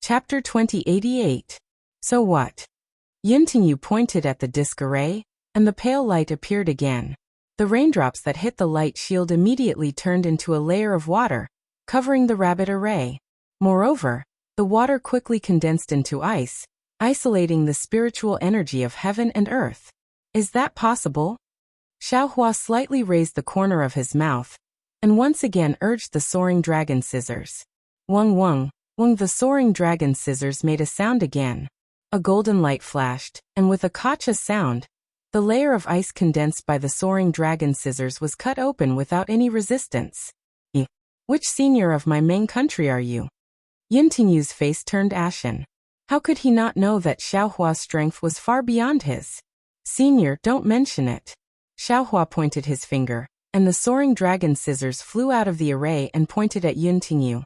Chapter 2088. So what? Yintingyu pointed at the disc array, and the pale light appeared again. The raindrops that hit the light shield immediately turned into a layer of water, covering the rabbit array. Moreover, the water quickly condensed into ice, isolating the spiritual energy of heaven and earth. Is that possible? Xiaohua slightly raised the corner of his mouth, and once again urged the soaring dragon scissors. Wung wung, wung, the soaring dragon scissors made a sound again. A golden light flashed, and with a kacha sound, the layer of ice condensed by the soaring dragon scissors was cut open without any resistance. Which senior of my main country are you? Yintingyu's face turned ashen. How could he not know that Xiaohua's strength was far beyond his? Senior, don't mention it. Xiaohua pointed his finger, and the soaring dragon scissors flew out of the array and pointed at Yintingyu.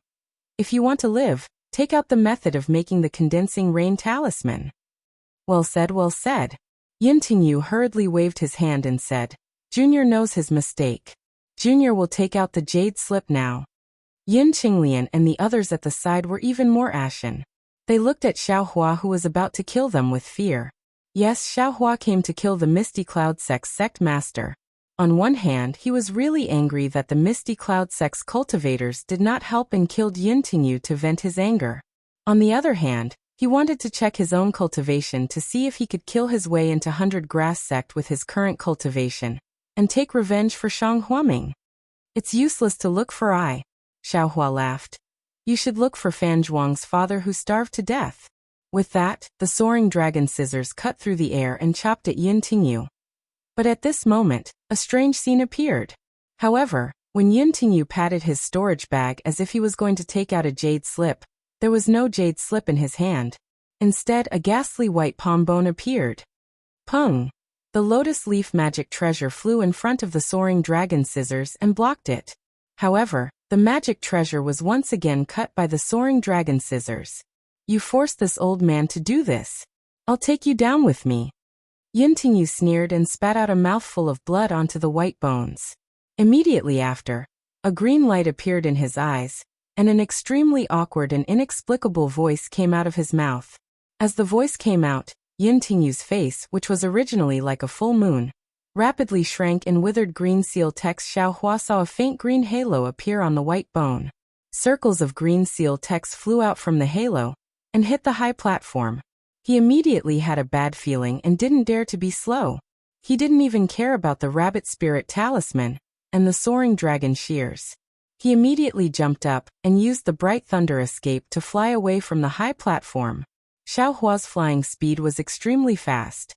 If you want to live, take out the method of making the condensing rain talisman. Well said, well said. Yintingyu hurriedly waved his hand and said, Junior knows his mistake. Junior will take out the jade slip now. Yin Qinglian and the others at the side were even more ashen. They looked at Xiaohua, who was about to kill them, with fear. Yes, Xiaohua came to kill the Misty Cloud sect master. On one hand, he was really angry that the Misty Cloud sect's cultivators did not help and killed Yintingyu to vent his anger. On the other hand, he wanted to check his own cultivation to see if he could kill his way into 100 Grass sect with his current cultivation, and take revenge for Shang Huaming. It's useless to look for I. Xiaohua laughed. You should look for Fan Zhuang's father who starved to death. With that, the soaring dragon scissors cut through the air and chopped at Yintingyu. But at this moment, a strange scene appeared. However, when Yintingyu patted his storage bag as if he was going to take out a jade slip, there was no jade slip in his hand. Instead, a ghastly white palm bone appeared. Pung! The lotus leaf magic treasure flew in front of the soaring dragon scissors and blocked it. However, the magic treasure was once again cut by the soaring dragon scissors. You forced this old man to do this. I'll take you down with me. Yintingyu sneered and spat out a mouthful of blood onto the white bones. Immediately after, a green light appeared in his eyes, and an extremely awkward and inexplicable voice came out of his mouth. As the voice came out, Yintingyu's face, which was originally like a full moon, rapidly shrank in withered green seal text. Xiaohua saw a faint green halo appear on the white bone. Circles of green seal text flew out from the halo and hit the high platform. He immediately had a bad feeling and didn't dare to be slow. He didn't even care about the rabbit spirit talisman and the soaring dragon shears. He immediately jumped up and used the bright thunder escape to fly away from the high platform. Xiaohua's flying speed was extremely fast.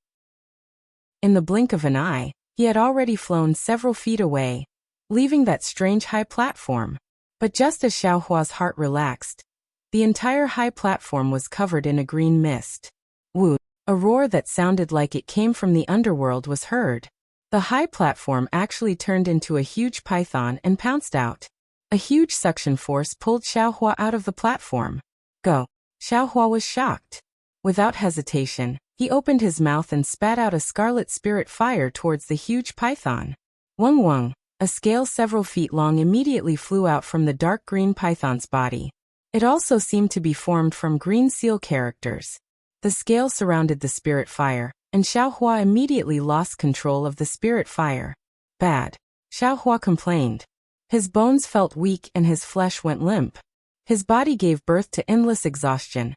In the blink of an eye, he had already flown several feet away, leaving that strange high platform. But just as Xiaohua's heart relaxed, the entire high platform was covered in a green mist. Woo! A roar that sounded like it came from the underworld was heard. The high platform actually turned into a huge python and pounced out. A huge suction force pulled Xiaohua out of the platform. Go! Xiaohua was shocked. Without hesitation, he opened his mouth and spat out a scarlet spirit fire towards the huge python. Wung wung! A scale several feet long immediately flew out from the dark green python's body. It also seemed to be formed from green seal characters. The scale surrounded the spirit fire, and Xiaohua immediately lost control of the spirit fire. Bad. Xiaohua complained. His bones felt weak and his flesh went limp. His body gave birth to endless exhaustion,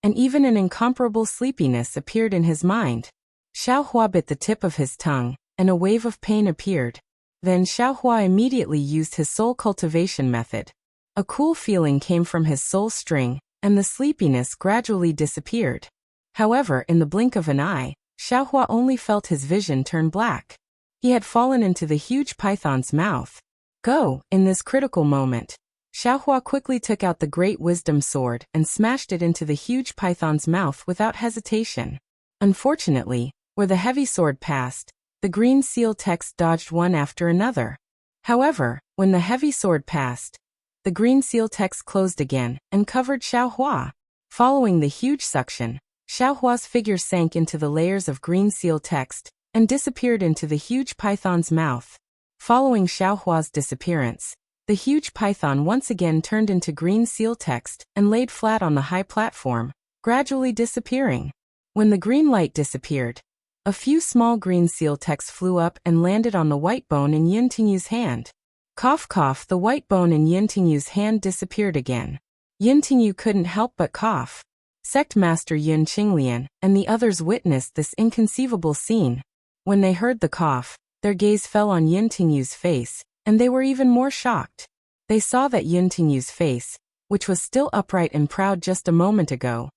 and even an incomparable sleepiness appeared in his mind. Xiaohua bit the tip of his tongue, and a wave of pain appeared. Then Xiaohua immediately used his soul cultivation method. A cool feeling came from his soul string, and the sleepiness gradually disappeared. However, in the blink of an eye, Xiaohua only felt his vision turn black. He had fallen into the huge python's mouth. Go! In this critical moment, Xiaohua quickly took out the great wisdom sword and smashed it into the huge python's mouth without hesitation. Unfortunately, where the heavy sword passed, the green seal text dodged one after another. However, when the heavy sword passed, the green seal text closed again and covered Xiaohua. Following the huge suction, Xiaohua's figure sank into the layers of green seal text and disappeared into the huge python's mouth. Following Xiaohua's disappearance, The huge python once again turned into green seal text and laid flat on the high platform, gradually disappearing. When the green light disappeared, a few small green seal texts flew up and landed on the white bone in Yintingyu's hand. Cough cough, the white bone in Yintingyu's hand disappeared again. Yintingyu couldn't help but cough. Sect Master Yun Qinglian and the others witnessed this inconceivable scene. When they heard the cough, their gaze fell on Yintingyu's face, and they were even more shocked. They saw that Yintingyu's face, which was still upright and proud just a moment ago,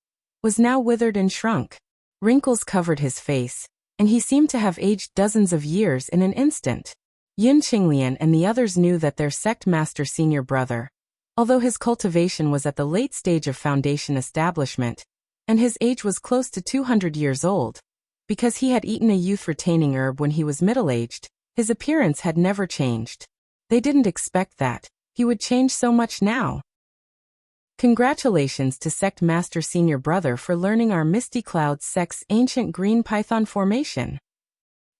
was now withered and shrunk. Wrinkles covered his face, and he seemed to have aged dozens of years in an instant. Yun Qinglian and the others knew that their sect master senior brother, although his cultivation was at the late stage of foundation establishment, and his age was close to 200 years old, because he had eaten a youth-retaining herb when he was middle-aged, his appearance had never changed. They didn't expect that he would change so much now. Congratulations to Sect Master Senior Brother for learning our Misty Cloud sect's ancient green python formation.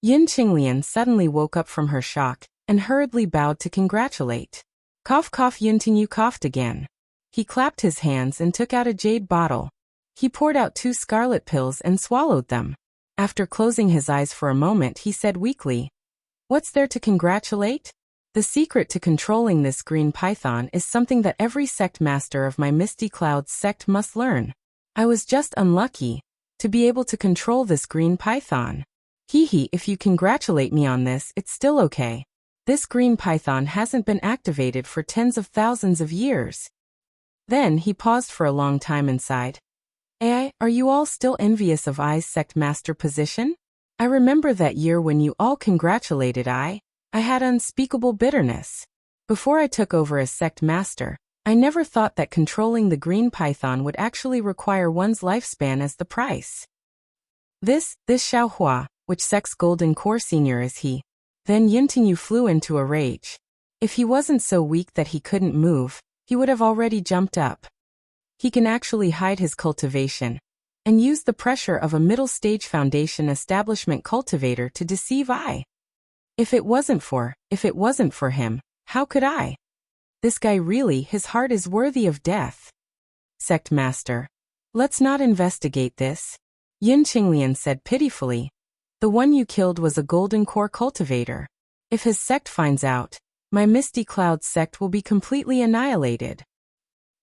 Yin Qinglian suddenly woke up from her shock and hurriedly bowed to congratulate. Cough cough, Yintingyu coughed again. He clapped his hands and took out a jade bottle. He poured out 2 scarlet pills and swallowed them. After closing his eyes for a moment, he said weakly, "What's there to congratulate? The secret to controlling this green python is something that every sect master of my Misty Clouds sect must learn. I was just unlucky to be able to control this green python. Hee, if you congratulate me on this, it's still okay. This green python hasn't been activated for tens of thousands of years." Then he paused for a long time and sighed. Are you all still envious of I's sect master position? I remember that year when you all congratulated I had unspeakable bitterness. Before I took over as sect master, I never thought that controlling the green python would actually require one's lifespan as the price. This Xiaohua, which sect's golden core senior is he? Then Yintingyu flew into a rage. If he wasn't so weak that he couldn't move, he would have already jumped up. He can actually hide his cultivation and use the pressure of a middle-stage foundation establishment cultivator to deceive I. If it wasn't for him, how could I? This guy really, his heart is worthy of death. Sect Master, let's not investigate this. Yin Qinglian said pitifully. The one you killed was a golden core cultivator. If his sect finds out, my Misty Cloud sect will be completely annihilated.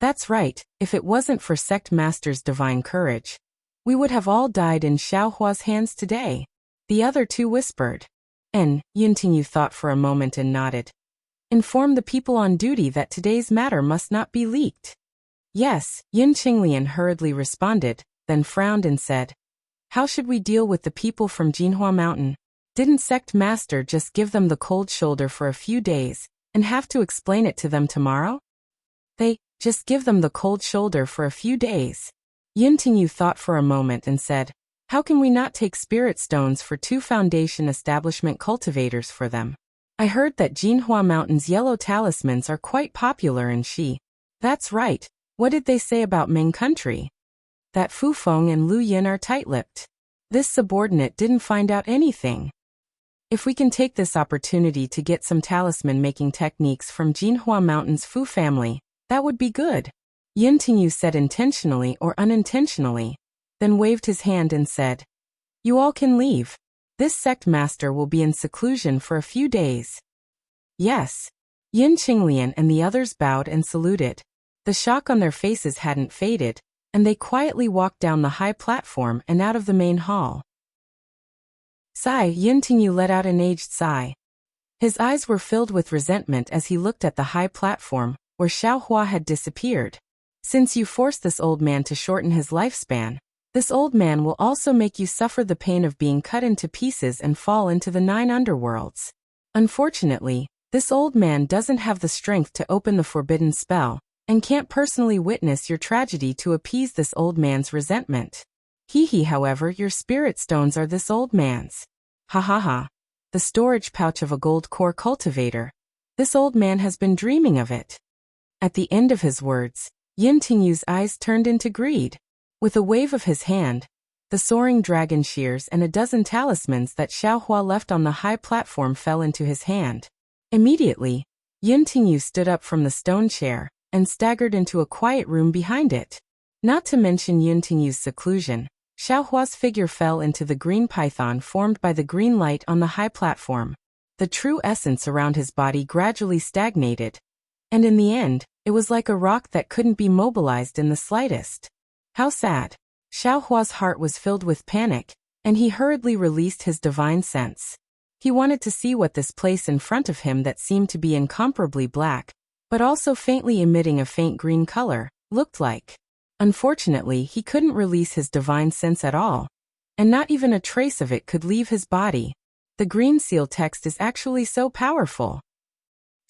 That's right, if it wasn't for Sect Master's divine courage, we would have all died in Xiaohua's hands today. The other 2 whispered. Yintingyu thought for a moment and nodded. Inform the people on duty that today's matter must not be leaked. Yes, Yin Qinglian hurriedly responded, then frowned and said, how should we deal with the people from Jinhua Mountain? Didn't Sect Master just give them the cold shoulder for a few days, and have to explain it to them tomorrow? They just give them the cold shoulder for a few days. Yintingyu thought for a moment and said, how can we not take spirit stones for 2 foundation establishment cultivators for them? I heard that Jinhua Mountain's yellow talismans are quite popular in Xi. That's right, what did they say about Ming country? That Fu Feng and Lu Yin are tight-lipped. This subordinate didn't find out anything. If we can take this opportunity to get some talisman-making techniques from Jinhua Mountain's Fu family, that would be good. Yintingyu said intentionally or unintentionally, then waved his hand and said, you all can leave. This sect master will be in seclusion for a few days. Yes. Yin Qinglian and the others bowed and saluted. The shock on their faces hadn't faded, and they quietly walked down the high platform and out of the main hall. Sigh, Yintingyu let out an aged sigh. His eyes were filled with resentment as he looked at the high platform, where Xiaohua had disappeared. Since you forced this old man to shorten his lifespan, this old man will also make you suffer the pain of being cut into pieces and fall into the 9 underworlds. Unfortunately, this old man doesn't have the strength to open the forbidden spell, and can't personally witness your tragedy to appease this old man's resentment. However, your spirit stones are this old man's. Ha. The storage pouch of a gold core cultivator. This old man has been dreaming of it. At the end of his words, Yintingyu's eyes turned into greed. With a wave of his hand, the soaring dragon shears and a dozen talismans that Xiaohua left on the high platform fell into his hand. Immediately, Yuntingyu stood up from the stone chair and staggered into a quiet room behind it. Not to mention Yuntingyu's seclusion, Xiaohua's figure fell into the green python formed by the green light on the high platform. The true essence around his body gradually stagnated, and in the end, it was like a rock that couldn't be mobilized in the slightest. How sad. Xiaohua's heart was filled with panic, and he hurriedly released his divine sense. He wanted to see what this place in front of him that seemed to be incomparably black, but also faintly emitting a faint green color, looked like. Unfortunately, he couldn't release his divine sense at all, and not even a trace of it could leave his body. The green seal text is actually so powerful.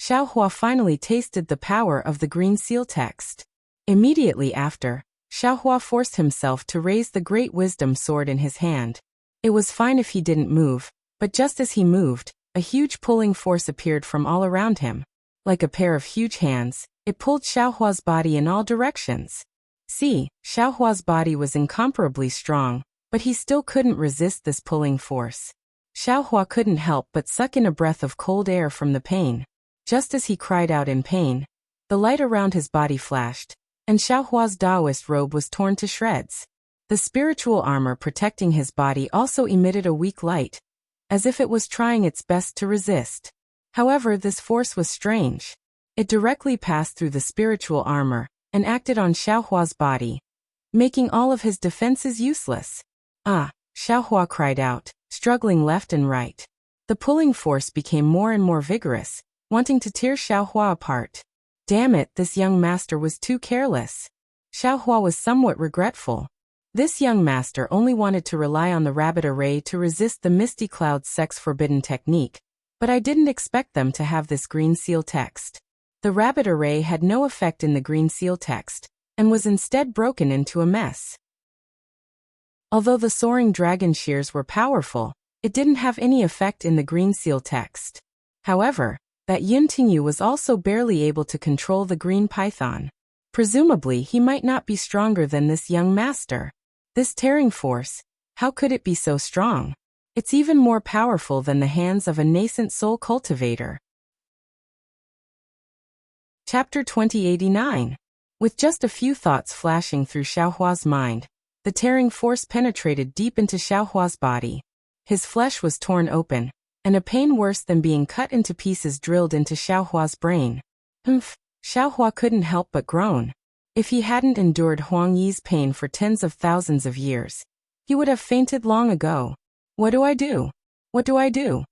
Xiaohua finally tasted the power of the green seal text. Immediately after, Xiaohua forced himself to raise the great wisdom sword in his hand. It was fine if he didn't move, but just as he moved, a huge pulling force appeared from all around him. Like a pair of huge hands, it pulled Xiaohua's body in all directions. See, Xiaohua's body was incomparably strong, but he still couldn't resist this pulling force. Xiaohua couldn't help but suck in a breath of cold air from the pain. Just as he cried out in pain, the light around his body flashed, and Xiaohua's Taoist robe was torn to shreds. The spiritual armor protecting his body also emitted a weak light, as if it was trying its best to resist. However, this force was strange. It directly passed through the spiritual armor and acted on Xiaohua's body, making all of his defenses useless. Ah! Xiaohua cried out, struggling left and right. The pulling force became more and more vigorous, wanting to tear Xiaohua apart. Damn it, this young master was too careless. Xiaohua was somewhat regretful. This young master only wanted to rely on the rabbit array to resist the Misty Cloud's sex-forbidden technique, but I didn't expect them to have this green seal text. The rabbit array had no effect in the green seal text, and was instead broken into a mess. Although the soaring dragon shears were powerful, it didn't have any effect in the green seal text. However, that Yuntingyu was also barely able to control the green python. Presumably he might not be stronger than this young master. This tearing force, how could it be so strong? It's even more powerful than the hands of a nascent soul cultivator. Chapter 2089. With just a few thoughts flashing through Xiaohua's mind, the tearing force penetrated deep into Xiaohua's body. His flesh was torn open, and a pain worse than being cut into pieces drilled into Xiaohua's brain. Humph! Xiaohua couldn't help but groan. If he hadn't endured Huang Yi's pain for tens of thousands of years, he would have fainted long ago. What do I do? What do I do?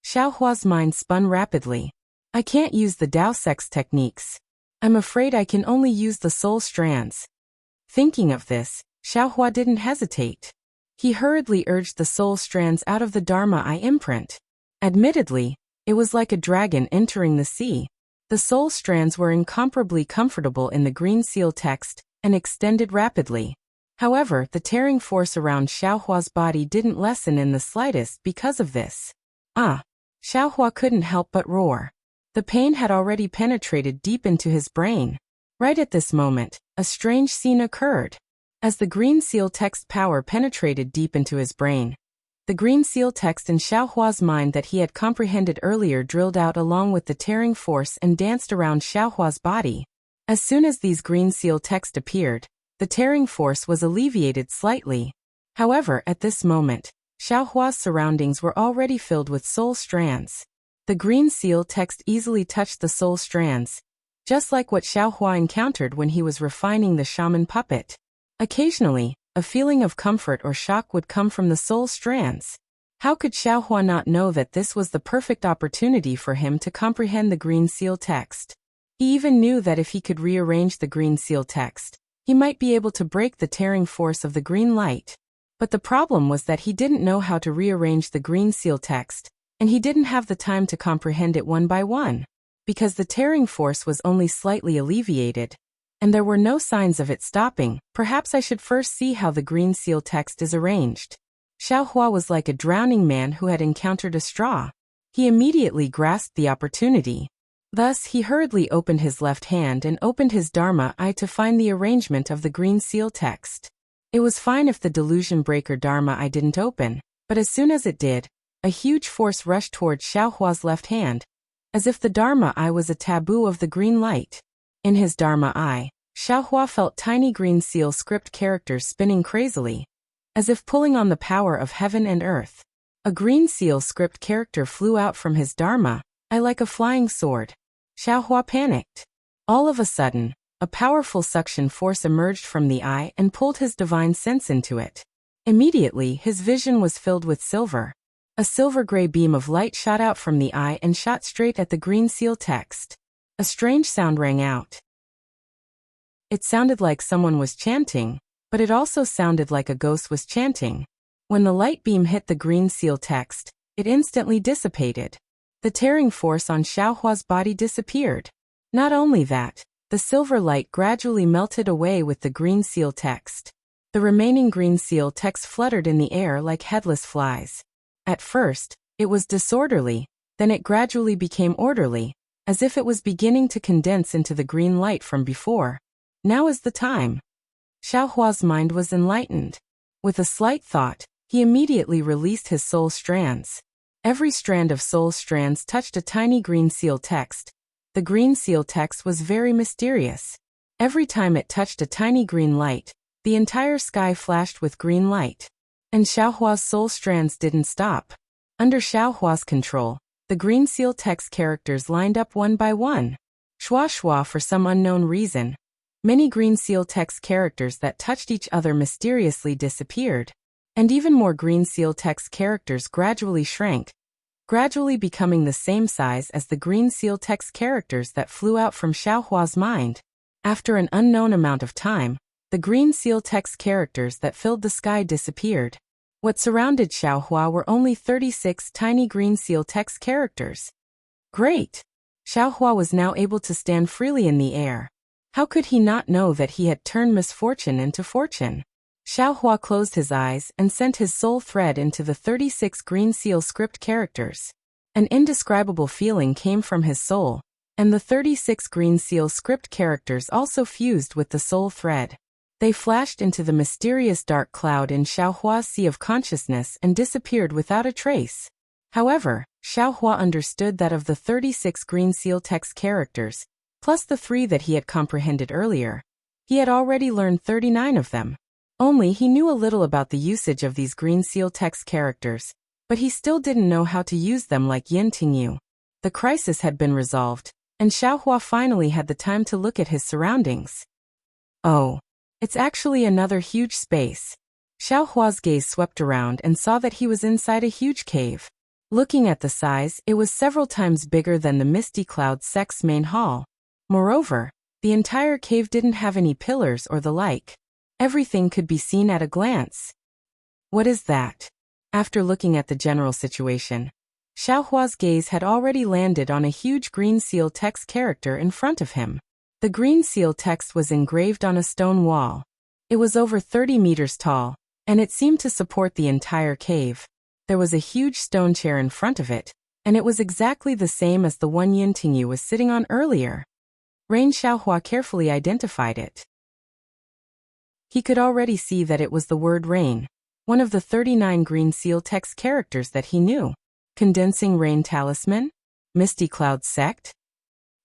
Xiaohua's mind spun rapidly. I can't use the Dao sex techniques. I'm afraid I can only use the soul strands. Thinking of this, Xiaohua didn't hesitate. He hurriedly urged the soul strands out of the Dharma Eye imprint. Admittedly, it was like a dragon entering the sea. The soul strands were incomparably comfortable in the green seal text and extended rapidly. However, the tearing force around Xiaohua's body didn't lessen in the slightest because of this. Ah! Xiaohua couldn't help but roar. The pain had already penetrated deep into his brain. Right at this moment, a strange scene occurred. As the green seal text power penetrated deep into his brain, the green seal text in Xiaohua's mind that he had comprehended earlier drilled out along with the tearing force and danced around Xiaohua's body. As soon as these green seal text appeared, the tearing force was alleviated slightly. However, at this moment, Xiaohua's surroundings were already filled with soul strands. The green seal text easily touched the soul strands, just like what Xiaohua encountered when he was refining the shaman puppet. Occasionally, a feeling of comfort or shock would come from the soul strands. How could Xiaohua not know that this was the perfect opportunity for him to comprehend the green seal text? He even knew that if he could rearrange the green seal text, he might be able to break the tearing force of the green light. But the problem was that he didn't know how to rearrange the green seal text, and he didn't have the time to comprehend it one by one. Because the tearing force was only slightly alleviated, and there were no signs of it stopping, perhaps I should first see how the green seal text is arranged. Xiaohua was like a drowning man who had encountered a straw. He immediately grasped the opportunity. Thus, he hurriedly opened his left hand and opened his Dharma Eye to find the arrangement of the green seal text. It was fine if the delusion breaker Dharma Eye didn't open, but as soon as it did, a huge force rushed towards Xiaohua's left hand, as if the Dharma eye was a taboo of the green light. In his Dharma eye, Xiaohua felt tiny green seal script characters spinning crazily, as if pulling on the power of heaven and earth. A green seal script character flew out from his Dharma eye like a flying sword. Xiaohua panicked. All of a sudden, a powerful suction force emerged from the eye and pulled his divine sense into it. Immediately, his vision was filled with silver. A silver-gray beam of light shot out from the eye and shot straight at the green seal text. A strange sound rang out. It sounded like someone was chanting, but it also sounded like a ghost was chanting. When the light beam hit the green seal text, it instantly dissipated. The tearing force on Xiaohua's body disappeared. Not only that, the silver light gradually melted away with the green seal text. The remaining green seal text fluttered in the air like headless flies. At first, it was disorderly, then it gradually became orderly, as if it was beginning to condense into the green light from before. Now is the time. Xiaohua's mind was enlightened. With a slight thought, he immediately released his soul strands. Every strand of soul strands touched a tiny green seal text. The green seal text was very mysterious. Every time it touched a tiny green light, the entire sky flashed with green light. And Xiaohua's soul strands didn't stop. Under Xiaohua's control, the green seal text characters lined up one by one. Shua for some unknown reason. Many green seal text characters that touched each other mysteriously disappeared. And even more green seal text characters gradually shrank, gradually becoming the same size as the green seal text characters that flew out from Xiaohua's mind. After an unknown amount of time, the green seal text characters that filled the sky disappeared. What surrounded Xiaohua were only 36 tiny green seal text characters. Great! Xiaohua was now able to stand freely in the air. How could he not know that he had turned misfortune into fortune? Xiaohua closed his eyes and sent his soul thread into the 36 green seal script characters. An indescribable feeling came from his soul, and the 36 green seal script characters also fused with the soul thread. They flashed into the mysterious dark cloud in Xiaohua's sea of consciousness and disappeared without a trace. However, Xiaohua understood that of the 36 green seal text characters, plus the 3 that he had comprehended earlier, he had already learned 39 of them. Only he knew a little about the usage of these green seal text characters, but he still didn't know how to use them like Yin Tingyu. The crisis had been resolved, and Xiaohua finally had the time to look at his surroundings. Oh, it's actually another huge space. Xiaohua's gaze swept around and saw that he was inside a huge cave. Looking at the size, it was several times bigger than the Misty Cloud sect's main hall. Moreover, the entire cave didn't have any pillars or the like. Everything could be seen at a glance. What is that? After looking at the general situation, Xiaohua's gaze had already landed on a huge green seal text character in front of him. The green seal text was engraved on a stone wall. It was over 30 meters tall, and it seemed to support the entire cave. There was a huge stone chair in front of it, and it was exactly the same as the one Yin Tingyu was sitting on earlier. Rain Xiaohua carefully identified it. He could already see that it was the word rain, one of the 39 green seal text characters that he knew. Condensing rain talisman? Misty Cloud sect?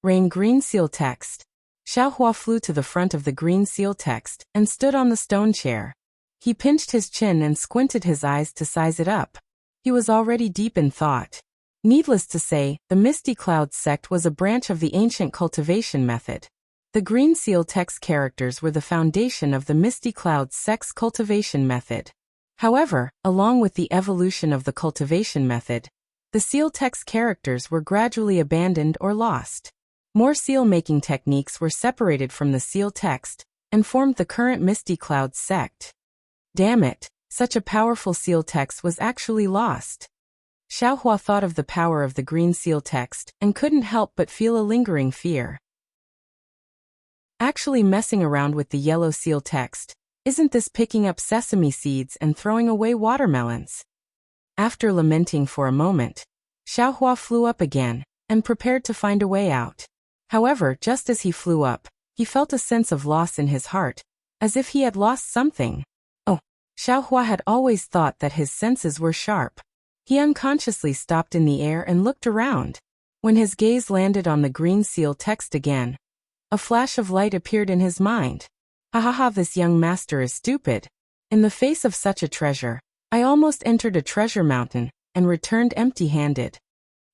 Rain green seal text. Xiaohua flew to the front of the green seal text and stood on the stone chair. He pinched his chin and squinted his eyes to size it up. He was already deep in thought. Needless to say, the Misty Cloud sect was a branch of the ancient cultivation method. The green seal text characters were the foundation of the Misty Cloud sect's cultivation method. However, along with the evolution of the cultivation method, the seal text characters were gradually abandoned or lost. More seal-making techniques were separated from the seal text and formed the current Misty Cloud sect. Damn it, such a powerful seal text was actually lost. Xiaohua thought of the power of the green seal text and couldn't help but feel a lingering fear. Actually messing around with the yellow seal text, isn't this picking up sesame seeds and throwing away watermelons? After lamenting for a moment, Xiaohua flew up again and prepared to find a way out. However, just as he flew up, he felt a sense of loss in his heart, as if he had lost something. Oh, Xiaohua had always thought that his senses were sharp. He unconsciously stopped in the air and looked around. When his gaze landed on the green seal text again, a flash of light appeared in his mind. Ha ha ha, this young master is stupid. In the face of such a treasure, I almost entered a treasure mountain and returned empty-handed.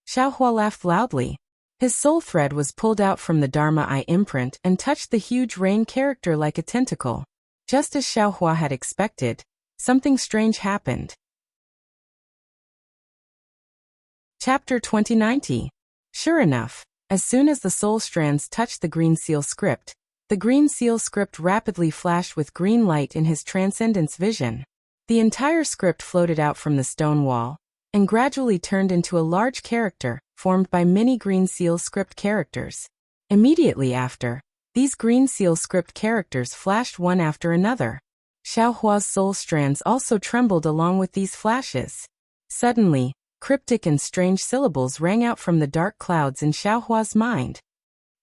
Xiaohua laughed loudly. His soul thread was pulled out from the Dharma Eye imprint and touched the huge rain character like a tentacle. Just as Xiaohua had expected, something strange happened. Chapter 2090. Sure enough, as soon as the soul strands touched the green seal script, the green seal script rapidly flashed with green light in his transcendence vision. The entire script floated out from the stone wall and gradually turned into a large character formed by many green seal script characters. Immediately after, these green seal script characters flashed one after another. Xiaohua's soul strands also trembled along with these flashes. Suddenly, cryptic and strange syllables rang out from the dark clouds in Xiaohua's mind.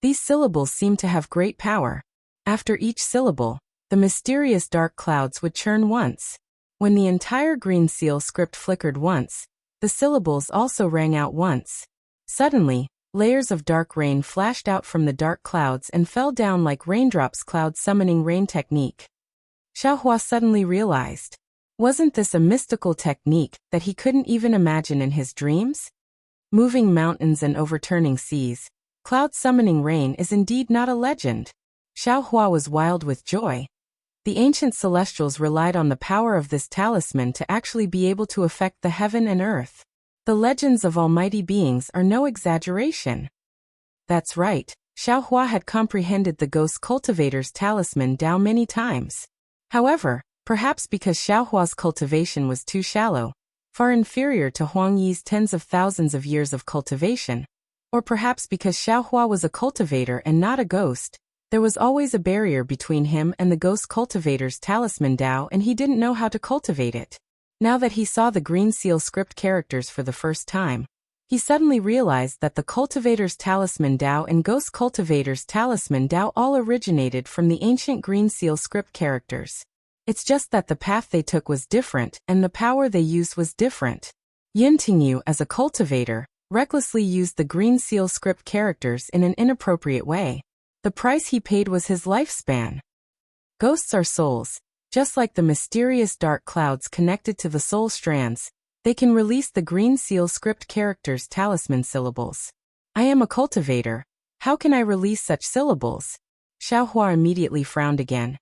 These syllables seemed to have great power. After each syllable, the mysterious dark clouds would churn once. When the entire green seal script flickered once, the syllables also rang out once. Suddenly, layers of dark rain flashed out from the dark clouds and fell down like raindrops. Cloud summoning rain technique. Xiaohua suddenly realized. Wasn't this a mystical technique that he couldn't even imagine in his dreams? Moving mountains and overturning seas, cloud summoning rain is indeed not a legend. Xiaohua was wild with joy. The ancient celestials relied on the power of this talisman to actually be able to affect the heaven and earth. The legends of almighty beings are no exaggeration. That's right, Xiaohua had comprehended the ghost cultivator's talisman Dao many times. However, perhaps because Xiaohua's cultivation was too shallow, far inferior to Huang Yi's tens of thousands of years of cultivation, or perhaps because Xiaohua was a cultivator and not a ghost, there was always a barrier between him and the ghost cultivator's talisman Dao, and he didn't know how to cultivate it. Now that he saw the green seal script characters for the first time, he suddenly realized that the cultivator's talisman Dao and ghost cultivator's talisman Dao all originated from the ancient green seal script characters. It's just that the path they took was different and the power they used was different. Yin Tingyu, as a cultivator, recklessly used the green seal script characters in an inappropriate way. The price he paid was his lifespan. Ghosts are souls. Just like the mysterious dark clouds connected to the soul strands, they can release the green seal script characters' talisman syllables. I am a cultivator. How can I release such syllables? Xiaohua immediately frowned again.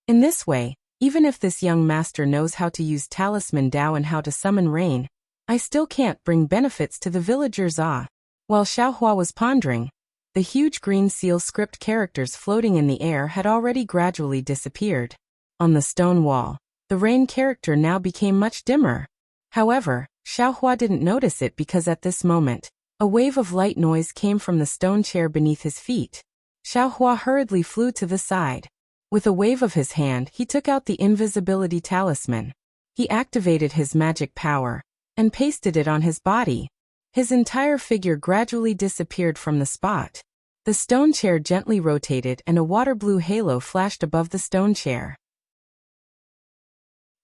In this way, even if this young master knows how to use talisman Dao and how to summon rain, I still can't bring benefits to the villagers. While Xiaohua was pondering, the huge green seal script characters floating in the air had already gradually disappeared. On the stone wall, the rain character now became much dimmer. However, Xiaohua didn't notice it because at this moment, a wave of light noise came from the stone chair beneath his feet. Xiaohua hurriedly flew to the side. With a wave of his hand, he took out the invisibility talisman. He activated his magic power and pasted it on his body. His entire figure gradually disappeared from the spot. The stone chair gently rotated and a water blue halo flashed above the stone chair.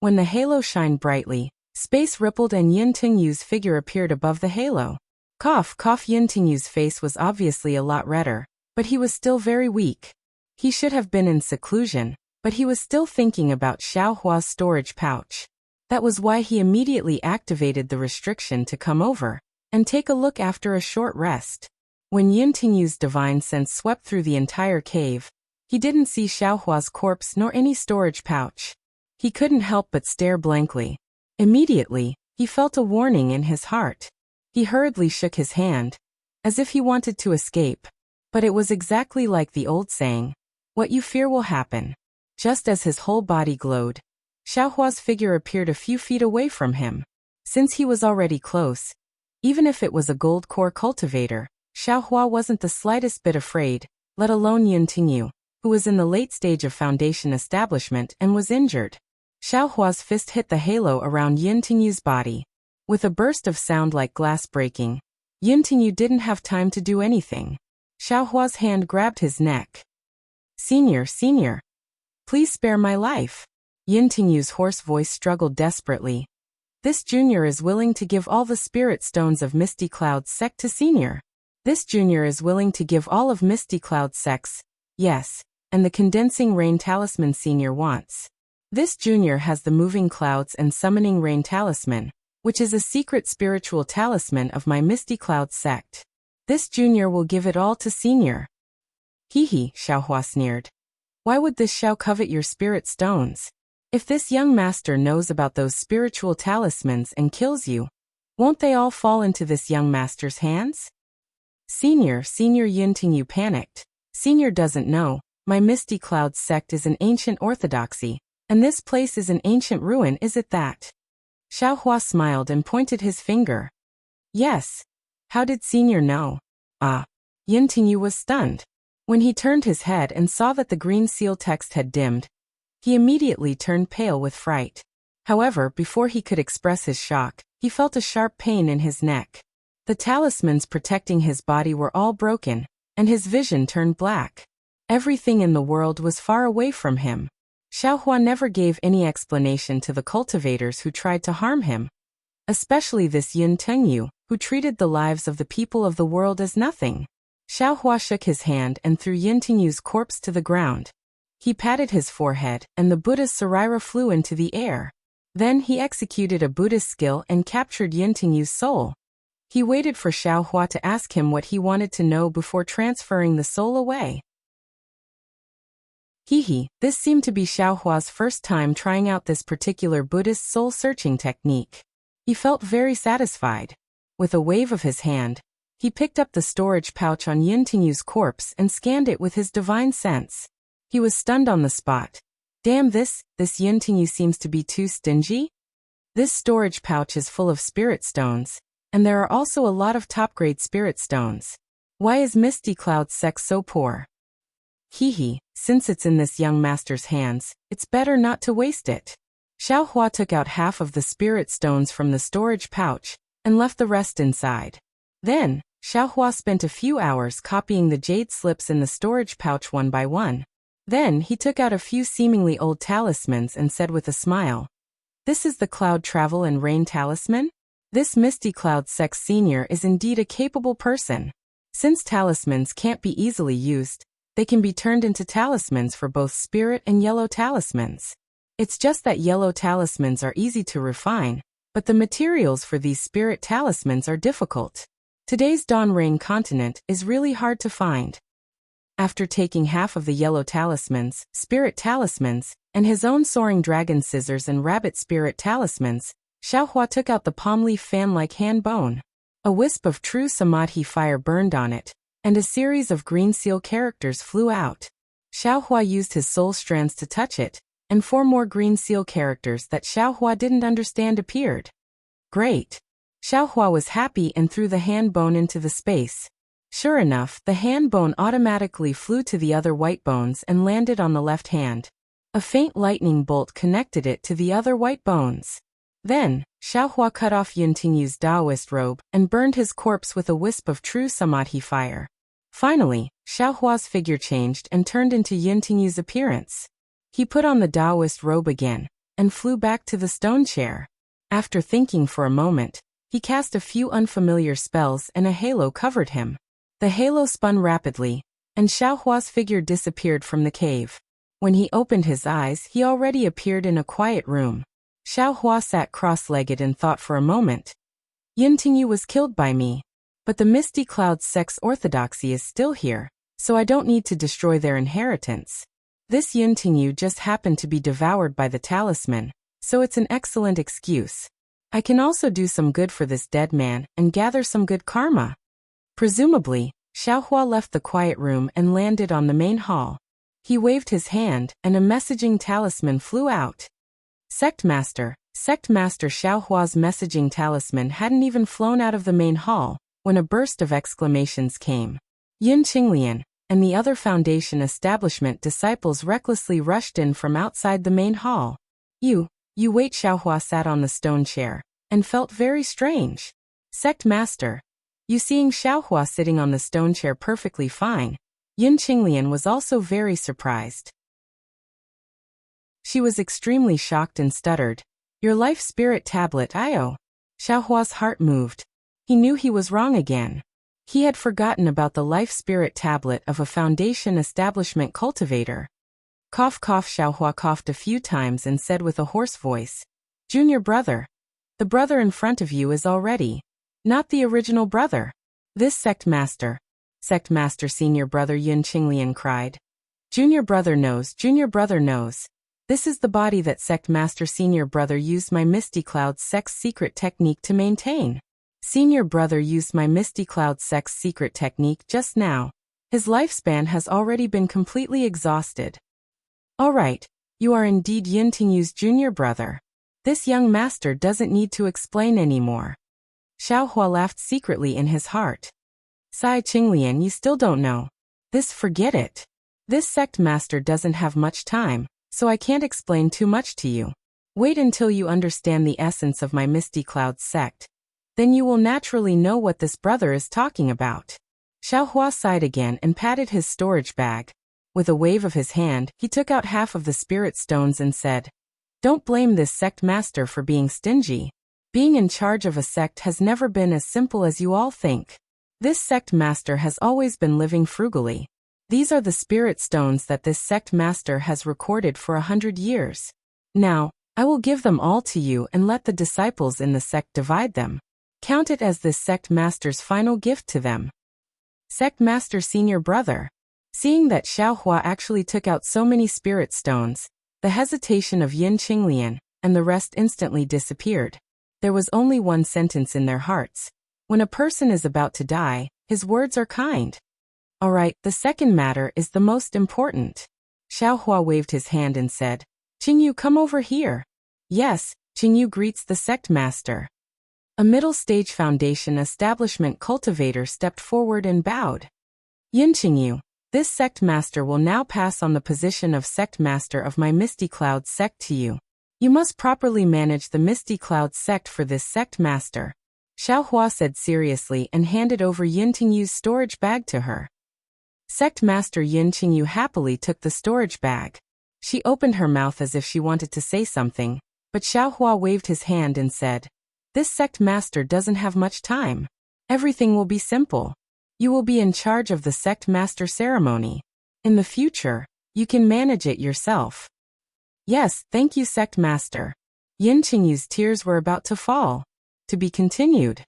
When the halo shined brightly, space rippled and Yin Tingyu's figure appeared above the halo. Cough, cough. Yin Tingyu's face was obviously a lot redder, but he was still very weak. He should have been in seclusion, but he was still thinking about Xiaohua's storage pouch. That was why he immediately activated the restriction to come over and take a look after a short rest. When Yin Tingyu's divine sense swept through the entire cave, he didn't see Xiaohua's corpse nor any storage pouch. He couldn't help but stare blankly. Immediately, he felt a warning in his heart. He hurriedly shook his hand, as if he wanted to escape. But it was exactly like the old saying, "What you fear will happen." Just as his whole body glowed, Xiaohua's figure appeared a few feet away from him. Since he was already close, even if it was a gold core cultivator, Xiaohua wasn't the slightest bit afraid, let alone Yin Tingyu, who was in the late stage of foundation establishment and was injured. Xiaohua's fist hit the halo around Yin Tingyu's body. With a burst of sound like glass breaking, Yin Tingyu didn't have time to do anything. Xiaohua's hand grabbed his neck. Senior, please spare my life." Yin Tingyu's hoarse voice struggled desperately. This junior is willing to give all the spirit stones of Misty Cloud's sect to Senior. This junior is willing to give all of Misty Cloud Sex, yes, and the condensing rain talisman senior wants. This junior has the moving clouds and summoning rain talisman, which is a secret spiritual talisman of my Misty Cloud sect. This junior will give it all to senior. Hee, Xiaohua sneered. Why would this Xiao covet your spirit stones? If this young master knows about those spiritual talismans and kills you, won't they all fall into this young master's hands? Senior Yintingyu panicked. Senior doesn't know, my Misty Cloud sect is an ancient orthodoxy, and this place is an ancient ruin, is it that? Xiaohua smiled and pointed his finger. Yes. How did Senior know? Yintingyu was stunned. When he turned his head and saw that the green seal text had dimmed, he immediately turned pale with fright. However, before he could express his shock, he felt a sharp pain in his neck. The talismans protecting his body were all broken, and his vision turned black. Everything in the world was far away from him. Xiaohua never gave any explanation to the cultivators who tried to harm him, especially this Yintengyu, who treated the lives of the people of the world as nothing. Xiaohua shook his hand and threw Yintingyu's corpse to the ground. He patted his forehead, and the Buddha's sarira flew into the air. Then he executed a Buddhist skill and captured Yintingyu's soul. He waited for Xiaohua to ask him what he wanted to know before transferring the soul away. This seemed to be Xiaohua's first time trying out this particular Buddhist soul-searching technique. He felt very satisfied. With a wave of his hand, he picked up the storage pouch on Yintingyu's corpse and scanned it with his divine sense. He was stunned on the spot. Damn, this Yintingyu seems to be too stingy? This storage pouch is full of spirit stones, and there are also a lot of top-grade spirit stones. Why is Misty Cloud Sex so poor? Since it's in this young master's hands, it's better not to waste it. Xiaohua took out half of the spirit stones from the storage pouch and left the rest inside. Then, Xiaohua spent a few hours copying the jade slips in the storage pouch one by one. Then he took out a few seemingly old talismans and said with a smile, "This is the Cloud Travel and Rain Talisman? This Misty Cloud Sex Senior is indeed a capable person. Since talismans can't be easily used, they can be turned into talismans for both spirit and yellow talismans. It's just that yellow talismans are easy to refine, but the materials for these spirit talismans are difficult. Today's Dawn Rain continent is really hard to find." After taking half of the yellow talismans, spirit talismans, and his own soaring dragon scissors and rabbit spirit talismans, Xiaohua took out the palm leaf fan-like hand bone. A wisp of true samadhi fire burned on it, and a series of green seal characters flew out. Xiaohua used his soul strands to touch it, and 4 more green seal characters that Xiaohua didn't understand appeared. Great! Xiaohua was happy and threw the hand bone into the space. Sure enough, the hand bone automatically flew to the other white bones and landed on the left hand. A faint lightning bolt connected it to the other white bones. Then, Xiaohua cut off Yintingyu's Taoist robe and burned his corpse with a wisp of true samadhi fire. Finally, Xiaohua's figure changed and turned into Yintingyu's appearance. He put on the Taoist robe again, and flew back to the stone chair. After thinking for a moment, he cast a few unfamiliar spells and a halo covered him. The halo spun rapidly, and Xiaohua's figure disappeared from the cave. When he opened his eyes, he already appeared in a quiet room. Xiaohua sat cross-legged and thought for a moment. Yintingyu was killed by me, but the Misty Cloud Sex orthodoxy is still here, so I don't need to destroy their inheritance. This Yintingyu just happened to be devoured by the talisman, so it's an excellent excuse. I can also do some good for this dead man and gather some good karma. Presumably, Xiaohua left the quiet room and landed on the main hall. He waved his hand, and a messaging talisman flew out. Sect Master Xiaohua's messaging talisman hadn't even flown out of the main hall when a burst of exclamations came. Yin Qinglian and the other Foundation establishment disciples recklessly rushed in from outside the main hall. You wait. Xiaohua sat on the stone chair and felt very strange. Sect Master, you seeing Xiaohua sitting on the stone chair perfectly fine. Yin Qinglian was also very surprised. She was extremely shocked and stuttered. Your life spirit tablet, Io. Xiaohua's heart moved. He knew he was wrong again. He had forgotten about the life spirit tablet of a Foundation establishment cultivator. Cough cough. Xiaohua coughed a few times and said with a hoarse voice, "Junior brother. The brother in front of you is already not the original brother. This sect master, senior brother," Yin Qinglian cried. "Junior brother knows, junior brother knows. This is the body that sect master senior brother used my Misty Cloud sect's secret technique to maintain. Senior brother used my Misty Cloud sect's secret technique just now. His lifespan has already been completely exhausted." "All right, you are indeed Yin Tingyu's junior brother. This young master doesn't need to explain anymore." Xiaohua laughed secretly in his heart. "Sai Qinglian, you still don't know. Forget it. This sect master doesn't have much time, so I can't explain too much to you. Wait until you understand the essence of my Misty Cloud sect. Then you will naturally know what this brother is talking about." Xiaohua sighed again and patted his storage bag. With a wave of his hand, he took out half of the spirit stones and said, "Don't blame this sect master for being stingy. Being in charge of a sect has never been as simple as you all think. This sect master has always been living frugally. These are the spirit stones that this sect master has recorded for 100 years. Now, I will give them all to you and let the disciples in the sect divide them. Count it as this sect master's final gift to them." Sect master senior brother. Seeing that Xiaohua actually took out so many spirit stones, the hesitation of Yin Qinglian and the rest instantly disappeared. There was only one sentence in their hearts. When a person is about to die, his words are kind. "All right, the second matter is the most important." Xiaohua waved his hand and said, "Qingyu, come over here." "Yes," Qingyu greets the sect master. A middle-stage Foundation establishment cultivator stepped forward and bowed. "Yin Qingyu, this sect master will now pass on the position of sect master of my Misty Cloud sect to you. You must properly manage the Misty Cloud sect for this sect master," Xiaohua said seriously and handed over Yin Tingyu's storage bag to her. Sect master Yin Qingyu happily took the storage bag. She opened her mouth as if she wanted to say something, but Xiaohua waved his hand and said, "This sect master doesn't have much time. Everything will be simple. You will be in charge of the sect master ceremony. In the future, you can manage it yourself." "Yes, thank you, sect master." Yin Qingyu's tears were about to fall. To be continued.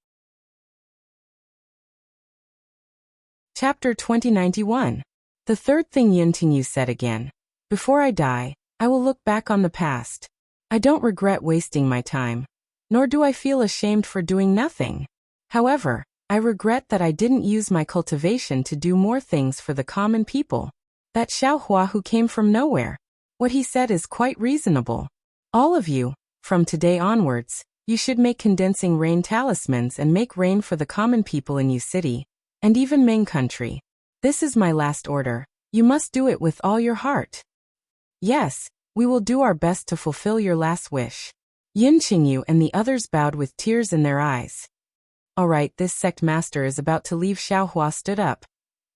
Chapter 2091. The third thing Yin Qingyu said again. "Before I die, I will look back on the past. I don't regret wasting my time. Nor do I feel ashamed for doing nothing. However, I regret that I didn't use my cultivation to do more things for the common people. That Xiaohua who came from nowhere. What he said is quite reasonable. All of you, from today onwards, you should make condensing rain talismans and make rain for the common people in Yu City, and even Ming country. This is my last order. You must do it with all your heart." "Yes, we will do our best to fulfill your last wish." Yin Qingyu and the others bowed with tears in their eyes. "All right, this sect master is about to leave." Xiaohua stood up.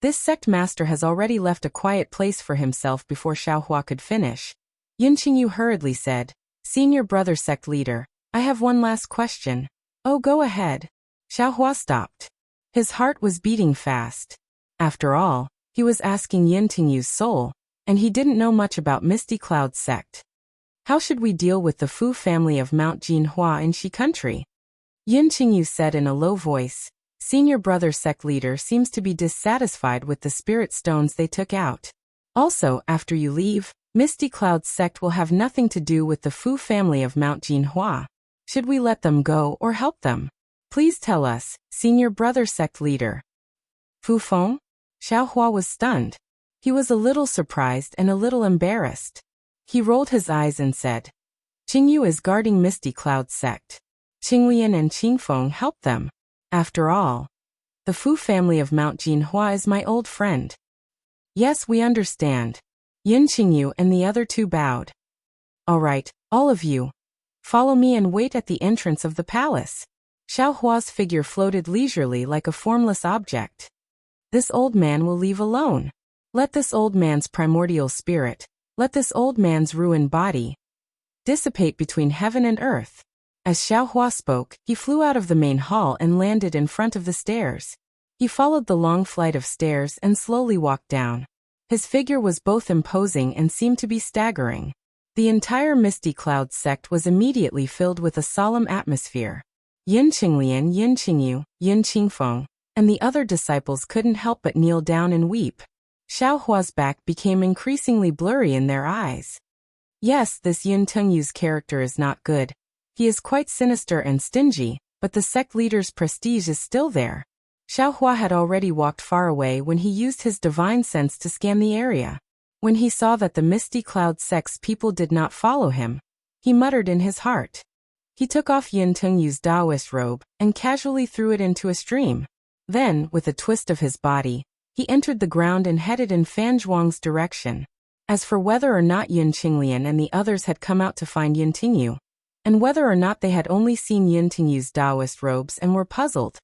This sect master has already left a quiet place for himself before Xiaohua could finish. Yin Qingyu hurriedly said, "Senior brother sect leader, I have one last question." "Oh, go ahead." Xiaohua stopped. His heart was beating fast. After all, he was asking Yin Tingyu's soul, and he didn't know much about Misty Cloud sect. "How should we deal with the Fu family of Mount Jinhua in Shi country?" Yin Qingyu said in a low voice. "Senior brother sect leader seems to be dissatisfied with the spirit stones they took out. Also, after you leave, Misty Cloud sect will have nothing to do with the Fu family of Mount Jinhua. Should we let them go or help them? Please tell us, senior brother sect leader." "Fu Feng?" Xiaohua was stunned. He was a little surprised and a little embarrassed. He rolled his eyes and said, "Qingyu is guarding Misty Cloud sect. Qinglian and Qingfeng helped them. After all, the Fu family of Mount Jinhua is my old friend." "Yes, we understand." Yin Qingyu and the other two bowed. "All right, all of you. Follow me and wait at the entrance of the palace." Xiaohua's figure floated leisurely like a formless object. "This old man will leave alone. Let this old man's primordial spirit, let this old man's ruined body dissipate between heaven and earth." As Xiaohua spoke, he flew out of the main hall and landed in front of the stairs. He followed the long flight of stairs and slowly walked down. His figure was both imposing and seemed to be staggering. The entire Misty Cloud sect was immediately filled with a solemn atmosphere. Yin Qinglian, Yin Qingyu, Yin Qingfeng, and the other disciples couldn't help but kneel down and weep. Xiao Hua's back became increasingly blurry in their eyes. Yes, this Yin Tengyu's character is not good. He is quite sinister and stingy, but the sect leader's prestige is still there. Xiao Hua had already walked far away when he used his divine sense to scan the area. When he saw that the Misty Cloud sect's people did not follow him, he muttered in his heart. He took off Yin Tengyu's Taoist robe and casually threw it into a stream. Then, with a twist of his body, he entered the ground and headed in Fan Zhuang's direction. As for whether or not Yin Qinglian and the others had come out to find Yin Tengyu, and whether or not they had only seen Yin Tengyu's Taoist robes and were puzzled,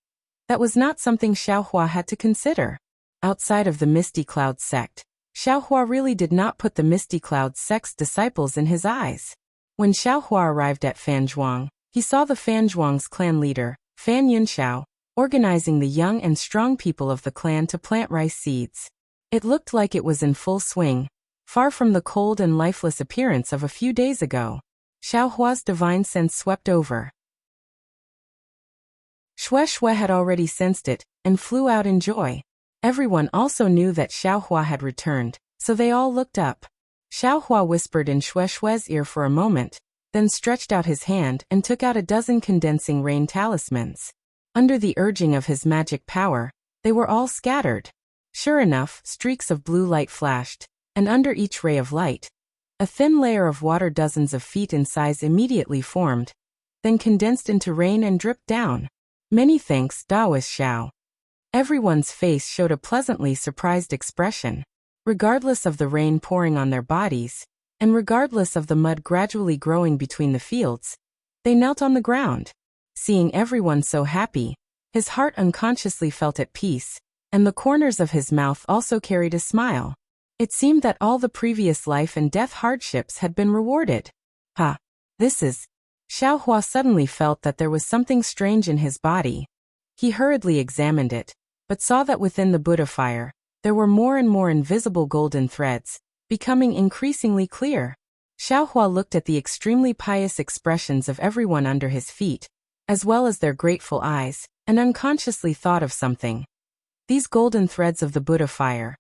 that was not something Xiao Hua had to consider. Outside of the Misty Cloud sect, Xiao Hua really did not put the Misty Cloud sect's disciples in his eyes. When Xiao Hua arrived at Fan Zhuang, he saw the Fan Zhuang's clan leader, Fan Yunxiao, organizing the young and strong people of the clan to plant rice seeds. It looked like it was in full swing, far from the cold and lifeless appearance of a few days ago. Xiao Hua's divine sense swept over. Xue had already sensed it, and flew out in joy. Everyone also knew that Xiao Hua had returned, so they all looked up. Xiao Hua whispered in Xue's ear for a moment, then stretched out his hand and took out a dozen condensing rain talismans. Under the urging of his magic power, they were all scattered. Sure enough, streaks of blue light flashed, and under each ray of light, a thin layer of water dozens of feet in size immediately formed, then condensed into rain and dripped down. Many thanks, Taoist Xiao. Everyone's face showed a pleasantly surprised expression. Regardless of the rain pouring on their bodies, and regardless of the mud gradually growing between the fields, they knelt on the ground. Seeing everyone so happy, his heart unconsciously felt at peace, and the corners of his mouth also carried a smile. It seemed that all the previous life and death hardships had been rewarded. This is... Xiao Hua suddenly felt that there was something strange in his body. He hurriedly examined it, but saw that within the Buddha fire, there were more and more invisible golden threads, becoming increasingly clear. Xiao Hua looked at the extremely pious expressions of everyone under his feet, as well as their grateful eyes, and unconsciously thought of something. These golden threads of the Buddha fire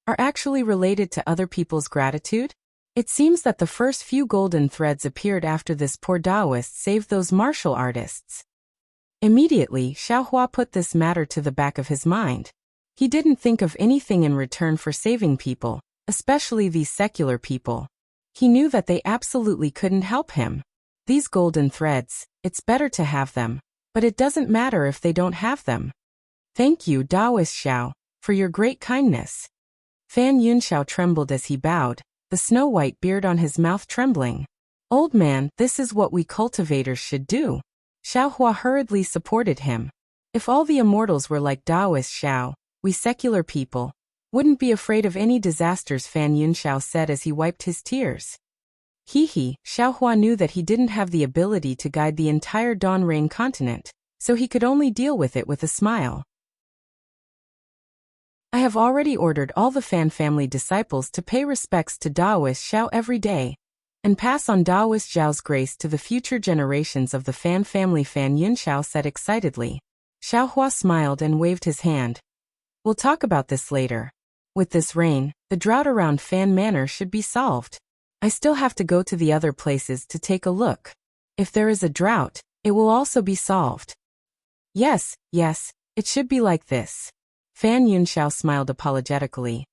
are actually related to other people's gratitude? It seems that the first few golden threads appeared after this poor Taoist saved those martial artists. Immediately, Xiao Hua put this matter to the back of his mind. He didn't think of anything in return for saving people, especially these secular people. He knew that they absolutely couldn't help him. These golden threads, it's better to have them, but it doesn't matter if they don't have them. Thank you, Taoist Xiao, for your great kindness. Fan Yunxiao trembled as he bowed, the snow-white beard on his mouth trembling. Old man, this is what we cultivators should do. Xiao Hua hurriedly supported him. If all the immortals were like Taoist Xiao, we secular people wouldn't be afraid of any disasters, Fan Yunxiao said as he wiped his tears. Xiao Hua knew that he didn't have the ability to guide the entire Dawn Rain continent, so he could only deal with it with a smile. I have already ordered all the Fan family disciples to pay respects to Taoist Xiao every day, and pass on Taoist Xiao's grace to the future generations of the Fan family, Fan Yunxiao said excitedly. Xiao Hua smiled and waved his hand. We'll talk about this later. With this rain, the drought around Fan Manor should be solved. I still have to go to the other places to take a look. If there is a drought, it will also be solved. Yes, it should be like this. Fan Yunxiao smiled apologetically.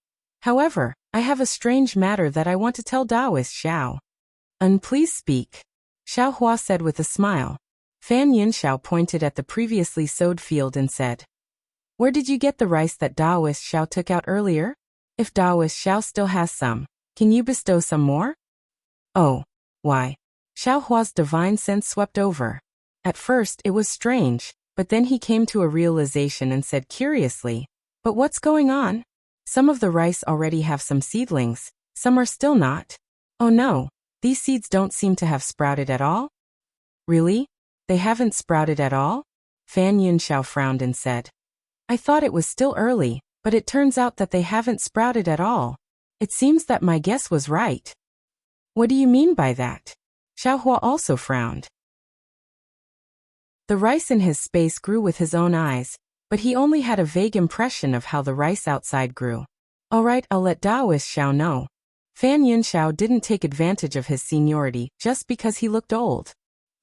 However, I have a strange matter that I want to tell Taoist Xiao. Please speak. Xiao Hua said with a smile. Fan Yunxiao pointed at the previously sowed field and said, Where did you get the rice that Taoist Xiao took out earlier? If Taoist Xiao still has some, can you bestow some more? Oh, why? Xiao Hua's divine sense swept over. At first it was strange, but then he came to a realization and said curiously, But what's going on? Some of the rice already have some seedlings, some are still not. Oh no, these seeds don't seem to have sprouted at all? Really? They haven't sprouted at all? Fan Yunxiao frowned and said. I thought it was still early, but it turns out that they haven't sprouted at all. It seems that my guess was right. What do you mean by that? Xiaohua also frowned. The rice in his space grew with his own eyes, but he only had a vague impression of how the rice outside grew. All right, I'll let Daoist Xiao know. Fan Yunxiao didn't take advantage of his seniority just because he looked old.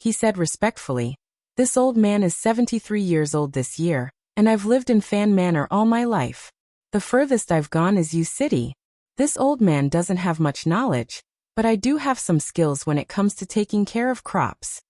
He said respectfully, "This old man is 73 years old this year, and I've lived in Fan Manor all my life. The furthest I've gone is Yu City. This old man doesn't have much knowledge, but I do have some skills when it comes to taking care of crops."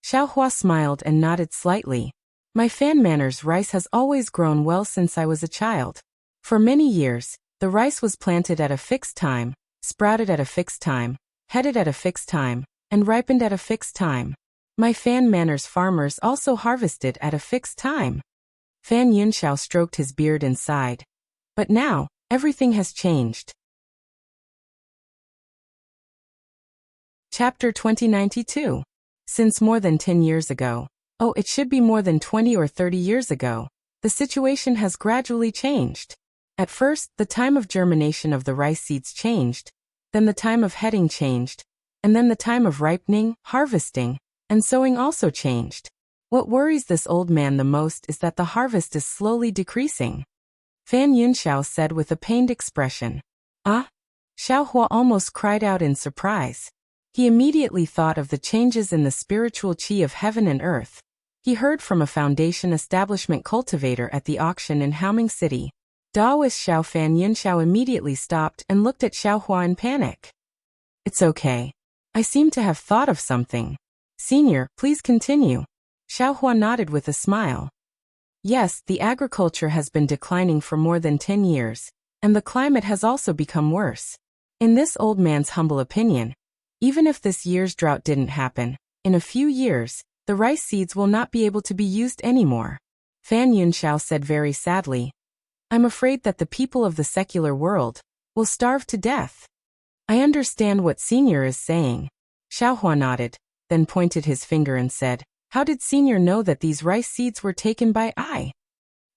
Xiaohua smiled and nodded slightly. My Fan Manor's rice has always grown well since I was a child. For many years, the rice was planted at a fixed time, sprouted at a fixed time, headed at a fixed time, and ripened at a fixed time. My Fan Manor's farmers also harvested at a fixed time. Fan Yunxiao stroked his beard and sighed. But now, everything has changed. Chapter 2092. Since more than 10 years ago, oh, it should be more than 20 or 30 years ago, the situation has gradually changed. At first, the time of germination of the rice seeds changed, then the time of heading changed, and then the time of ripening, harvesting, and sowing also changed. What worries this old man the most is that the harvest is slowly decreasing. Fan Yunxiao said with a pained expression. Ah? Xiaohua almost cried out in surprise. He immediately thought of the changes in the spiritual qi of heaven and earth. He heard from a foundation establishment cultivator at the auction in Haoming City. Daoist Xiao Fan Yunxiao immediately stopped and looked at Xiaohua in panic. It's okay. I seem to have thought of something. Senior, please continue. Xiaohua nodded with a smile. Yes, the agriculture has been declining for more than 10 years, and the climate has also become worse. In this old man's humble opinion, even if this year's drought didn't happen, in a few years, the rice seeds will not be able to be used anymore. Fan Yunxiao said very sadly, I'm afraid that the people of the secular world will starve to death. I understand what Senior is saying. Xiaohua nodded, then pointed his finger and said, How did Senior know that these rice seeds were taken by I?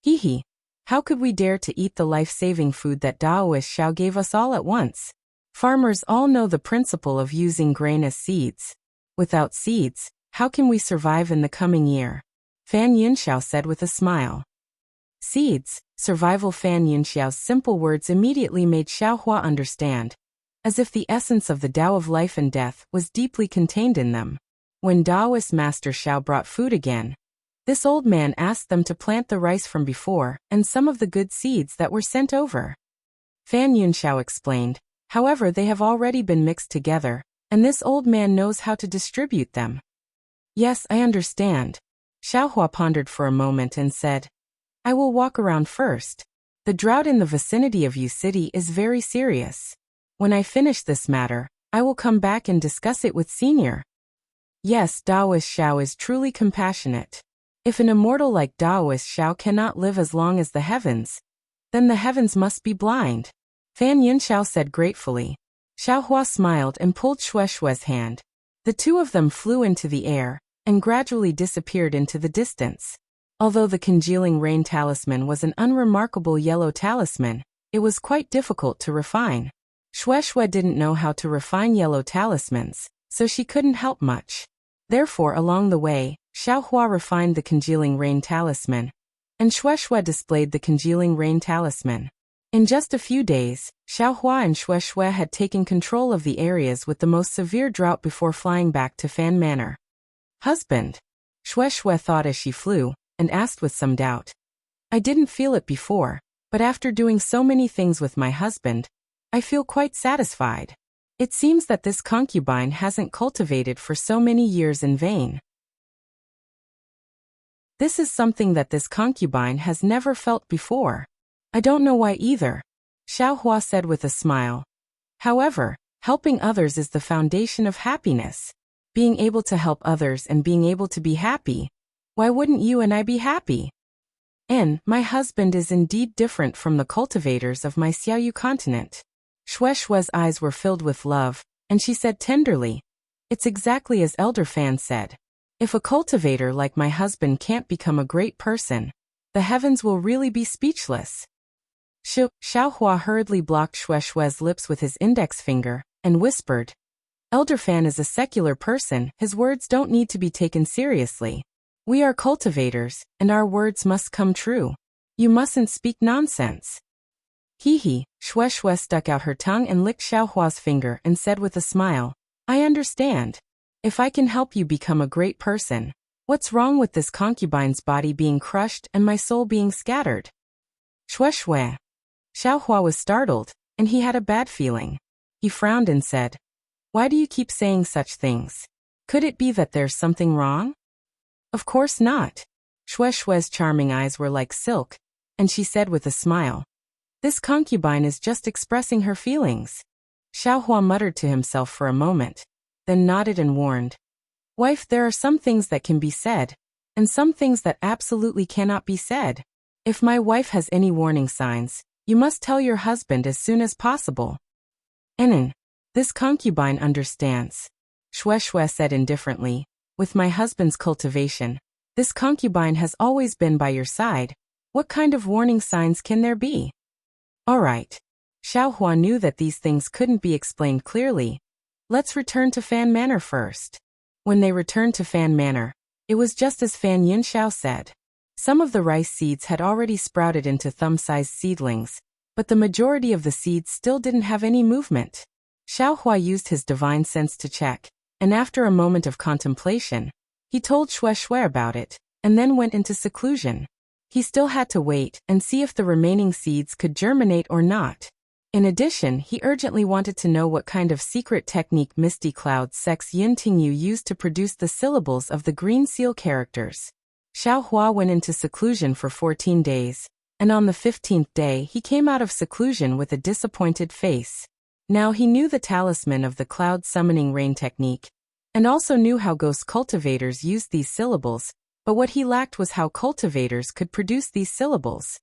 Hee. How could we dare to eat the life-saving food that Daoist Xiao gave us all at once? Farmers all know the principle of using grain as seeds. Without seeds, how can we survive in the coming year? Fan Yunxiao said with a smile. Seeds, survival. Fan Yunxiao's simple words immediately made Xiaohua understand, as if the essence of the Tao of life and death was deeply contained in them. When Daoist Master Xiao brought food again, this old man asked them to plant the rice from before and some of the good seeds that were sent over. Fan Yunxiao explained, however, they have already been mixed together, and this old man knows how to distribute them. Yes, I understand. Xiaohua pondered for a moment and said, I will walk around first. The drought in the vicinity of Yu City is very serious. When I finish this matter, I will come back and discuss it with Senior. Yes, Daoist Xiao is truly compassionate. If an immortal like Daoist Xiao cannot live as long as the heavens, then the heavens must be blind. Fan Yunxiao said gratefully. Xiaohua smiled and pulled Shue's hand. The two of them flew into the air and gradually disappeared into the distance. Although the congealing rain talisman was an unremarkable yellow talisman, it was quite difficult to refine. Shui didn't know how to refine yellow talismans, so she couldn't help much. Therefore, along the way, Xiaohua refined the congealing rain talisman, and Shui displayed the congealing rain talisman. In just a few days, Xiaohua and Shui had taken control of the areas with the most severe drought before flying back to Fan Manor. Husband? Shui thought as she flew, and asked with some doubt. I didn't feel it before, but after doing so many things with my husband, I feel quite satisfied. It seems that this concubine hasn't cultivated for so many years in vain. This is something that this concubine has never felt before. I don't know why either, Xiaohua said with a smile. However, helping others is the foundation of happiness. Being able to help others and being able to be happy. Why wouldn't you and I be happy? And my husband is indeed different from the cultivators of my Xiaoyu continent. Shue's eyes were filled with love, and she said tenderly, It's exactly as Elder Fan said. If a cultivator like my husband can't become a great person, The heavens will really be speechless. Xiaohua hurriedly blocked Shueishue's lips with his index finger, and whispered, Elder Fan is a secular person, his words don't need to be taken seriously. We are cultivators, and our words must come true. You mustn't speak nonsense. Hee. Shueishue stuck out her tongue and licked Xiaohua's finger and said with a smile, I understand. If I can help you become a great person, what's wrong with this concubine's body being crushed and my soul being scattered? Shueishue. Xiaohua was startled, and he had a bad feeling. He frowned and said, Why do you keep saying such things? Could it be that there's something wrong? Of course not. Shueishue's charming eyes were like silk, and she said with a smile, This concubine is just expressing her feelings. Xiaohua muttered to himself for a moment, then nodded and warned, Wife, there are some things that can be said, and some things that absolutely cannot be said. If my wife has any warning signs, you must tell your husband as soon as possible. This concubine understands. Shueishue said indifferently, With my husband's cultivation, this concubine has always been by your side. What kind of warning signs can there be? All right. Xiaohua knew that these things couldn't be explained clearly. Let's return to Fan Manor first. When they returned to Fan Manor, it was just as Fan Yunxiao said. Some of the rice seeds had already sprouted into thumb-sized seedlings, but the majority of the seeds still didn't have any movement. Xiaohua used his divine sense to check, and after a moment of contemplation, he told Shueishue about it, and then went into seclusion. He still had to wait and see if the remaining seeds could germinate or not. In addition, he urgently wanted to know what kind of secret technique Misty Cloud's sex Yin Tingyu used to produce the syllables of the green seal characters. Xiaohua went into seclusion for 14 days, and on the 15th day he came out of seclusion with a disappointed face. Now he knew the talisman of the cloud summoning rain technique, and also knew how ghost cultivators used these syllables, but what he lacked was how cultivators could produce these syllables.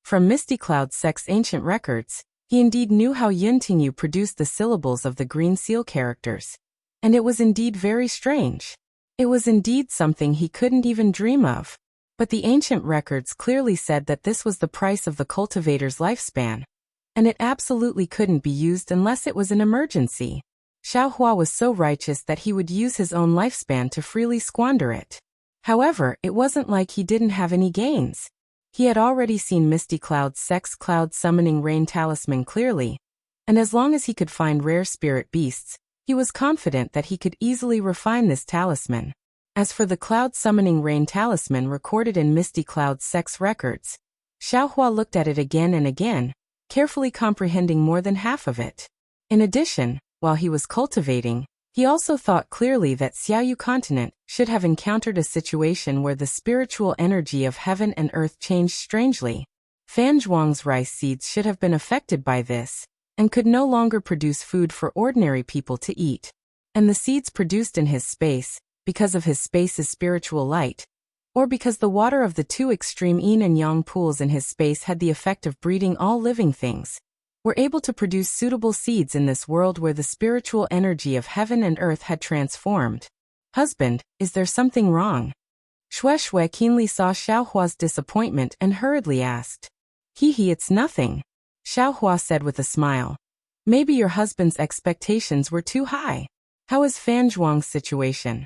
From Misty Cloud's sex ancient records, he indeed knew how Yin Tingyu produced the syllables of the green seal characters. And it was indeed very strange. It was indeed something he couldn't even dream of. But the ancient records clearly said that this was the price of the cultivator's lifespan, and it absolutely couldn't be used unless it was an emergency. Xiaohua was so righteous that he would use his own lifespan to freely squander it. However, it wasn't like he didn't have any gains. He had already seen Misty Cloud's sex cloud summoning rain talisman clearly, and as long as he could find rare spirit beasts, he was confident that he could easily refine this talisman. As for the cloud summoning rain talisman recorded in Misty Cloud's sex records, Xiaohua looked at it again and again, carefully comprehending more than half of it. In addition, while he was cultivating, he also thought clearly that Xiaoyu continent should have encountered a situation where the spiritual energy of heaven and earth changed strangely. Fan Zhuang's rice seeds should have been affected by this, and could no longer produce food for ordinary people to eat. And the seeds produced in his space, because of his space's spiritual light, or because the water of the two extreme yin and yang pools in his space had the effect of breeding all living things, were able to produce suitable seeds in this world where the spiritual energy of heaven and earth had transformed. Husband, is there something wrong? Shueishue keenly saw Xiaohua's disappointment and hurriedly asked. It's nothing. Xiaohua said with a smile. Maybe your husband's expectations were too high. How is Fan Zhuang's situation?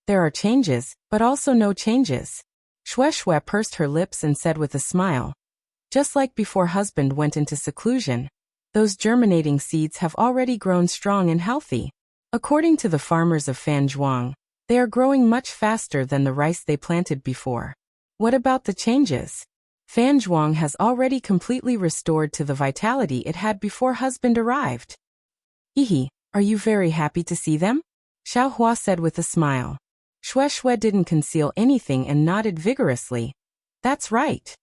There are changes, but also no changes. Shueishue pursed her lips and said with a smile. Just like before husband went into seclusion, those germinating seeds have already grown strong and healthy. According to the farmers of Fan Zhuang, they are growing much faster than the rice they planted before. What about the changes? Fan Zhuang has already completely restored to the vitality it had before husband arrived. Are you very happy to see them? Xiaohua said with a smile. Shueishue didn't conceal anything and nodded vigorously. That's right.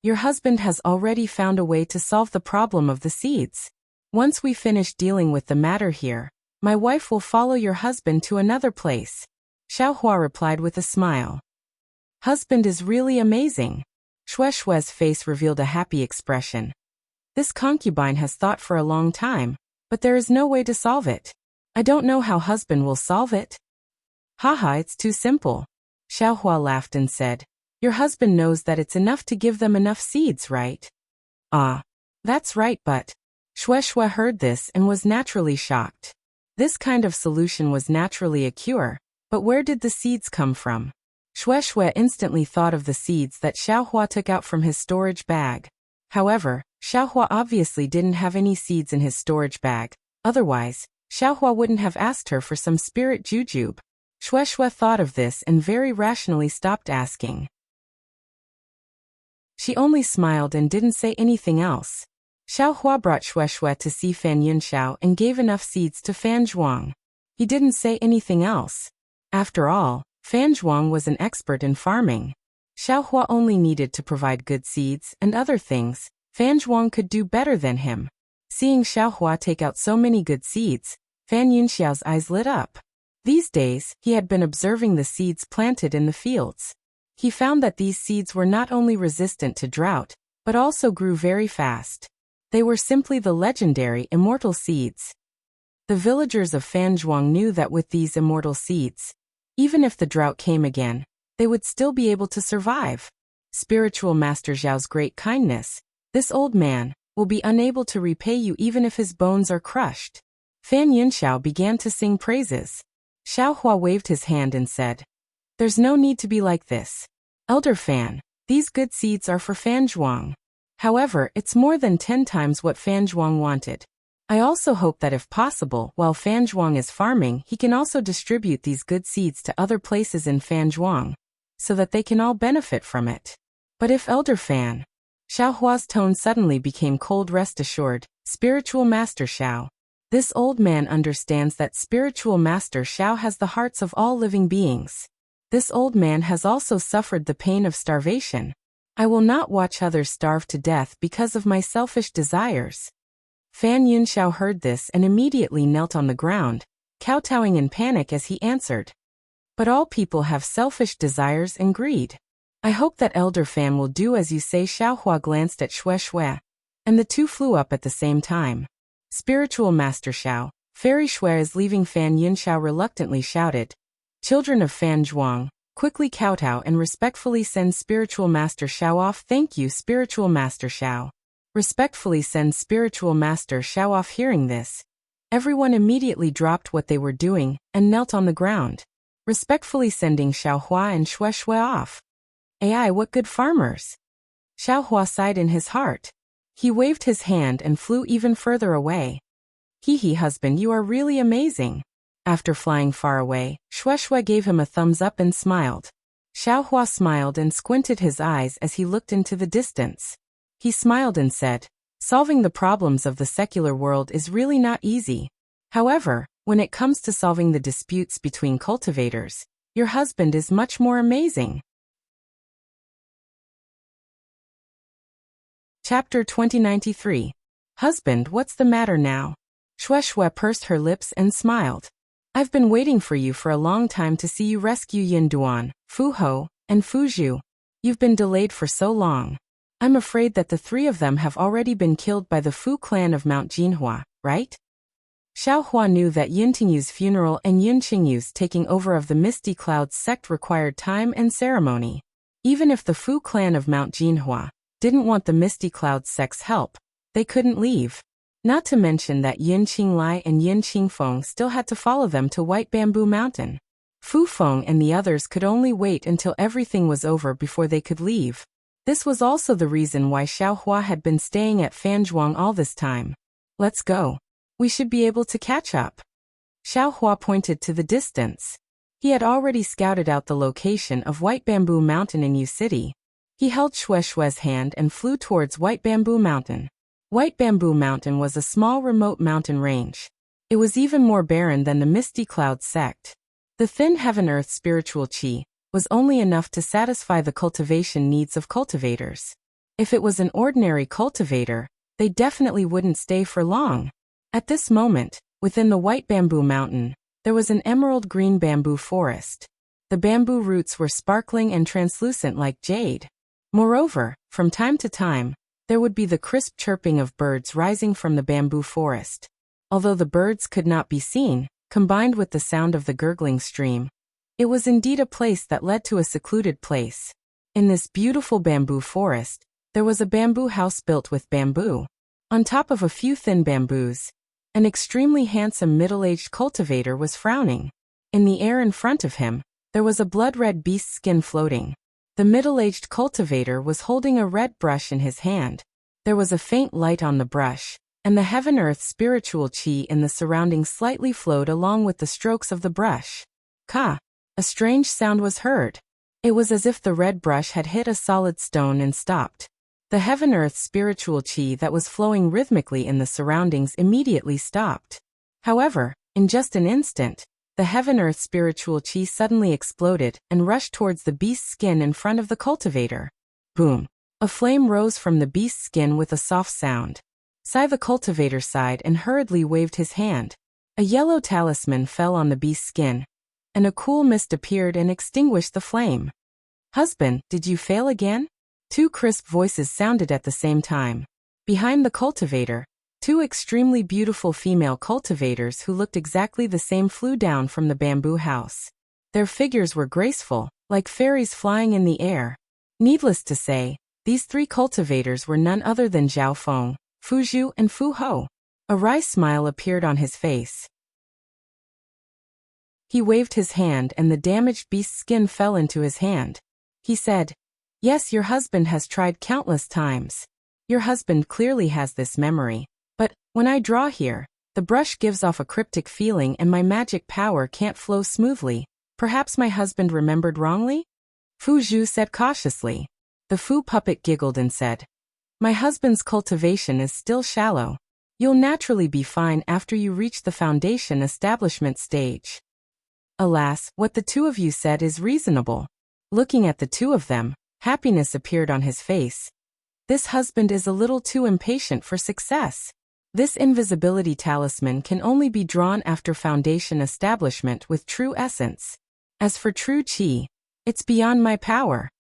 Your husband has already found a way to solve the problem of the seeds. Once we finish dealing with the matter here, my wife will follow your husband to another place. Xiaohua replied with a smile. Husband is really amazing. Shueishue's face revealed a happy expression. This concubine has thought for a long time, but there is no way to solve it. I don't know how husband will solve it. It's too simple. Xiaohua laughed and said, "Your husband knows that it's enough to give them enough seeds, right?" "Ah, that's right, but..." Shueshue heard this and was naturally shocked. This kind of solution was naturally a cure, but where did the seeds come from? Shueshue instantly thought of the seeds that Xiaohua took out from his storage bag. However, Xiaohua obviously didn't have any seeds in his storage bag, otherwise, Xiaohua wouldn't have asked her for some spirit jujube. Shueshue thought of this and very rationally stopped asking. She only smiled and didn't say anything else. Xiaohua brought Shueshue to see Fan Yunxiao and gave enough seeds to Fan Zhuang. He didn't say anything else. After all, Fan Zhuang was an expert in farming. Xiaohua only needed to provide good seeds and other things. Fan Zhuang could do better than him. Seeing Xiaohua take out so many good seeds, Fan Yunxiao's eyes lit up. These days, he had been observing the seeds planted in the fields. He found that these seeds were not only resistant to drought, but also grew very fast. They were simply the legendary immortal seeds. The villagers of Fanzhuang knew that with these immortal seeds, even if the drought came again, they would still be able to survive. Spiritual Master Zhao's great kindness, this old man, will be unable to repay you even if his bones are crushed. Fan Yunxiao began to sing praises. Xiaohua waved his hand and said, "There's no need to be like this. Elder Fan, these good seeds are for Fanzhuang. However, it's more than 10 times what Fanzhuang wanted. I also hope that if possible, while Fanzhuang is farming, he can also distribute these good seeds to other places in Fanzhuang, so that they can all benefit from it. But if Elder Fan..." Xiaohua's tone suddenly became cold. "Rest assured, Spiritual Master Xiao. This old man understands that Spiritual Master Xiao has the hearts of all living beings. This old man has also suffered the pain of starvation. I will not watch others starve to death because of my selfish desires." Fan Yunxiao heard this and immediately knelt on the ground, kowtowing in panic as he answered, "But all people have selfish desires and greed. I hope that Elder Fan will do as you say." Xiaohua glanced at Shueshue, and the two flew up at the same time. Spiritual Master Xiao, Fairy Shui is leaving. Fan Yunxiao reluctantly shouted, "Children of Fanzhuang, quickly kowtow and respectfully send Spiritual Master Xiao off." "Thank you, Spiritual Master Xiao." Respectfully send Spiritual Master Xiao off. Hearing this, everyone immediately dropped what they were doing and knelt on the ground, respectfully sending Xiaohua and Shueshue off. "Ai, what good farmers!" Xiaohua sighed in his heart. He waved his hand and flew even further away. "Hee, husband, you are really amazing." After flying far away, Shueshue gave him a thumbs up and smiled. Xiaohua smiled and squinted his eyes as he looked into the distance. He smiled and said, "Solving the problems of the secular world is really not easy. However, when it comes to solving the disputes between cultivators, your husband is much more amazing." Chapter 2093. Husband, what's the matter now? Shueshue pursed her lips and smiled. "I've been waiting for you for a long time to see you rescue Yin Duan, Fu Ho, and Fu Zhu. You've been delayed for so long. I'm afraid that the three of them have already been killed by the Fu clan of Mount Jinhua, right?" Xiaohua knew that Yin Tingyu's funeral and Yin Qingyu's taking over of the Misty Clouds sect required time and ceremony. Even if the Fu clan of Mount Jinhua didn't want the Misty Clouds sect's help, they couldn't leave. Not to mention that Yin Qinglai and Yin Qingfeng still had to follow them to White Bamboo Mountain. Fu Feng and the others could only wait until everything was over before they could leave. This was also the reason why Xiaohua had been staying at Fanzhuang all this time. "Let's go. We should be able to catch up." Xiaohua pointed to the distance. He had already scouted out the location of White Bamboo Mountain in Yu City. He held Shueshue's hand and flew towards White Bamboo Mountain. White Bamboo Mountain was a small remote mountain range. It was even more barren than the Misty Cloud sect. The thin heaven-earth spiritual qi was only enough to satisfy the cultivation needs of cultivators. If it was an ordinary cultivator, they definitely wouldn't stay for long. At this moment, within the White Bamboo Mountain, there was an emerald green bamboo forest. The bamboo roots were sparkling and translucent like jade. Moreover, from time to time, there would be the crisp chirping of birds rising from the bamboo forest. Although the birds could not be seen, combined with the sound of the gurgling stream, It was indeed a place that led to a secluded place. In this beautiful bamboo forest, there was a bamboo house built with bamboo. On top of a few thin bamboos, an extremely handsome middle-aged cultivator was frowning. In the air in front of him, there was a blood-red beast's skin floating. The middle-aged cultivator was holding a red brush in his hand. There was a faint light on the brush, and the heaven-earth spiritual chi in the surroundings slightly flowed along with the strokes of the brush. Ka! A strange sound was heard. It was as if the red brush had hit a solid stone and stopped. The heaven-earth spiritual chi that was flowing rhythmically in the surroundings immediately stopped. However, in just an instant, the heaven-earth spiritual chi suddenly exploded and rushed towards the beast's skin in front of the cultivator. Boom! A flame rose from the beast's skin with a soft sound. Sai the cultivator sighed and hurriedly waved his hand. A yellow talisman fell on the beast's skin, and a cool mist appeared and extinguished the flame. Husband, did you fail again? Two crisp voices sounded at the same time. Behind the cultivator, two extremely beautiful female cultivators who looked exactly the same flew down from the bamboo house. Their figures were graceful, like fairies flying in the air. Needless to say, these three cultivators were none other than Zhao Feng, Fu Zhu and Fu Hou. A wry smile appeared on his face. He waved his hand and the damaged beast's skin fell into his hand. He said, "Yes, your husband has tried countless times. Your husband clearly has this memory. But, when I draw here, the brush gives off a cryptic feeling and my magic power can't flow smoothly. Perhaps my husband remembered wrongly?" Fu Zhu said cautiously. The Fu puppet giggled and said, "My husband's cultivation is still shallow. You'll naturally be fine after you reach the foundation establishment stage." Alas, what the two of you said is reasonable. Looking at the two of them, happiness appeared on his face. This husband is a little too impatient for success. This invisibility talisman can only be drawn after foundation establishment with true essence. As for true chi, it's beyond my power.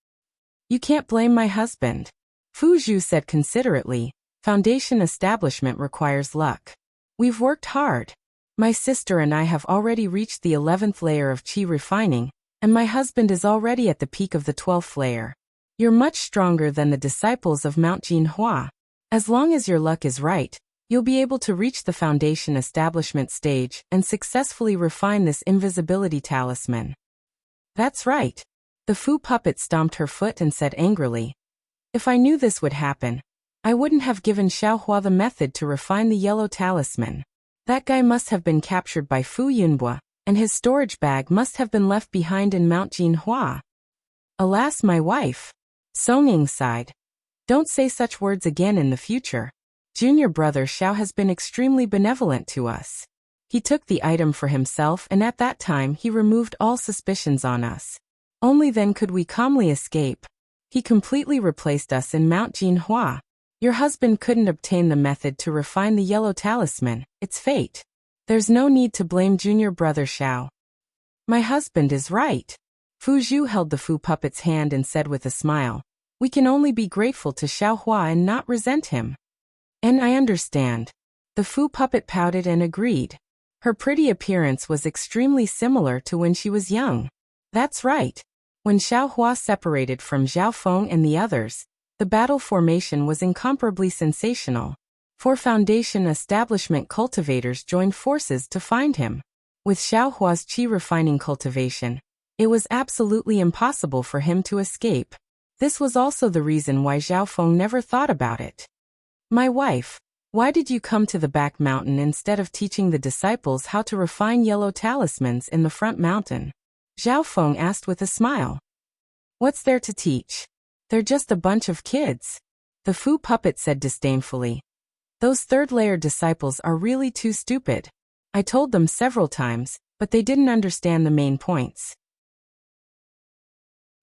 You can't blame my husband. Fu Zhu said considerately, foundation establishment requires luck. We've worked hard. My sister and I have already reached the 11th layer of chi refining, and my husband is already at the peak of the 12th layer. You're much stronger than the disciples of Mount Jinhua. As long as your luck is right, you'll be able to reach the foundation establishment stage and successfully refine this invisibility talisman. That's right. The Fu puppet stomped her foot and said angrily, "If I knew this would happen, I wouldn't have given Xiaohua the method to refine the yellow talisman. That guy must have been captured by Fu Yunbua, and his storage bag must have been left behind in Mount Jinhua." Alas, my wife. Song Ying sighed. Don't say such words again in the future. Junior brother Xiao has been extremely benevolent to us. He took the item for himself and at that time he removed all suspicions on us. Only then could we calmly escape. He completely replaced us in Mount Jinhua. Your husband couldn't obtain the method to refine the yellow talisman, it's fate. There's no need to blame junior brother Xiao. My husband is right. Fu Zhu held the Fu puppet's hand and said with a smile, "We can only be grateful to Xiaohua and not resent him." And I understand. The Fu puppet pouted and agreed. Her pretty appearance was extremely similar to when she was young. That's right. When Xiaohua separated from Zhao Feng and the others, the battle formation was incomparably sensational. 4 foundation establishment cultivators joined forces to find him. With Xiaohua's chi refining cultivation, it was absolutely impossible for him to escape. This was also the reason why Zhao Feng never thought about it. My wife, why did you come to the back mountain instead of teaching the disciples how to refine yellow talismans in the front mountain? Zhao Feng asked with a smile. What's there to teach? They're just a bunch of kids. The Fu puppet said disdainfully. Those third-layer disciples are really too stupid. I told them several times, but they didn't understand the main points.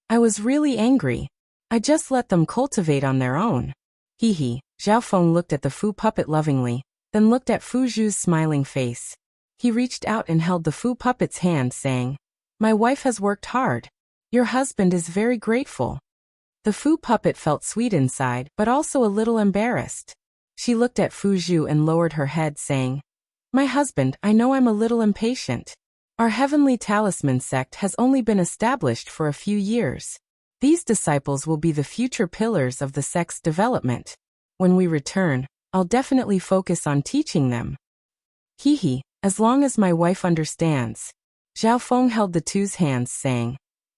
I was really angry. I just let them cultivate on their own. Hee hee. Zhao Feng looked at the Fu puppet lovingly, then looked at Fu Zhu's smiling face. He reached out and held the Fu puppet's hand, saying, "My wife has worked hard. Your husband is very grateful." The Fu puppet felt sweet inside, but also a little embarrassed. She looked at Fu Zhu and lowered her head, saying, "My husband, I know I'm a little impatient. Our Heavenly Talisman sect has only been established for a few years. These disciples will be the future pillars of the sect's development. When we return, I'll definitely focus on teaching them. Hehe, as long as my wife understands. Zhao Feng held the two's hands, saying,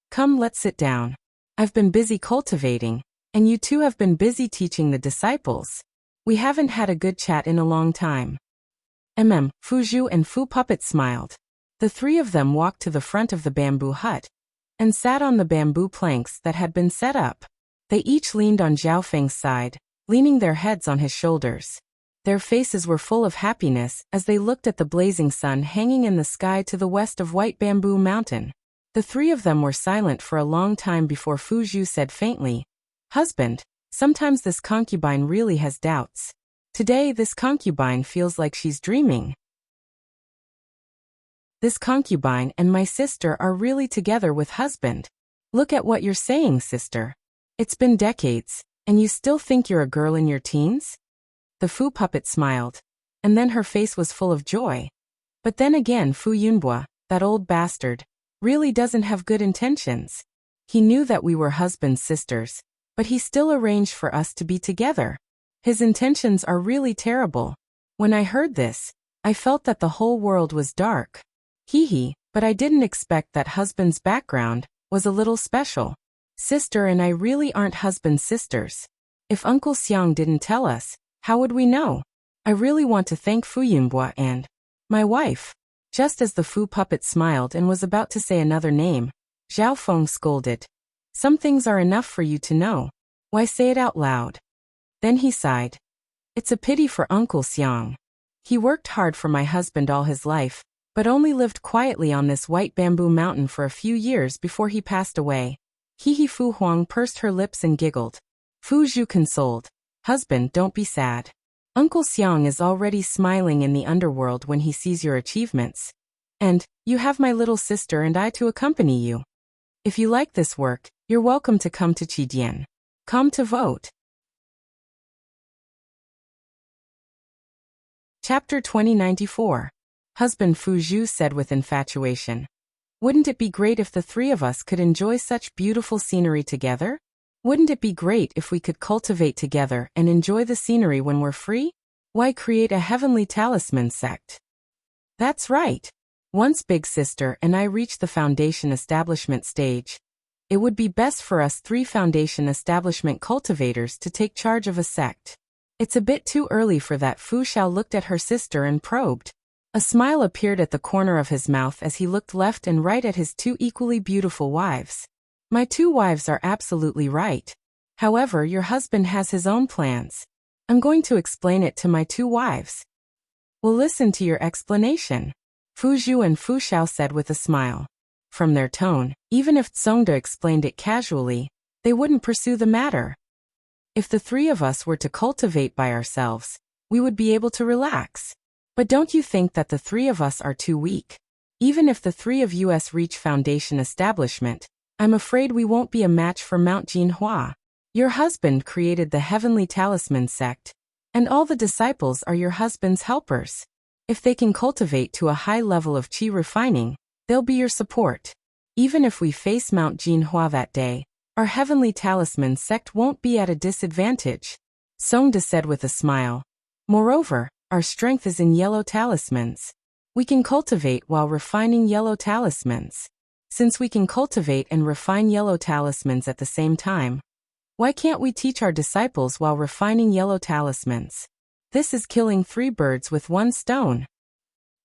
"Come, let's sit down. I've been busy cultivating, and you two have been busy teaching the disciples. We haven't had a good chat in a long time." Fu Zhu and Fu Puppet smiled. The three of them walked to the front of the bamboo hut and sat on the bamboo planks that had been set up. They each leaned on Zhao Feng's side, leaning their heads on his shoulders. Their faces were full of happiness as they looked at the blazing sun hanging in the sky to the west of White Bamboo Mountain. The three of them were silent for a long time before Fu Zhu said faintly, "Husband, sometimes this concubine really has doubts. Today this concubine feels like she's dreaming. This concubine and my sister are really together with husband. Look at what you're saying, sister. It's been decades, and you still think you're a girl in your teens?" The Fu Puppet smiled, and then her face was full of joy. But then again Fu Yunbua, that old bastard, really doesn't have good intentions. He knew that we were husband-sisters, but he still arranged for us to be together. His intentions are really terrible. When I heard this, I felt that the whole world was dark. Hehe, but I didn't expect that husband's background was a little special. Sister and I really aren't husband-sisters. If Uncle Xiang didn't tell us, how would we know? I really want to thank Fu Yunbua and my wife. Just as the Fu Puppet smiled and was about to say another name, Zhao Feng scolded. "Some things are enough for you to know. Why say it out loud?" Then he sighed. "It's a pity for Uncle Xiang. He worked hard for my husband all his life, but only lived quietly on this White Bamboo Mountain for a few years before he passed away." Hehe. Fu Huang pursed her lips and giggled. Fu Zhu consoled. "Husband, don't be sad. Uncle Xiang is already smiling in the underworld when he sees your achievements. And you have my little sister and I to accompany you. If you like this work, you're welcome to come to Qidian. Come to vote." Chapter 2094. Husband Fu Zhu said with infatuation. "Wouldn't it be great if the three of us could enjoy such beautiful scenery together? Wouldn't it be great if we could cultivate together and enjoy the scenery when we're free? Why create a Heavenly Talisman sect?" "That's right. Once Big Sister and I reach the foundation establishment stage, it would be best for us three foundation establishment cultivators to take charge of a sect. It's a bit too early for that." Fu Xiao looked at her sister and probed. A smile appeared at the corner of his mouth as he looked left and right at his two equally beautiful wives. "My two wives are absolutely right. However, your husband has his own plans. I'm going to explain it to my two wives." "We'll listen to your explanation," Fu Zhu and Fu Xiao said with a smile. From their tone, even if Tsongde explained it casually, they wouldn't pursue the matter. If the three of us were to cultivate by ourselves, we would be able to relax. But don't you think that the three of us are too weak? Even if the three of us reach foundation establishment, I'm afraid we won't be a match for Mount Jinhua. Your husband created the Heavenly Talisman sect, and all the disciples are your husband's helpers. If they can cultivate to a high level of qi refining, they'll be your support. Even if we face Mount Jinhua that day, our Heavenly Talisman sect won't be at a disadvantage," Songde said with a smile. "Moreover, our strength is in yellow talismans. We can cultivate while refining yellow talismans. Since we can cultivate and refine yellow talismans at the same time, why can't we teach our disciples while refining yellow talismans? This is killing three birds with one stone."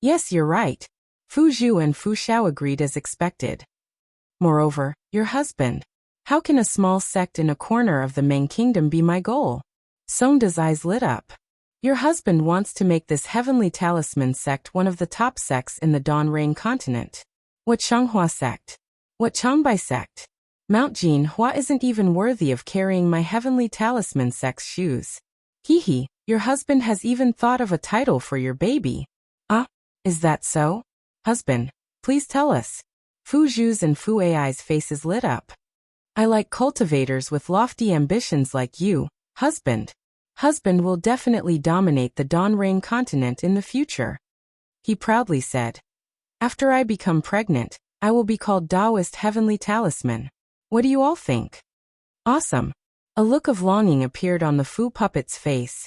"Yes, you're right." Fu Zhu and Fu Xiao agreed as expected. "Moreover, your husband. How can a small sect in a corner of the Ming Kingdom be my goal?" Songde's eyes lit up. "Your husband wants to make this Heavenly Talisman sect one of the top sects in the Donrain continent. What Changhua sect? What Changbai sect? Mount Jinhua isn't even worthy of carrying my Heavenly Talisman sect's shoes. Hehe, your husband has even thought of a title for your baby." "Ah, is that so? Husband, please tell us." Fu Zhu's and Fu Ai's faces lit up. "I like cultivators with lofty ambitions like you, husband. Husband will definitely dominate the Donrain continent in the future," he proudly said. After I become pregnant, I will be called Taoist Heavenly Talisman. What do you all think? Awesome. A look of longing appeared on the Fu puppet's face.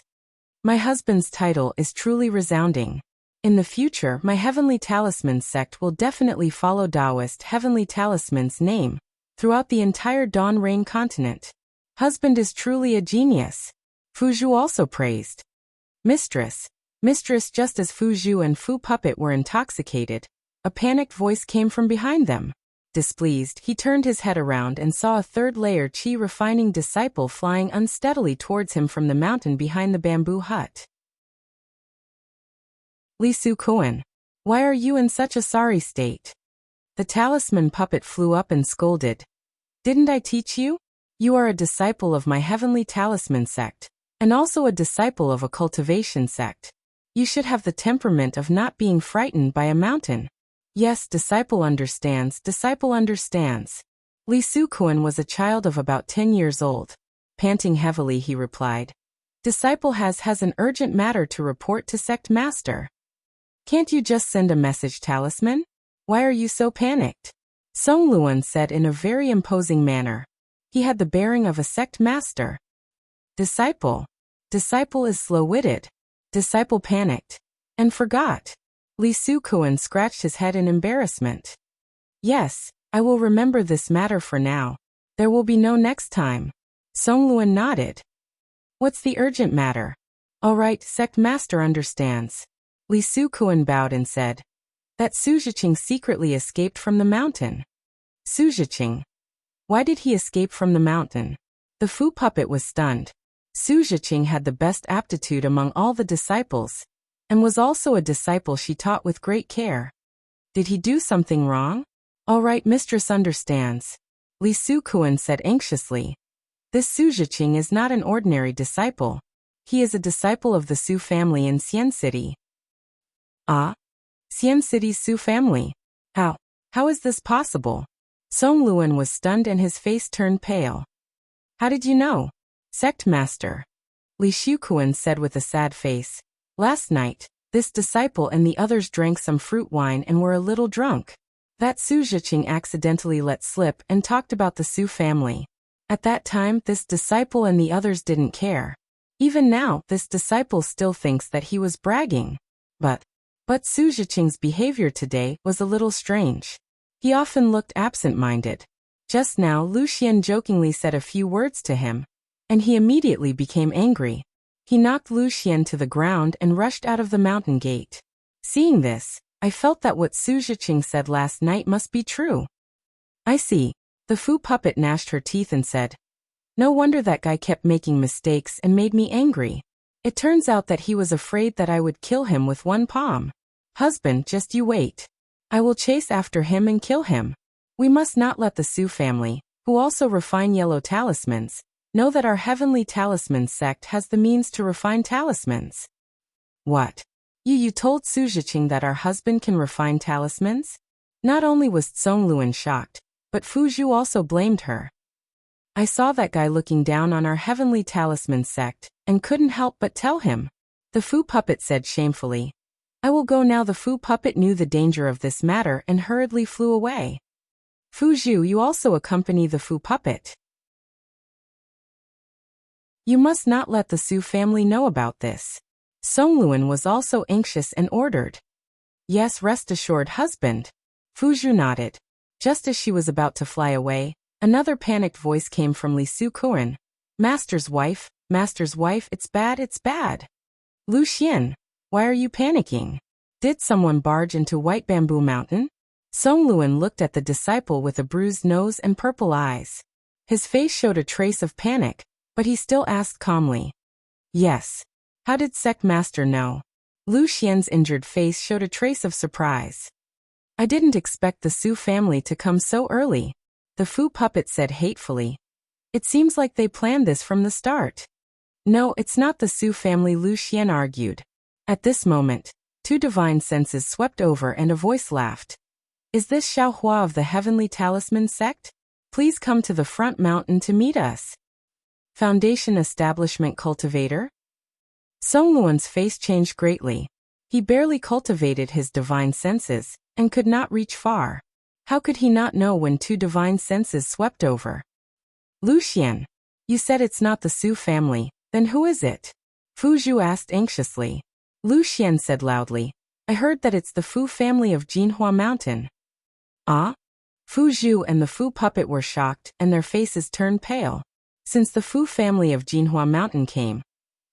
My husband's title is truly resounding. In the future, my Heavenly Talisman sect will definitely follow Taoist Heavenly Talisman's name throughout the entire Dawn Rain continent. Husband is truly a genius. Fu Zhu also praised. Mistress, just as Fu Zhu and Fu Puppet were intoxicated, a panicked voice came from behind them. Displeased, he turned his head around and saw a third-layer qi refining disciple flying unsteadily towards him from the mountain behind the bamboo hut. Li Su Kuan, why are you in such a sorry state? The talisman puppet flew up and scolded. Didn't I teach you? You are a disciple of my Heavenly Talisman sect, and also a disciple of a cultivation sect. You should have the temperament of not being frightened by a mountain. Yes, disciple understands. Li Su Kuan was a child of about 10 years old. Panting heavily, he replied. Disciple has an urgent matter to report to sect master. Can't you just send a message, talisman? Why are you so panicked? Song Luan said in a very imposing manner. He had the bearing of a sect master. Disciple is slow-witted. Disciple panicked and forgot. Li Su Kuan scratched his head in embarrassment. Yes, I will remember this matter for now. There will be no next time. Song Luan nodded. What's the urgent matter? All right, sect master understands. Li Su Kuan bowed and said that Su Zhiqing secretly escaped from the mountain. Su Zhiqing? Why did he escape from the mountain? The Fu puppet was stunned. Su Zhiqing had the best aptitude among all the disciples, and was also a disciple she taught with great care. Did he do something wrong? All right, mistress understands. Li Su Kuan said anxiously. This Su Zhiqing is not an ordinary disciple. He is a disciple of the Su family in Xian City. Ah? Xian City's Su family? How is this possible? Song Luan was stunned and his face turned pale. How did you know? Sect master. Li Su Kuan said with a sad face. Last night, this disciple and the others drank some fruit wine and were a little drunk. That Su Zhiqing accidentally let slip and talked about the Su family. At that time, this disciple and the others didn't care. Even now, this disciple still thinks that he was bragging. But Su Zhiqing's behavior today was a little strange. He often looked absent-minded. Just now, Lu Xian jokingly said a few words to him, and he immediately became angry. He knocked Lu Xian to the ground and rushed out of the mountain gate. Seeing this, I felt that what Su Zhiqing said last night must be true. I see. The Fu puppet gnashed her teeth and said, no wonder that guy kept making mistakes and made me angry. It turns out that he was afraid that I would kill him with one palm. Husband, just you wait. I will chase after him and kill him. We must not let the Su family, who also refine yellow talismans, know that our Heavenly Talisman sect has the means to refine talismans. What? You told Su Zhiqing that our husband can refine talismans? Not only was Song Luan shocked, but Fu Zhu also blamed her. I saw that guy looking down on our Heavenly Talisman sect, and couldn't help but tell him. The Fu puppet said shamefully. I will go now. The Fu puppet knew the danger of this matter and hurriedly flew away. Fu Zhu, you also accompany the Fu puppet. You must not let the Su family know about this. Song Luan was also anxious and ordered. Yes, rest assured, husband. Fu Zhu nodded. Just as she was about to fly away, another panicked voice came from Li Su Kuan. Master's wife, it's bad. Lu Xian, why are you panicking? Did someone barge into White Bamboo Mountain? Song Luan looked at the disciple with a bruised nose and purple eyes. His face showed a trace of panic, but he still asked calmly. Yes. How did sect master know? Lu Xian's injured face showed a trace of surprise. I didn't expect the Su family to come so early. The Fu puppet said hatefully. It seems like they planned this from the start. No, it's not the Su family, Lu Xian argued. At this moment, two divine senses swept over and a voice laughed. Is this Xiao Hua of the Heavenly Talisman sect? Please come to the front mountain to meet us. Foundation Establishment Cultivator? Song Luan's face changed greatly. He barely cultivated his divine senses, and could not reach far. How could he not know when two divine senses swept over? Lucian, you said it's not the Su family, then who is it? Fu Zhu asked anxiously. Lucian said loudly, I heard that it's the Fu family of Jinhua Mountain. Ah? Fu Zhu and the Fu puppet were shocked and their faces turned pale. Since the Fu family of Jinhua Mountain came,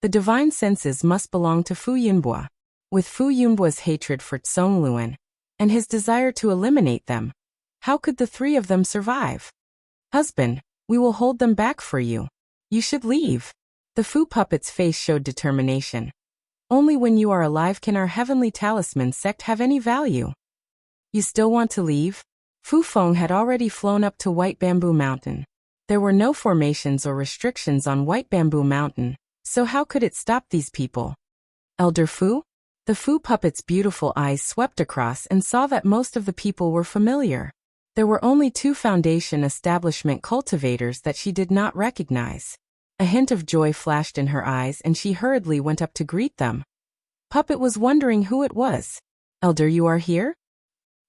the divine senses must belong to Fu Yunbua. With Fu Yunbua's hatred for Zhongluan and his desire to eliminate them, how could the three of them survive? Husband, we will hold them back for you. You should leave. The Fu puppet's face showed determination. Only when you are alive can our heavenly talisman sect have any value. You still want to leave? Fu Feng had already flown up to White Bamboo Mountain. There were no formations or restrictions on White Bamboo Mountain, so how could it stop these people? Elder Fu? The Fu puppet's beautiful eyes swept across and saw that most of the people were familiar. There were only two Foundation establishment cultivators that she did not recognize. A hint of joy flashed in her eyes and she hurriedly went up to greet them. Puppet was wondering who it was. Elder, you are here?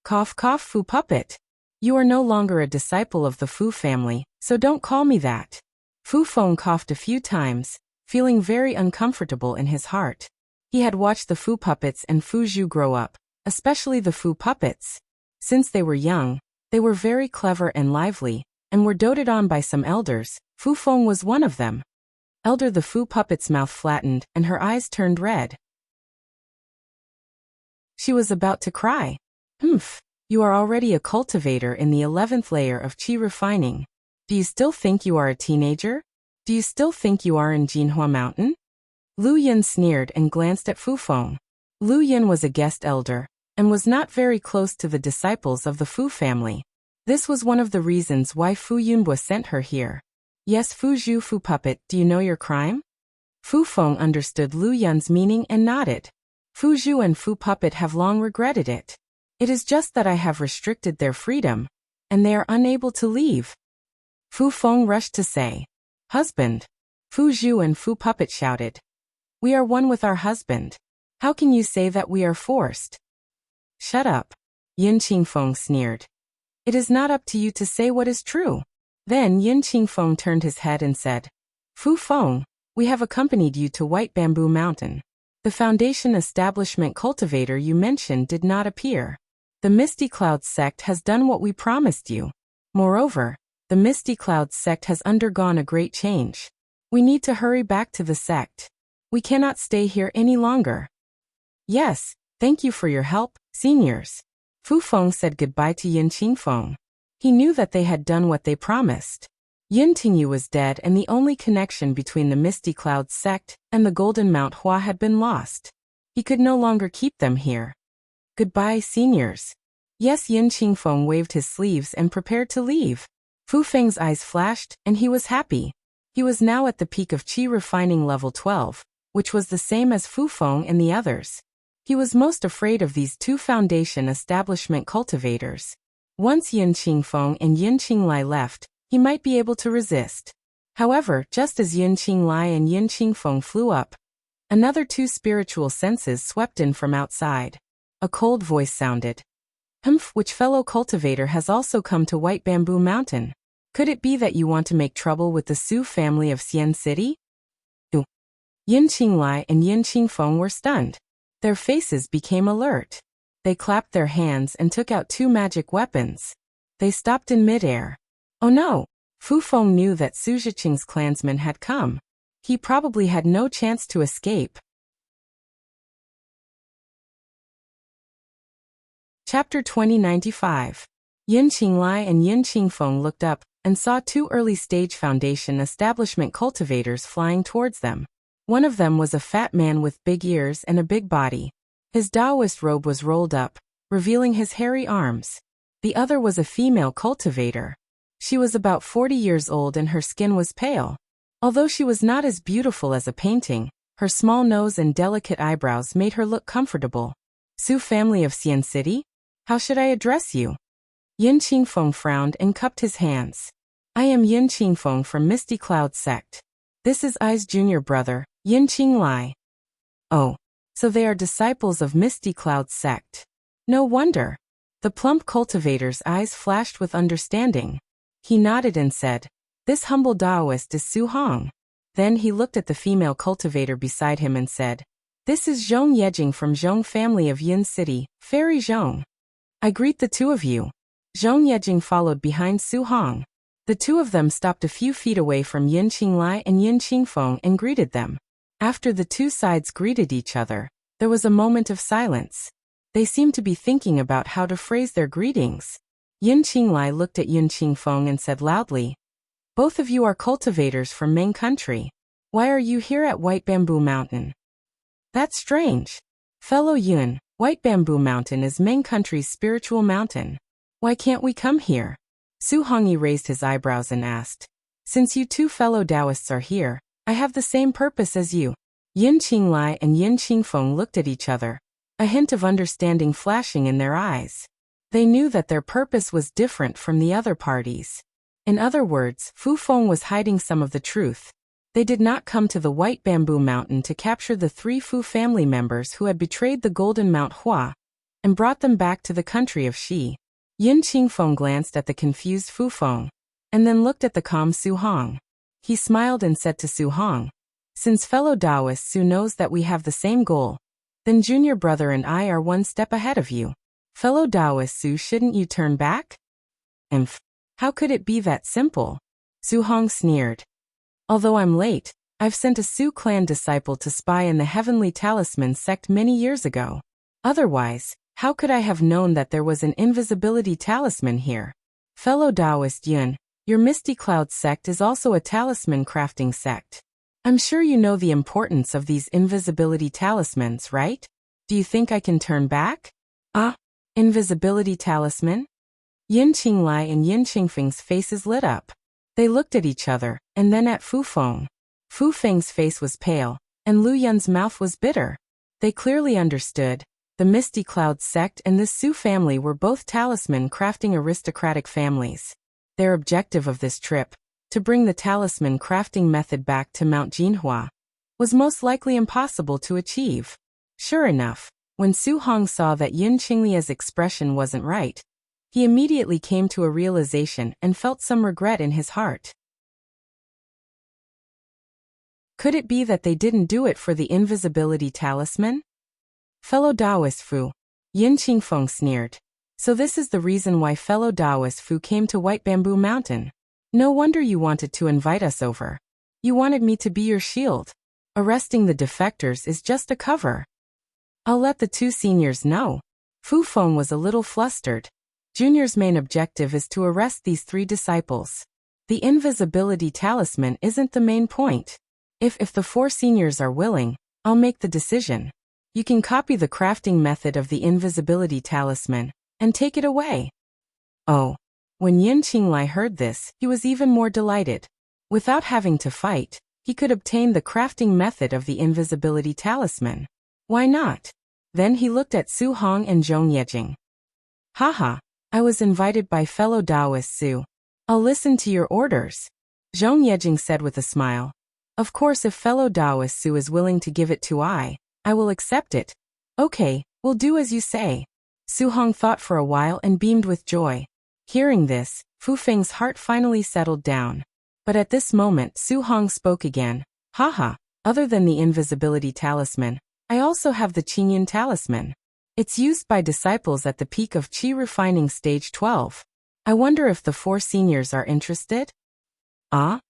Cough cough, Fu puppet. You are no longer a disciple of the Fu family, so don't call me that. Fu Feng coughed a few times, feeling very uncomfortable in his heart. He had watched the Fu puppets and Fu Zhu grow up, especially the Fu puppets. Since they were young, they were very clever and lively, and were doted on by some elders. Fu Feng was one of them. Elder, the Fu puppet's mouth flattened and her eyes turned red. She was about to cry. Humph, you are already a cultivator in the 11th layer of Qi refining. Do you still think you are a teenager? Do you still think you are in Jinhua Mountain? Lu Yin sneered and glanced at Fu Feng. Lu Yin was a guest elder, and was not very close to the disciples of the Fu family. This was one of the reasons why Fu Yunbua sent her here. Yes, Fu Zhu, Fu puppet, do you know your crime? Fu Feng understood Lu Yin's meaning and nodded. Fu Zhu and Fu puppet have long regretted it. It is just that I have restricted their freedom, and they are unable to leave. Fu Feng rushed to say, Husband. Fu Zhu and Fu puppet shouted. We are one with our husband. How can you say that we are forced? Shut up. Yin Qingfeng sneered. It is not up to you to say what is true. Then Yin Qingfeng turned his head and said, Fu Feng, we have accompanied you to White Bamboo Mountain. The Foundation establishment cultivator you mentioned did not appear. The Misty Clouds sect has done what we promised you. Moreover, the Misty Clouds sect has undergone a great change. We need to hurry back to the sect. We cannot stay here any longer. Yes, thank you for your help, seniors. Fu Feng said goodbye to Yin Qingfeng. He knew that they had done what they promised. Yin Tingyu was dead and the only connection between the Misty Clouds sect and the Golden Mount Hua had been lost. He could no longer keep them here. Goodbye, seniors. Yes, Yin Qingfeng waved his sleeves and prepared to leave. Fu Feng's eyes flashed, and he was happy. He was now at the peak of Qi refining level 12, which was the same as Fu Feng and the others. He was most afraid of these two Foundation establishment cultivators. Once Yin Qingfeng and Yin Qinglai left, he might be able to resist. However, just as Yin Qinglai and Yin Qingfeng flew up, another two spiritual senses swept in from outside. A cold voice sounded. Humph, which fellow cultivator has also come to White Bamboo Mountain? Could it be that you want to make trouble with the Su family of Xian City? Yin Qinglai and Yin Qingfeng were stunned. Their faces became alert. They clapped their hands and took out two magic weapons. They stopped in midair. Oh no! Fu Feng knew that Su Zhiqing's clansmen had come. He probably had no chance to escape. Chapter 2095. Yin Qinglai and Yin Qingfeng looked up and saw two early-stage Foundation establishment cultivators flying towards them. One of them was a fat man with big ears and a big body. His Taoist robe was rolled up, revealing his hairy arms. The other was a female cultivator. She was about 40 years old and her skin was pale. Although she was not as beautiful as a painting, her small nose and delicate eyebrows made her look comfortable. Su family of Xian City? How should I address you? Yin Qingfeng frowned and cupped his hands. I am Yin Qingfeng from Misty Cloud sect. This is Ai's junior brother, Yin Qinglai. Oh, so they are disciples of Misty Cloud sect. No wonder. The plump cultivator's eyes flashed with understanding. He nodded and said, "This humble Taoist is Su Hong." Then he looked at the female cultivator beside him and said, "This is Zhong Yejing from Zhong family of Yin City, Fairy Zhong. I greet the two of you." Zhong Yejing followed behind Su Hong. The two of them stopped a few feet away from Yin Qinglai and Yin Qingfeng and greeted them. After the two sides greeted each other, there was a moment of silence. They seemed to be thinking about how to phrase their greetings. Yin Qinglai looked at Yin Qingfeng and said loudly, "Both of you are cultivators from Ming country. Why are you here at White Bamboo Mountain?" "That's strange. Fellow Yun, White Bamboo Mountain is Ming country's spiritual mountain. Why can't we come here?" Su Hongyi raised his eyebrows and asked, "Since you two fellow Taoists are here, I have the same purpose as you." Yin Qinglai and Yin Qingfeng looked at each other, a hint of understanding flashing in their eyes. They knew that their purpose was different from the other parties. In other words, Fu Feng was hiding some of the truth. They did not come to the White Bamboo Mountain to capture the 3 Fu family members who had betrayed the Golden Mount Hua and brought them back to the country of Xi. Yin Qingfeng glanced at the confused Fu Feng and then looked at the calm Su Hong. He smiled and said to Su Hong, "Since fellow Taoist Su knows that we have the same goal, then junior brother and I are one step ahead of you. Fellow Taoist Su, shouldn't you turn back?" How could it be that simple? Su Hong sneered. "Although I'm late, I've sent a Su clan disciple to spy in the Heavenly Talisman sect many years ago. Otherwise, how could I have known that there was an invisibility talisman here? Fellow Taoist Yun, your Misty Cloud sect is also a talisman crafting sect. I'm sure you know the importance of these invisibility talismans, right? Do you think I can turn back?" "Ah, invisibility talisman?" Yin Qinglai and Yin Qingfeng's faces lit up. They looked at each other, and then at Fu Feng. Fu Feng's face was pale, and Lu Yun's mouth was bitter. They clearly understood. The Misty Cloud sect and the Su family were both talisman crafting aristocratic families. Their objective of this trip, to bring the talisman crafting method back to Mount Jinhua, was most likely impossible to achieve. Sure enough, when Su Hong saw that Yin Qinglia's expression wasn't right, he immediately came to a realization and felt some regret in his heart. Could it be that they didn't do it for the invisibility talisman? "Fellow Taoist Fu," Yin Qingfeng sneered. "So this is the reason why fellow Taoist Fu came to White Bamboo Mountain. No wonder you wanted to invite us over. You wanted me to be your shield. Arresting the defectors is just a cover." "I'll let the 2 seniors know." Fu Feng was a little flustered. Junior's main objective is to arrest these 3 disciples. The invisibility talisman isn't the main point. If the 4 seniors are willing, I'll make the decision. You can copy the crafting method of the invisibility talisman and take it away." Oh. When Yin Qinglai heard this, he was even more delighted. Without having to fight, he could obtain the crafting method of the invisibility talisman. Why not? Then he looked at Su Hong and Zhong Yejing. "Haha, I was invited by fellow Taoist Su. I'll listen to your orders," Zhong Yejing said with a smile. "Of course, if fellow Taoist Su is willing to give it to I will accept it." "Okay, we'll do as you say." Su Hong thought for a while and beamed with joy. Hearing this, Fu Feng's heart finally settled down. But at this moment Su Hong spoke again. "Haha, other than the invisibility talisman, I also have the Qingyun talisman. It's used by disciples at the peak of Qi refining stage 12. I wonder if the 4 seniors are interested?" "Ah?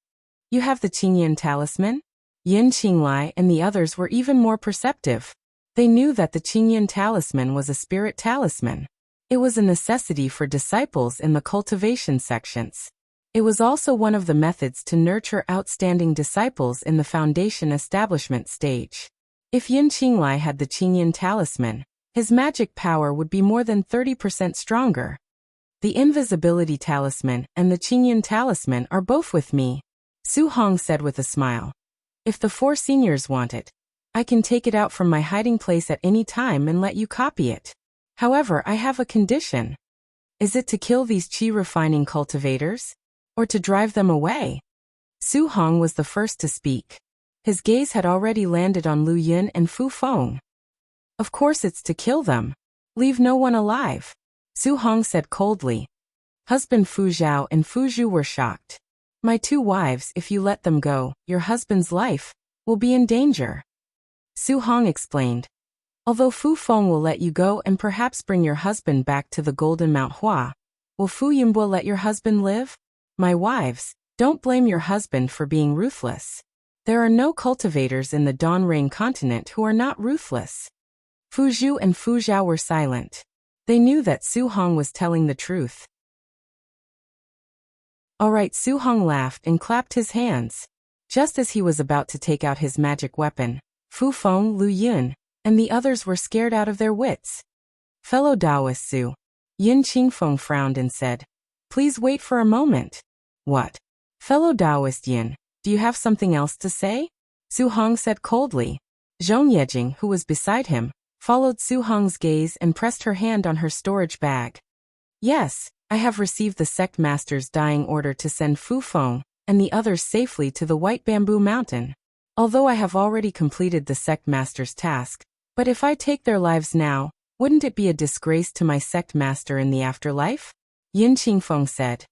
You have the Qingyun talisman?" Yin Qinglai and the others were even more perceptive. They knew that the Qingyun talisman was a spirit talisman. It was a necessity for disciples in the cultivation sections. It was also one of the methods to nurture outstanding disciples in the foundation establishment stage. If Yin Qinglai had the Qingyun talisman, his magic power would be more than 30% stronger. "The invisibility talisman and the Qingyun talisman are both with me," Su Hong said with a smile. "If the 4 seniors want it, I can take it out from my hiding place at any time and let you copy it. However, I have a condition. Is it to kill these Qi refining cultivators? Or to drive them away?" Su Hong was the first to speak. His gaze had already landed on Lu Yun and Fu Feng. "Of course it's to kill them. Leave no one alive." Su Hong said coldly. Husband Fu Zhao and Fu Zhu were shocked. My 2 wives, if you let them go, your husband's life will be in danger. Su Hong explained. Although Fu Feng will let you go and perhaps bring your husband back to the Golden Mount Hua, will Fu Yinbo let your husband live? My wives, don't blame your husband for being ruthless. There are no cultivators in the Dawn Rain continent who are not ruthless. Fu Zhu and Fu Zhao were silent. They knew that Su Hong was telling the truth. All right, Su Hong laughed and clapped his hands. Just as he was about to take out his magic weapon, Fu Feng, Lu Yun, and the others were scared out of their wits. Fellow Taoist Su. Yin Qingfeng frowned and said, please wait for a moment. What? Fellow Taoist Yin, do you have something else to say? Su Hong said coldly. Zhong Yejing, who was beside him, followed Su Hong's gaze and pressed her hand on her storage bag. Yes, I have received the sect master's dying order to send Fu Feng and the others safely to the White Bamboo Mountain. Although I have already completed the sect master's task, but if I take their lives now, wouldn't it be a disgrace to my sect master in the afterlife? Yin Qingfeng said.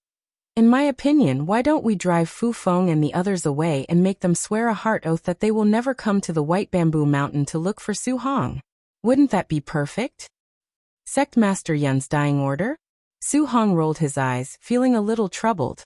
In my opinion, why don't we drive Fu Feng and the others away and make them swear a heart oath that they will never come to the White Bamboo Mountain to look for Su Hong? Wouldn't that be perfect? Sect Master Yun's dying order? Su Hong rolled his eyes, feeling a little troubled.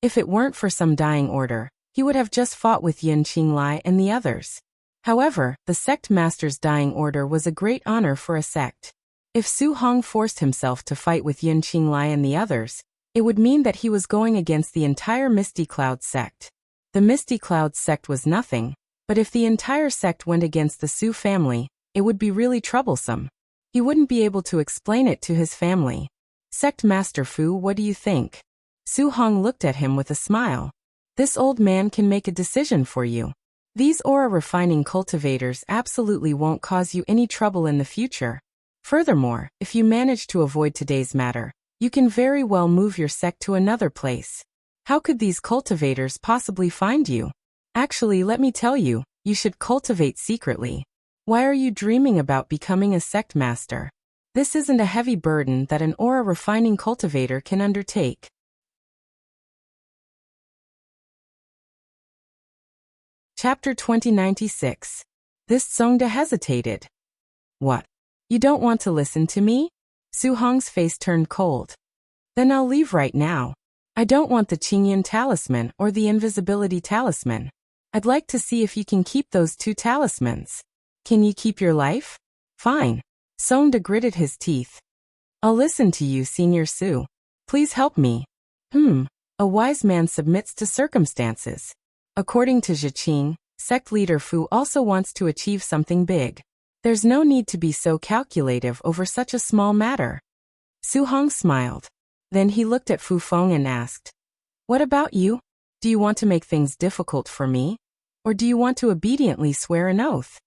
If it weren't for some dying order, he would have just fought with Yin Qinglai and the others. However, the sect master's dying order was a great honor for a sect. If Su Hong forced himself to fight with Yin Qinglai and the others, it would mean that he was going against the entire Misty Cloud sect. The Misty Cloud sect was nothing, but if the entire sect went against the Su family, it would be really troublesome. He wouldn't be able to explain it to his family. Sect Master Fu, what do you think? Su Hong looked at him with a smile. This old man can make a decision for you. These aura refining cultivators absolutely won't cause you any trouble in the future. Furthermore, if you manage to avoid today's matter, you can very well move your sect to another place. How could these cultivators possibly find you? Actually, let me tell you, you should cultivate secretly. Why are you dreaming about becoming a sect master? This isn't a heavy burden that an aura refining cultivator can undertake. Chapter 2096. This Songda hesitated. What? You don't want to listen to me? Su Hong's face turned cold. Then I'll leave right now. I don't want the Qingyan talisman or the invisibility talisman. I'd like to see if you can keep those 2 talismans. Can you keep your life? Fine. Songda gritted his teeth. I'll listen to you, Senior Su. Please help me. A wise man submits to circumstances. According to Zhiqing, sect leader Fu also wants to achieve something big. There's no need to be so calculative over such a small matter. Su Hong smiled. Then he looked at Fu Feng and asked, what about you? Do you want to make things difficult for me? Or do you want to obediently swear an oath?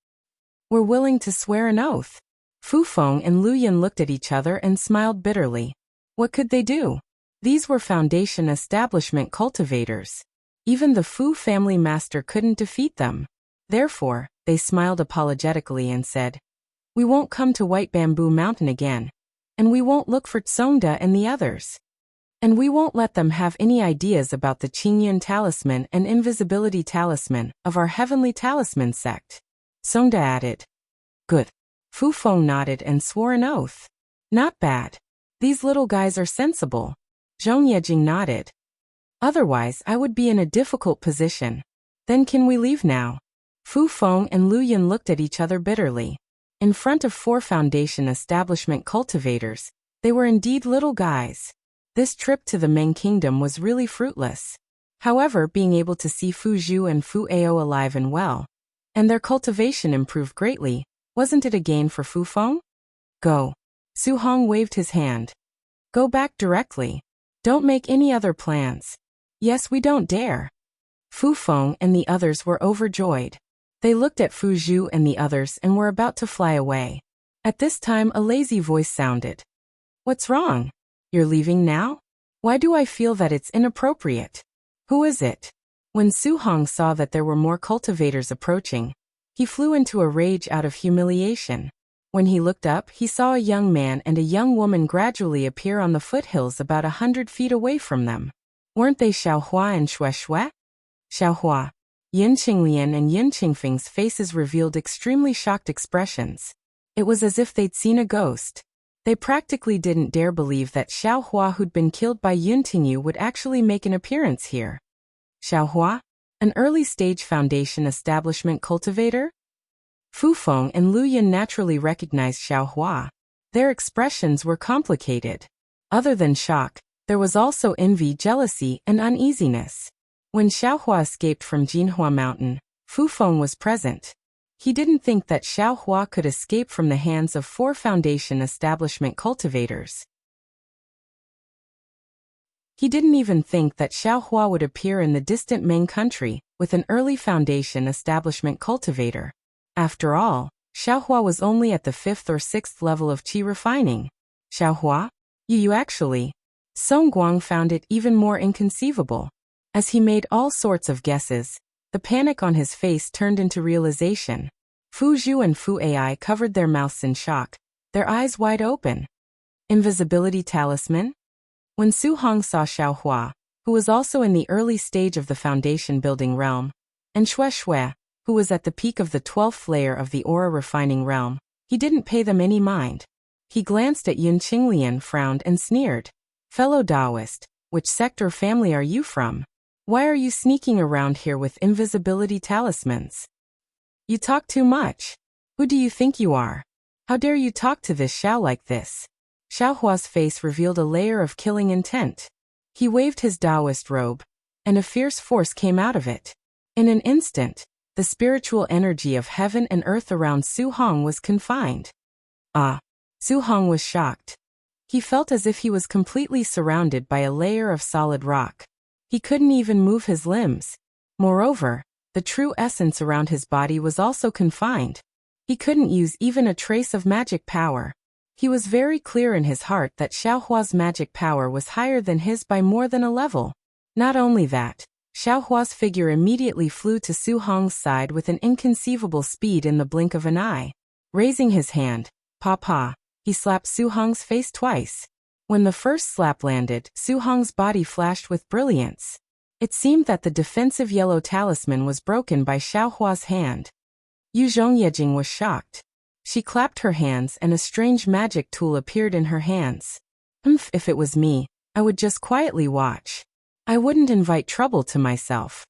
We're willing to swear an oath. Fu Feng and Lu Yun looked at each other and smiled bitterly. What could they do? These were Foundation establishment cultivators. Even the Fu family master couldn't defeat them. Therefore, they smiled apologetically and said, we won't come to White Bamboo Mountain again. And we won't look for Tsongda and the others. And we won't let them have any ideas about the Qingyan talisman and invisibility talisman of our heavenly talisman sect. Songda added. Good. Fu Feng nodded and swore an oath. Not bad. These little guys are sensible. Zhong Yejing nodded. Otherwise, I would be in a difficult position. Then can we leave now? Fu Feng and Lu Yun looked at each other bitterly. In front of 4 Foundation establishment cultivators, they were indeed little guys. This trip to the Meng Kingdom was really fruitless. However, being able to see Fu Zhu and Fu Ao alive and well, and their cultivation improved greatly, wasn't it a gain for Fu Feng? Go. Su Hong waved his hand. Go back directly. Don't make any other plans. Yes, we don't dare. Fu Feng and the others were overjoyed. They looked at Fu Zhu and the others and were about to fly away. At this time, a lazy voice sounded. What's wrong? You're leaving now? Why do I feel that it's inappropriate? Who is it? When Su Hong saw that there were more cultivators approaching, he flew into a rage out of humiliation. When he looked up, he saw a young man and a young woman gradually appear on the foothills about 100 feet away from them. Weren't they Xiaohua and Shueshui? Xiaohua. Yin Qinglian and Yin Qingfeng's faces revealed extremely shocked expressions. It was as if they'd seen a ghost. They practically didn't dare believe that Xiaohua, who'd been killed by Yuntingyu, would actually make an appearance here. Xiaohua? An early-stage Foundation establishment cultivator? Fu Feng and Lu Yin naturally recognized Xiaohua. Their expressions were complicated. Other than shock, there was also envy, jealousy, and uneasiness. When Xiaohua escaped from Jinhua Mountain, Fu Feng was present. He didn't think that Xiaohua could escape from the hands of 4 Foundation establishment cultivators. He didn't even think that Xiaohua would appear in the distant Ming country with an early Foundation establishment cultivator. After all, Xiaohua was only at the 5th or 6th level of qi refining. Xiaohua? You actually? Song Guang found it even more inconceivable. As he made all sorts of guesses, the panic on his face turned into realization. Fu Zhu and Fu Ai covered their mouths in shock, their eyes wide open. Invisibility talisman? When Su Hong saw Xiaohua, who was also in the early stage of the foundation building realm, and Shueshui, who was at the peak of the 12th layer of the aura refining realm, he didn't pay them any mind. He glanced at Yun Qinglian, frowned, and sneered. Fellow Taoist, which sect or family are you from? Why are you sneaking around here with invisibility talismans? You talk too much. Who do you think you are? How dare you talk to this Xiao like this? Xiaohua's face revealed a layer of killing intent. He waved his Taoist robe, and a fierce force came out of it. In an instant, the spiritual energy of heaven and earth around Su Hong was confined. Su Hong was shocked. He felt as if he was completely surrounded by a layer of solid rock. He couldn't even move his limbs. Moreover, the true essence around his body was also confined. He couldn't use even a trace of magic power. He was very clear in his heart that Xiaohua's magic power was higher than his by more than a level. Not only that, Xiaohua's figure immediately flew to Su Hong's side with an inconceivable speed in the blink of an eye. Raising his hand, "Pa," he slapped Su Hong's face twice. When the first slap landed, Su Hong's body flashed with brilliance. It seemed that the defensive yellow talisman was broken by Xiaohua's hand. Yu Zhongyejing was shocked. She clapped her hands and a strange magic tool appeared in her hands. If it was me, I would just quietly watch. I wouldn't invite trouble to myself.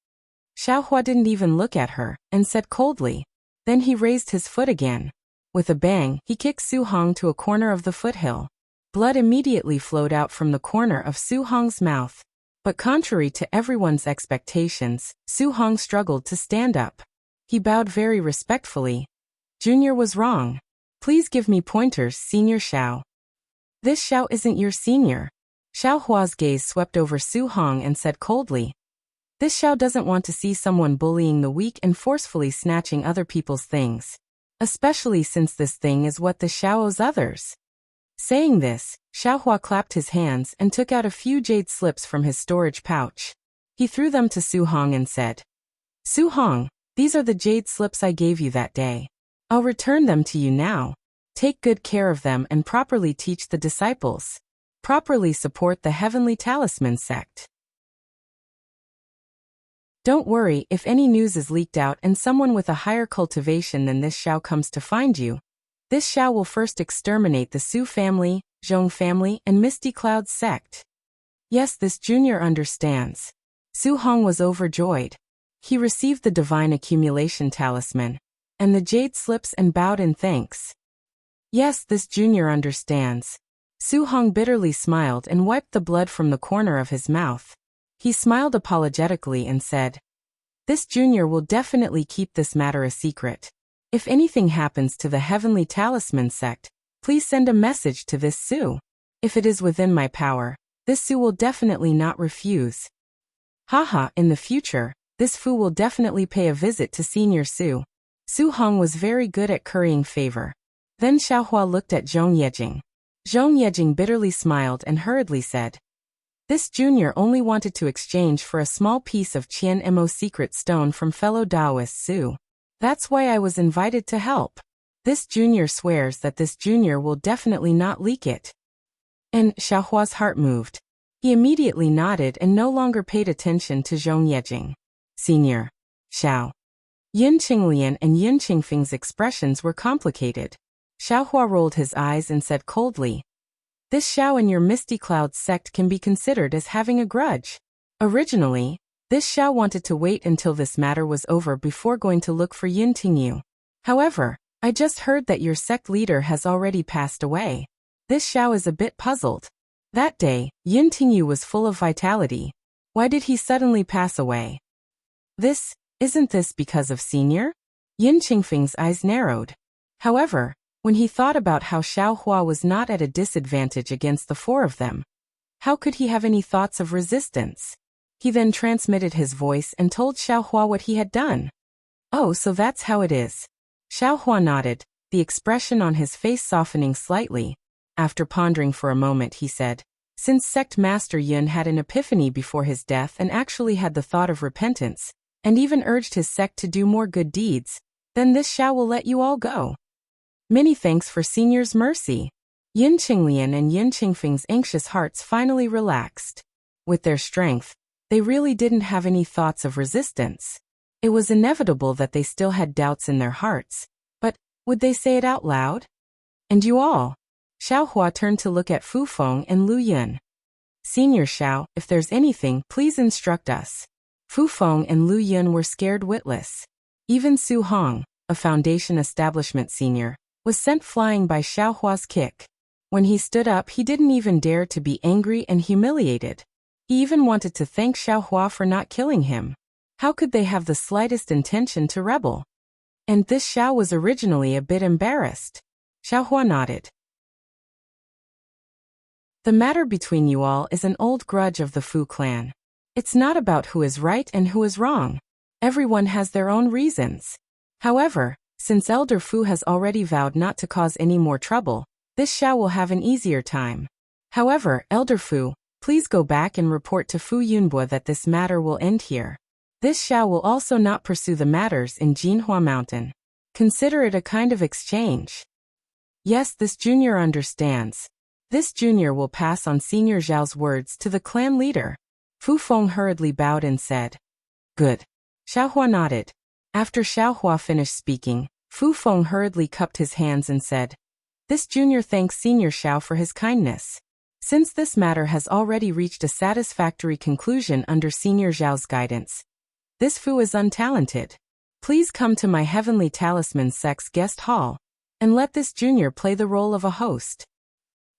Xiaohua didn't even look at her, and said coldly. Then he raised his foot again. With a bang, he kicked Su Hong to a corner of the foothill. Blood immediately flowed out from the corner of Su Hong's mouth. But contrary to everyone's expectations, Su Hong struggled to stand up. He bowed very respectfully. Junior was wrong. Please give me pointers, Senior Xiao. This Xiao isn't your senior. Xiaohua's gaze swept over Su Hong and said coldly. This Xiao doesn't want to see someone bullying the weak and forcefully snatching other people's things. Especially since this thing is what the Xiao owes others. Saying this, Xiaohua clapped his hands and took out a few jade slips from his storage pouch. He threw them to Su Hong and said, Su Hong, these are the jade slips I gave you that day. I'll return them to you now. Take good care of them and properly teach the disciples. Properly support the Heavenly Talisman sect. Don't worry if any news is leaked out and someone with a higher cultivation than this Xiao comes to find you. This Xiao will first exterminate the Su family, Zhong family, and Misty Cloud sect. Yes, this junior understands. Su Hong was overjoyed. He received the divine accumulation talisman and the jade slips and bowed in thanks. Yes, this junior understands. Su Hong bitterly smiled and wiped the blood from the corner of his mouth. He smiled apologetically and said, This junior will definitely keep this matter a secret. If anything happens to the Heavenly Talisman sect, please send a message to this Su. If it is within my power, this Su will definitely not refuse. Haha, in the future, this Fu will definitely pay a visit to Senior Su. Su Hong was very good at currying favor. Then Xiaohua looked at Zhong Yejing. Zhong Yejing bitterly smiled and hurriedly said, This junior only wanted to exchange for a small piece of Qian Mo secret stone from fellow Taoist Su. That's why I was invited to help. This junior swears that this junior will definitely not leak it. And Xiaohua's heart moved. He immediately nodded and no longer paid attention to Zhong Yejing. Senior. Xiao. Yin Qinglian and Yin Qingfeng's expressions were complicated. Xiaohua rolled his eyes and said coldly, "This Xiao in your Misty Clouds sect can be considered as having a grudge. Originally, this Xiao wanted to wait until this matter was over before going to look for Yin Tingyu. However, I just heard that your sect leader has already passed away. This Xiao is a bit puzzled. That day, Yin Tingyu was full of vitality. Why did he suddenly pass away? Isn't this because of Senior?" Yin Qingfeng's eyes narrowed. However, when he thought about how Xiaohua was not at a disadvantage against the four of them, how could he have any thoughts of resistance? He then transmitted his voice and told Xiaohua what he had done. "Oh, so that's how it is." Xiaohua nodded, the expression on his face softening slightly. After pondering for a moment, he said, "Since Sect Master Yun had an epiphany before his death and actually had the thought of repentance, and even urged his sect to do more good deeds, then this Xiao will let you all go. Many thanks for Senior's mercy." Yin Qinglian and Yin Qingfeng's anxious hearts finally relaxed. With their strength, they really didn't have any thoughts of resistance. It was inevitable that they still had doubts in their hearts, but would they say it out loud? "And you all?" Xiaohua turned to look at Fu Feng and Lu Yun. "Senior Xiao, if there's anything, please instruct us." Fu Feng and Lu Yun were scared witless. Even Su Hong, a foundation establishment senior, was sent flying by Xiaohua's kick. When he stood up, he didn't even dare to be angry and humiliated. He even wanted to thank Xiaohua for not killing him. How could they have the slightest intention to rebel? And this Xiao was originally a bit embarrassed. Xiaohua nodded. "The matter between you all is an old grudge of the Fu clan. It's not about who is right and who is wrong. Everyone has their own reasons. However, since Elder Fu has already vowed not to cause any more trouble, this Xiao will have an easier time. However, Elder Fu, please go back and report to Fu Yunbo that this matter will end here. This Xiao will also not pursue the matters in Jinhua Mountain. Consider it a kind of exchange." Yes, this junior understands. This junior will pass on Senior Zhao's words to the clan leader. Fu Feng hurriedly bowed and said, "Good." Xiaohua nodded. After Xiaohua finished speaking, Fu Feng hurriedly cupped his hands and said, "This junior thanks Senior Xiao for his kindness. Since this matter has already reached a satisfactory conclusion under Senior Zhao's guidance, this Fu is untalented. Please come to my Heavenly Talisman Sect's guest hall, and let this junior play the role of a host."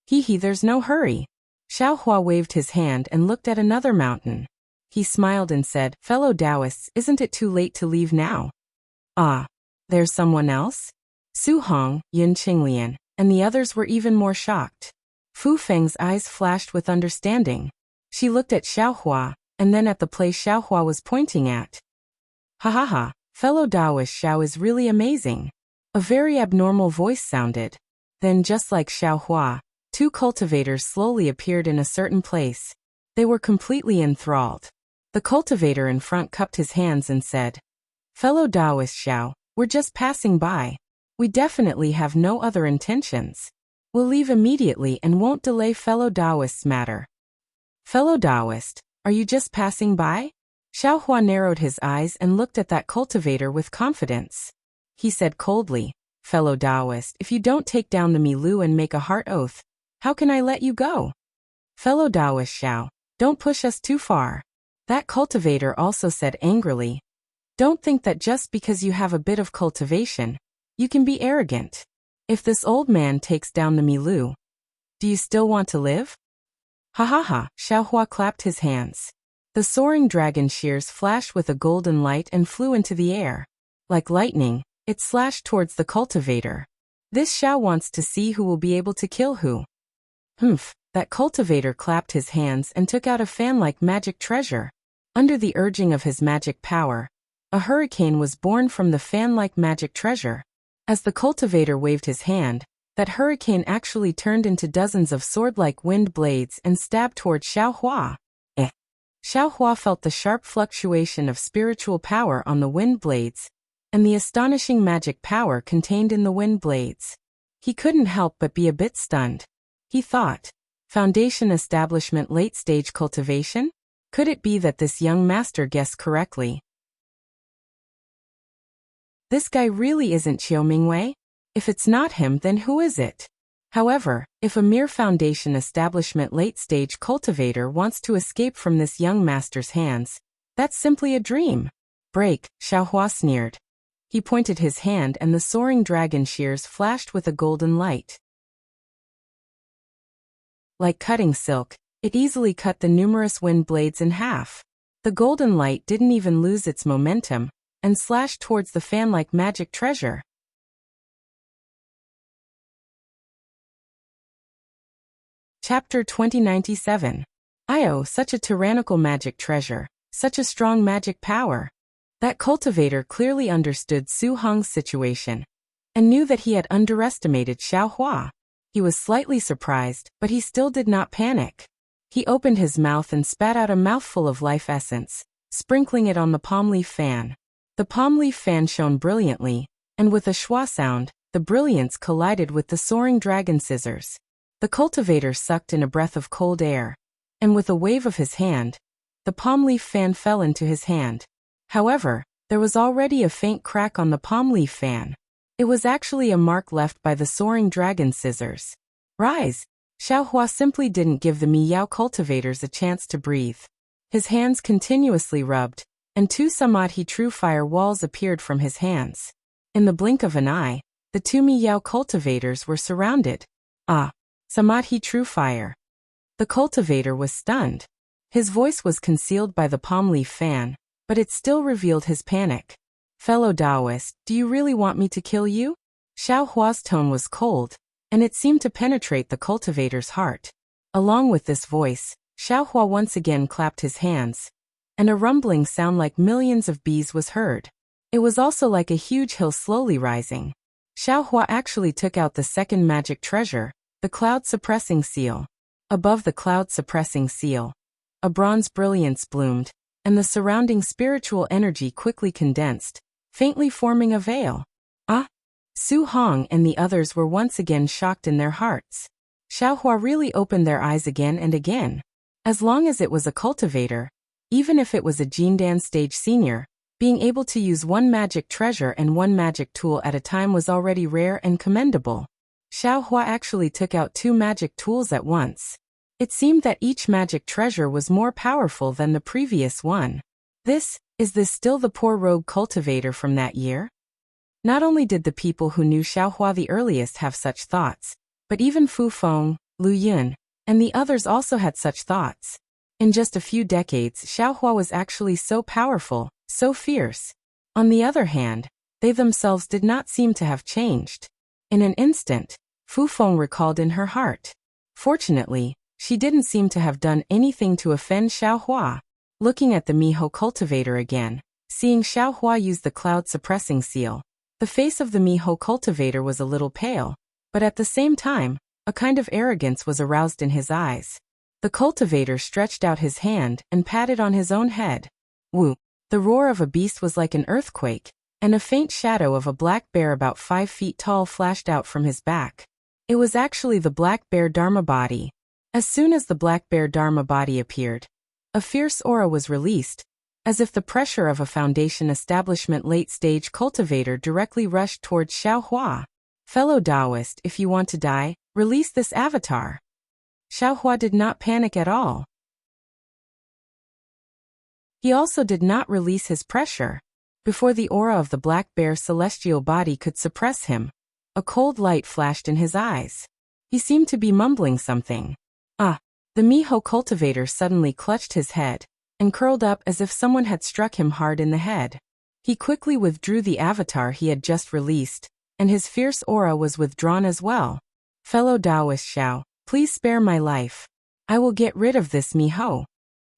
There's no hurry." Xiaohua waved his hand and looked at another mountain. He smiled and said, "Fellow Taoists, isn't it too late to leave now?" "Ah, there's someone else?" Su Hong, Yin Qinglian, and the others were even more shocked. Fu Feng's eyes flashed with understanding. She looked at Xiaohua, and then at the place Xiaohua was pointing at. "Ha ha ha, fellow Taoist Xiao is really amazing." A very abnormal voice sounded. Then, just like Xiaohua, two cultivators slowly appeared in a certain place. They were completely enthralled. The cultivator in front cupped his hands and said, "Fellow Taoist Xiao, we're just passing by. We definitely have no other intentions. We'll leave immediately and won't delay fellow Taoist's matter." "Fellow Taoist, are you just passing by?" Xiaohua narrowed his eyes and looked at that cultivator with confidence. He said coldly, "Fellow Taoist, if you don't take down the Milu and make a heart oath, how can I let you go?" "Fellow Taoist Xiao, don't push us too far." That cultivator also said angrily, "Don't think that just because you have a bit of cultivation, you can be arrogant. If this old man takes down the Milu, do you still want to live?" "Ha ha ha," Xiaohua clapped his hands. The soaring dragon shears flashed with a golden light and flew into the air. Like lightning, it slashed towards the cultivator. This Xiao wants to see who will be able to kill who. Humph, that cultivator clapped his hands and took out a fan-like magic treasure. Under the urging of his magic power, a hurricane was born from the fan-like magic treasure. As the cultivator waved his hand, that hurricane actually turned into dozens of sword-like wind blades and stabbed toward Xiaohua. Xiaohua felt the sharp fluctuation of spiritual power on the wind blades, and the astonishing magic power contained in the wind blades. He couldn't help but be a bit stunned. He thought, foundation establishment late-stage cultivation? Could it be that this young master guessed correctly? This guy really isn't Qiu Mingwei? If it's not him, then who is it? However, if a mere foundation establishment late-stage cultivator wants to escape from this young master's hands, that's simply a dream. Break, Xiaohua sneered. He pointed his hand and the soaring dragon shears flashed with a golden light. Like cutting silk, it easily cut the numerous wind blades in half. The golden light didn't even lose its momentum, and slashed towards the fan-like magic treasure. Chapter 2097. Io, such a tyrannical magic treasure, such a strong magic power. That cultivator clearly understood Su Hong's situation, and knew that he had underestimated Xiaohua. He was slightly surprised, but he still did not panic. He opened his mouth and spat out a mouthful of life essence, sprinkling it on the palm leaf fan. The palm leaf fan shone brilliantly, and with a schwa sound, the brilliance collided with the soaring dragon scissors. The cultivator sucked in a breath of cold air, and with a wave of his hand, the palm leaf fan fell into his hand. However, there was already a faint crack on the palm leaf fan. It was actually a mark left by the soaring dragon scissors. Rise! Xiaohua simply didn't give the Miyao cultivators a chance to breathe. His hands continuously rubbed, and two Samadhi true fire walls appeared from his hands. In the blink of an eye, the two Miyao cultivators were surrounded. Ah! Samadhi true fire. The cultivator was stunned. His voice was concealed by the palm leaf fan, but it still revealed his panic. Fellow Taoist, do you really want me to kill you? Xiaohua's tone was cold, and it seemed to penetrate the cultivator's heart. Along with this voice, Xiaohua once again clapped his hands, and a rumbling sound like millions of bees was heard. It was also like a huge hill slowly rising. Xiaohua actually took out the second magic treasure, the cloud-suppressing seal. Above the cloud-suppressing seal, a bronze brilliance bloomed, and the surrounding spiritual energy quickly condensed, faintly forming a veil. Ah! Su Hong and the others were once again shocked in their hearts. Xiaohua really opened their eyes again and again. As long as it was a cultivator, even if it was a Jindan stage senior, being able to use one magic treasure and one magic tool at a time was already rare and commendable. Xiaohua actually took out two magic tools at once. It seemed that each magic treasure was more powerful than the previous one. Is this still the poor rogue cultivator from that year? Not only did the people who knew Xiaohua the earliest have such thoughts, but even Fu Feng, Lu Yun, and the others also had such thoughts. In just a few decades, Xiaohua was actually so powerful, so fierce. On the other hand, they themselves did not seem to have changed. In an instant, Fu Feng recalled in her heart. Fortunately, she didn't seem to have done anything to offend Xiaohua. Looking at the Miho cultivator again, seeing Xiaohua use the cloud-suppressing seal, the face of the Miho cultivator was a little pale, but at the same time, a kind of arrogance was aroused in his eyes. The cultivator stretched out his hand and patted on his own head. Woo! The roar of a beast was like an earthquake, and a faint shadow of a black bear about 5 feet tall flashed out from his back. It was actually the black bear Dharma body. As soon as the black bear Dharma body appeared, a fierce aura was released, as if the pressure of a foundation establishment late-stage cultivator directly rushed towards Xiaohua. Fellow Taoist, if you want to die, release this avatar. Xiaohua did not panic at all. He also did not release his pressure. Before the aura of the black bear celestial body could suppress him, a cold light flashed in his eyes. He seemed to be mumbling something. Ah! The Miho cultivator suddenly clutched his head, and curled up as if someone had struck him hard in the head. He quickly withdrew the avatar he had just released, and his fierce aura was withdrawn as well. Fellow Taoist Xiao, please spare my life. I will get rid of this Miho.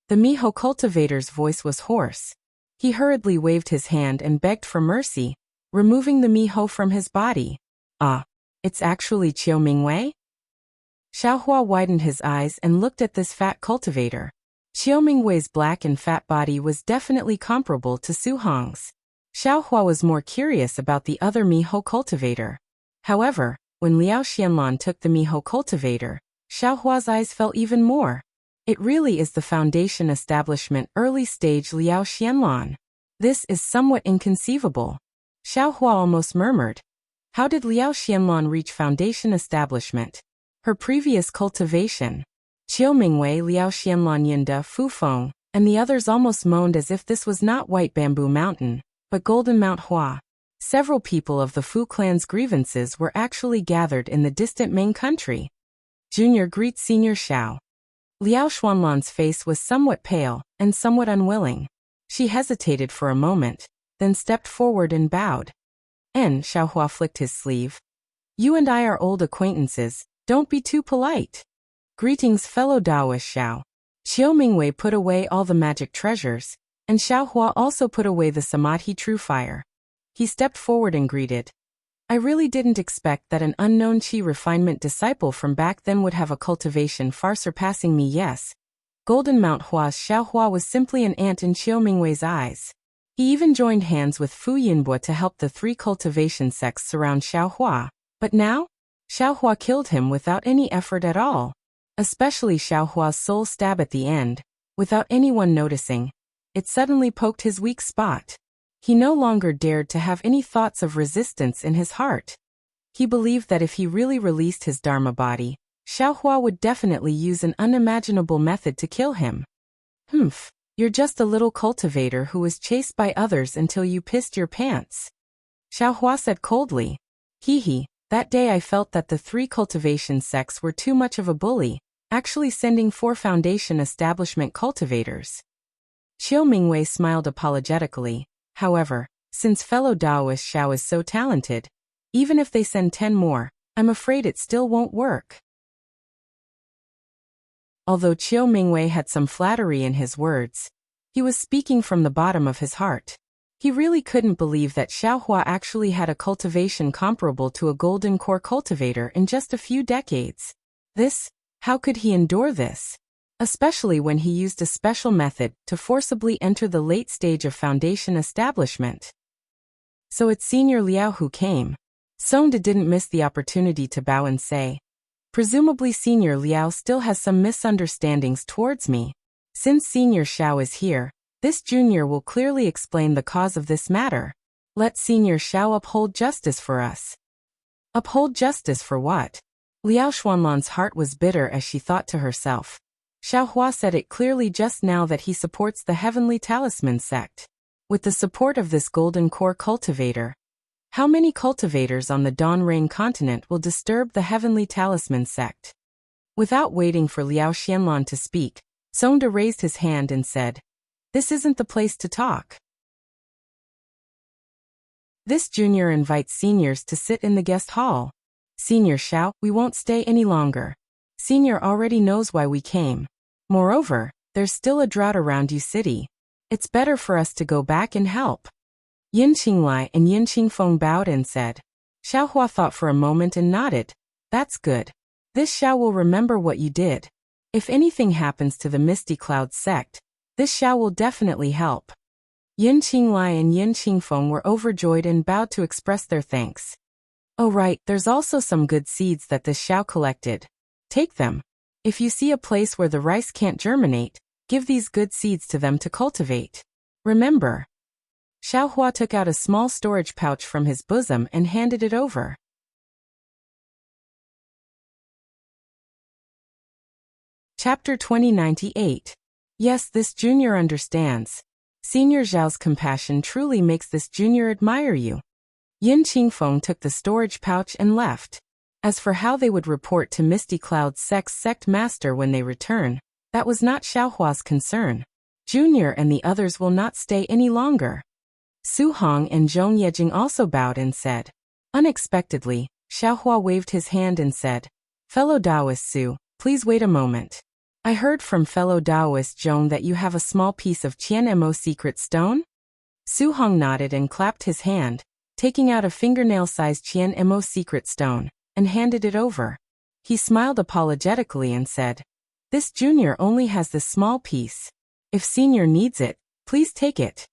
The Miho cultivator's voice was hoarse. He hurriedly waved his hand and begged for mercy, removing the Miho from his body. Ah! It's actually Qiu Mingwei? Xiaohua widened his eyes and looked at this fat cultivator. Qiu Mingwei's black and fat body was definitely comparable to Su Hong's. Xiaohua was more curious about the other Miho cultivator. However, when Liao Xianlan took the Miho cultivator, Xiaohua's eyes fell even more. It really is the foundation establishment early stage Liao Xianlan. This is somewhat inconceivable. Xiaohua almost murmured. How did Liao Xianlan reach foundation establishment? Her previous cultivation. Qiu Mingwei, Liao Xianlan, Yinda, Fufeng, and the others almost moaned as if this was not White Bamboo Mountain, but Golden Mount Hua. Several people of the Fu clan's grievances were actually gathered in the distant Ming country. Junior greets Senior Xiao. Liao Xuanlan's face was somewhat pale and somewhat unwilling. She hesitated for a moment, then stepped forward and bowed. Xiaohua flicked his sleeve. You and I are old acquaintances, don't be too polite. Greetings, fellow Taoist Xiao. Qiu Mingwei put away all the magic treasures, and Xiaohua also put away the Samadhi True Fire. He stepped forward and greeted. I really didn't expect that an unknown Qi refinement disciple from back then would have a cultivation far surpassing me. Yes. Golden Mount Hua's Xiaohua was simply an ant in Qiu Mingwei's eyes. He even joined hands with Fu Yinbo to help the 3 cultivation sects surround Xiaohua. But now? Xiaohua killed him without any effort at all. Especially Xiaohua's soul stab at the end, without anyone noticing. It suddenly poked his weak spot. He no longer dared to have any thoughts of resistance in his heart. He believed that if he really released his Dharma body, Xiaohua would definitely use an unimaginable method to kill him. You're just a little cultivator who was chased by others until you pissed your pants. Xiaohua said coldly. That day I felt that the 3 cultivation sects were too much of a bully, actually sending 4 foundation establishment cultivators. Qiu Mingwei smiled apologetically. However, since fellow Taoist Xiao is so talented, even if they send 10 more, I'm afraid it still won't work. Although Qiu Mingwei had some flattery in his words, he was speaking from the bottom of his heart. He really couldn't believe that Xiaohua actually had a cultivation comparable to a golden core cultivator in just a few decades. How could he endure this? Especially when he used a special method to forcibly enter the late stage of foundation establishment. So it's Senior Liao who came. Songda didn't miss the opportunity to bow and say, presumably Senior Liao still has some misunderstandings towards me. Since Senior Xiao is here, this junior will clearly explain the cause of this matter. Let Senior Xiao uphold justice for us. Uphold justice for what? Liao Xuanlan's heart was bitter as she thought to herself. Xiaohua said it clearly just now that he supports the Heavenly Talisman sect. With the support of this golden core cultivator, how many cultivators on the Dawn Rain continent will disturb the Heavenly Talisman sect? Without waiting for Liao Xianlan to speak, Songda raised his hand and said, this isn't the place to talk. This junior invites seniors to sit in the guest hall. Senior Xiao, we won't stay any longer. Senior already knows why we came. Moreover, there's still a drought around you city. It's better for us to go back and help. Yin Qinglai and Yin Qingfeng bowed and said. Xiaohua thought for a moment and nodded. That's good. This Xiao will remember what you did. If anything happens to the Misty Cloud sect, this Xiao will definitely help. Yin Qinglai and Yin Qingfeng were overjoyed and bowed to express their thanks. Oh right, there's also some good seeds that this Xiao collected. Take them. If you see a place where the rice can't germinate, give these good seeds to them to cultivate. Remember. Xiaohua took out a small storage pouch from his bosom and handed it over. Chapter 2098. Yes, this junior understands. Senior Zhao's compassion truly makes this junior admire you. Yin Qingfeng took the storage pouch and left. As for how they would report to Misty Cloud's sect master when they return, that was not Xiaohua's concern. Junior and the others will not stay any longer. Su Hong and Zhong Yejing also bowed and said. Unexpectedly, Xiaohua waved his hand and said, fellow Taoist Su, please wait a moment. I heard from fellow Taoist Zhong that you have a small piece of Qian Mo secret stone? Su Hong nodded and clapped his hand, taking out a fingernail-sized Qian Mo secret stone, and handed it over. He smiled apologetically and said, this junior only has this small piece. If senior needs it, please take it.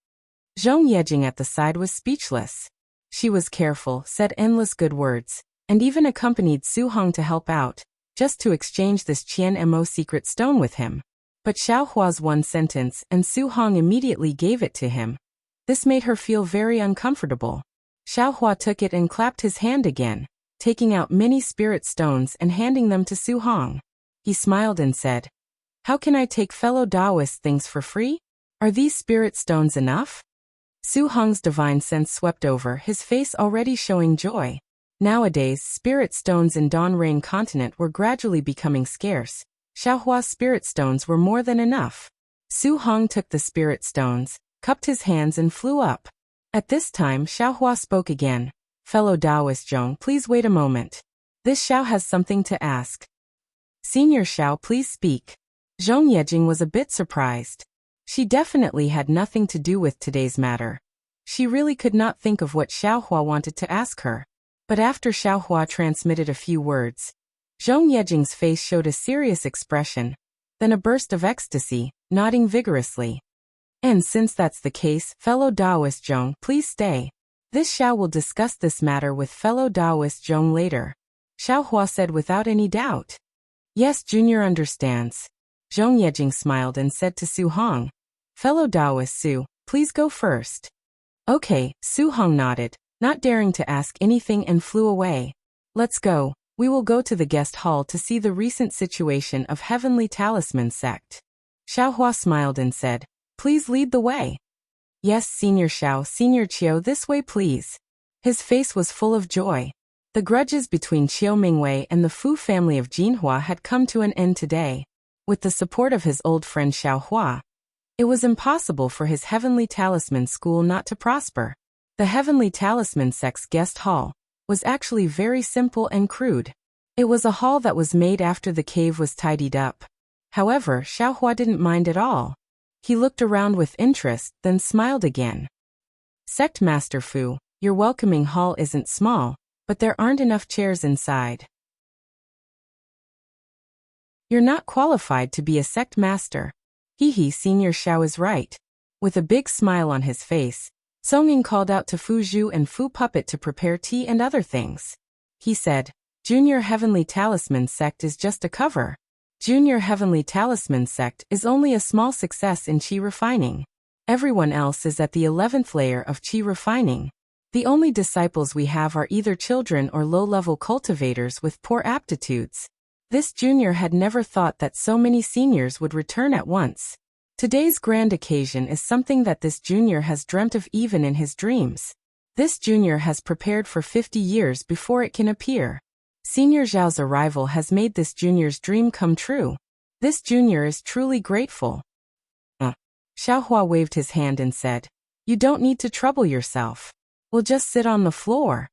Zhong Yejing at the side was speechless. She was careful, said endless good words, and even accompanied Su Hong to help out, just to exchange this Qian Mo secret stone with him. But Xiao Hua's one sentence and Su Hong immediately gave it to him. This made her feel very uncomfortable. Xiao Hua took it and clapped his hand again, taking out many spirit stones and handing them to Su Hong. He smiled and said, "How can I take fellow Taoist things for free? Are these spirit stones enough?" Su Hong's divine sense swept over his face, already showing joy. Nowadays, spirit stones in Donrain continent were gradually becoming scarce. Xiao Hua's spirit stones were more than enough. Su Hong took the spirit stones, cupped his hands and flew up. At this time Xiao Hua spoke again. "Fellow Taoist Zhong, please wait a moment. This Xiao has something to ask." "Senior Xiao, please speak." Zhong Yejing was a bit surprised. She definitely had nothing to do with today's matter. She really could not think of what Xiao Hua wanted to ask her. But after Xiao Hua transmitted a few words, Zhong Yejing's face showed a serious expression, then a burst of ecstasy, nodding vigorously. "And since that's the case, fellow Taoist Zhong, please stay. This Xiao will discuss this matter with fellow Taoist Zhong later." Xiao Hua said without any doubt. "Yes, Junior understands." Zhong Yejing smiled and said to Su Hong, "Fellow Taoist Su, please go first." "Okay," Su Hong nodded, not daring to ask anything, and flew away. "Let's go. We will go to the guest hall to see the recent situation of Heavenly Talisman sect." Xiao Hua smiled and said, "Please lead the way." "Yes, Senior Xiao, Senior Qiu, this way please." His face was full of joy. The grudges between Qiu Mingwei and the Fu family of Jinhua had come to an end today. With the support of his old friend Xiao Hua, it was impossible for his Heavenly Talisman school not to prosper. The Heavenly Talisman sect's guest hall was actually very simple and crude. It was a hall that was made after the cave was tidied up. However, Xiao Hua didn't mind at all. He looked around with interest, then smiled again. "Sect Master Fu, your welcoming hall isn't small, but there aren't enough chairs inside. You're not qualified to be a sect master." "Hee, Senior Xiao is right." With a big smile on his face, Song Ying called out to Fu Zhu and Fu Puppet to prepare tea and other things. He said, "Junior Heavenly Talisman sect is just a cover. Junior Heavenly Talisman sect is only a small success in Qi refining. Everyone else is at the 11th layer of Qi refining. The only disciples we have are either children or low-level cultivators with poor aptitudes." This junior had never thought that so many seniors would return at once. Today's grand occasion is something that this junior has dreamt of even in his dreams. This junior has prepared for 50 years before it can appear. Senior Zhao's arrival has made this junior's dream come true. This junior is truly grateful. Xiao Hua waved his hand and said, "You don't need to trouble yourself. We'll just sit on the floor."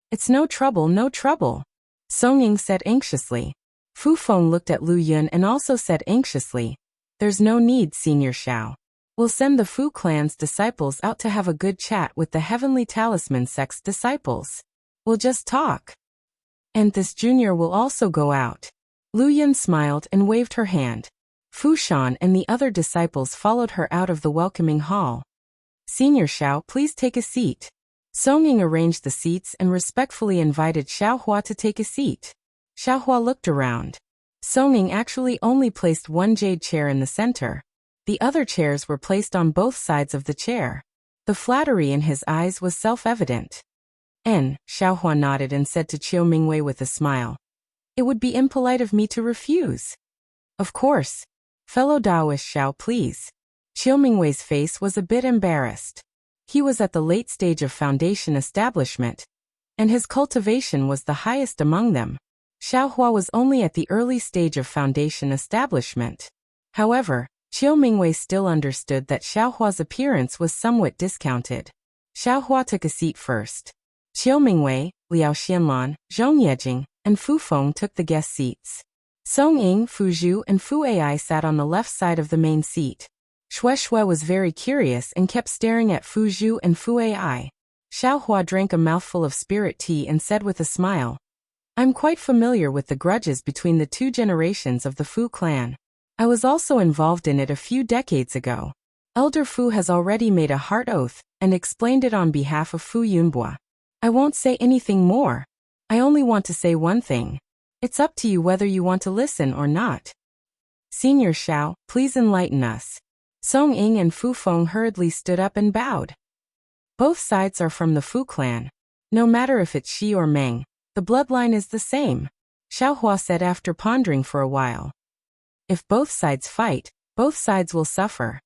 "It's no trouble, no trouble," Song Ying said anxiously. Fu Feng looked at Lu Yun and also said anxiously, "There's no need, Senior Xiao. We'll send the Fu clan's disciples out to have a good chat with the Heavenly Talisman sect's disciples. We'll just talk. And this junior will also go out." Lu Yun smiled and waved her hand. Fu Shan and the other disciples followed her out of the welcoming hall. "Senior Xiao, please take a seat." Song Ying arranged the seats and respectfully invited Xiao Hua to take a seat. Xiao Hua looked around. Song Ying actually only placed one jade chair in the center. The other chairs were placed on both sides of the chair. The flattery in his eyes was self-evident. Xiao Hua nodded and said to Qiu Mingwei with a smile, "It would be impolite of me to refuse." "Of course. Fellow Taoist Xiao, please." Qiu Mingwei's face was a bit embarrassed. He was at the late stage of foundation establishment, and his cultivation was the highest among them. Xiao Hua was only at the early stage of foundation establishment. However, Qiu Mingwei still understood that Xiao Hua's appearance was somewhat discounted. Xiao Hua took a seat first. Qiu Mingwei, Liao Xianlan, Zhong Yejing, and Fu Feng took the guest seats. Song Ying, Fu Zhu, and Fu Ai sat on the left side of the main seat. Shui was very curious and kept staring at Fu Zhu and Fu Ai. Xiao Hua drank a mouthful of spirit tea and said with a smile, "I'm quite familiar with the grudges between the two generations of the Fu clan. I was also involved in it a few decades ago. Elder Fu has already made a heart oath and explained it on behalf of Fu Yunbua. I won't say anything more. I only want to say one thing. It's up to you whether you want to listen or not. Senior Xiao, please enlighten us. Song Ying and Fu Feng hurriedly stood up and bowed. Both sides are from the Fu clan. No matter if it's Shi or Meng, the bloodline is the same, Xiao Hua said after pondering for a while. If both sides fight, both sides will suffer.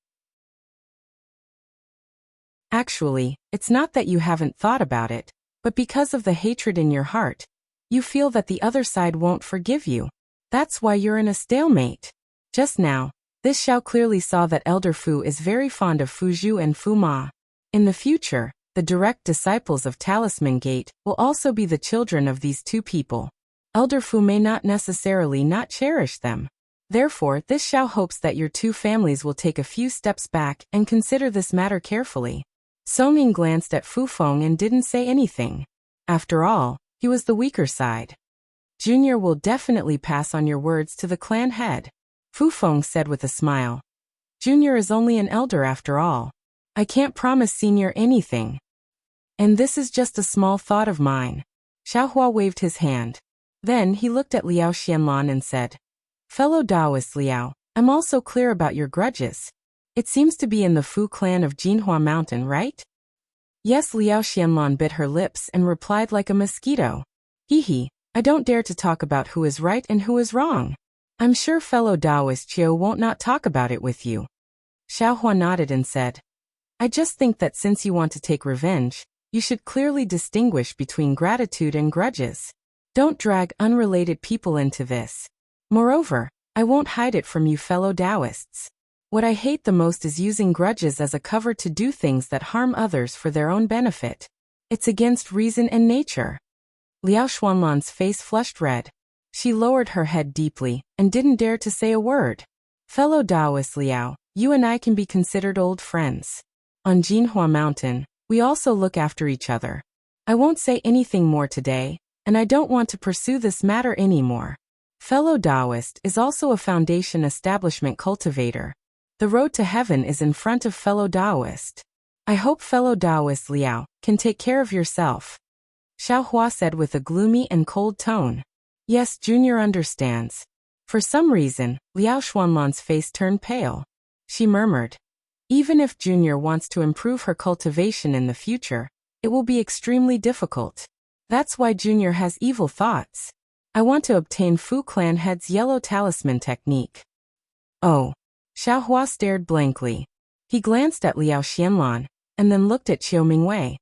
Actually, it's not that you haven't thought about it, but because of the hatred in your heart, you feel that the other side won't forgive you. That's why you're in a stalemate. Just now, this Xiao clearly saw that Elder Fu is very fond of Fu Zhu and Fu Ma. In the future, the direct disciples of Talisman Gate will also be the children of these two people. Elder Fu may not necessarily not cherish them. Therefore, this Xiao hopes that your two families will take a few steps back and consider this matter carefully. Song Ying glanced at Fu Feng and didn't say anything. After all, he was the weaker side. Junior will definitely pass on your words to the clan head, Fu Feng said with a smile. Junior is only an elder after all. I can't promise Senior anything. And this is just a small thought of mine. Xiao Hua waved his hand. Then he looked at Liao Xianlan and said, Fellow Taoist Liao, I'm also clear about your grudges. It seems to be in the Fu clan of Jinhua Mountain, right? Yes, Liao Xianlan bit her lips and replied like a mosquito. Hee, I don't dare to talk about who is right and who is wrong. I'm sure fellow Taoist Chiu won't not talk about it with you. Xiao Hua nodded and said, I just think that since you want to take revenge, you should clearly distinguish between gratitude and grudges. Don't drag unrelated people into this. Moreover, I won't hide it from you fellow Taoists. What I hate the most is using grudges as a cover to do things that harm others for their own benefit. It's against reason and nature. Liao Xuanlan's face flushed red. She lowered her head deeply and didn't dare to say a word. Fellow Taoist Liao, you and I can be considered old friends. On Jinhua Mountain, we also look after each other. I won't say anything more today, and I don't want to pursue this matter anymore. Fellow Taoist is also a foundation establishment cultivator. The road to heaven is in front of fellow Taoist. I hope fellow Taoist Liao can take care of yourself. Xiao Hua said with a gloomy and cold tone. Yes, Junior understands. For some reason, Liao Xuanlan's face turned pale. She murmured, even if Junior wants to improve her cultivation in the future, it will be extremely difficult. That's why Junior has evil thoughts. I want to obtain Fu Clan Head's yellow talisman technique. Oh. Xiao Hua stared blankly. He glanced at Liao Xianlan, and then looked at Qiu Mingwei.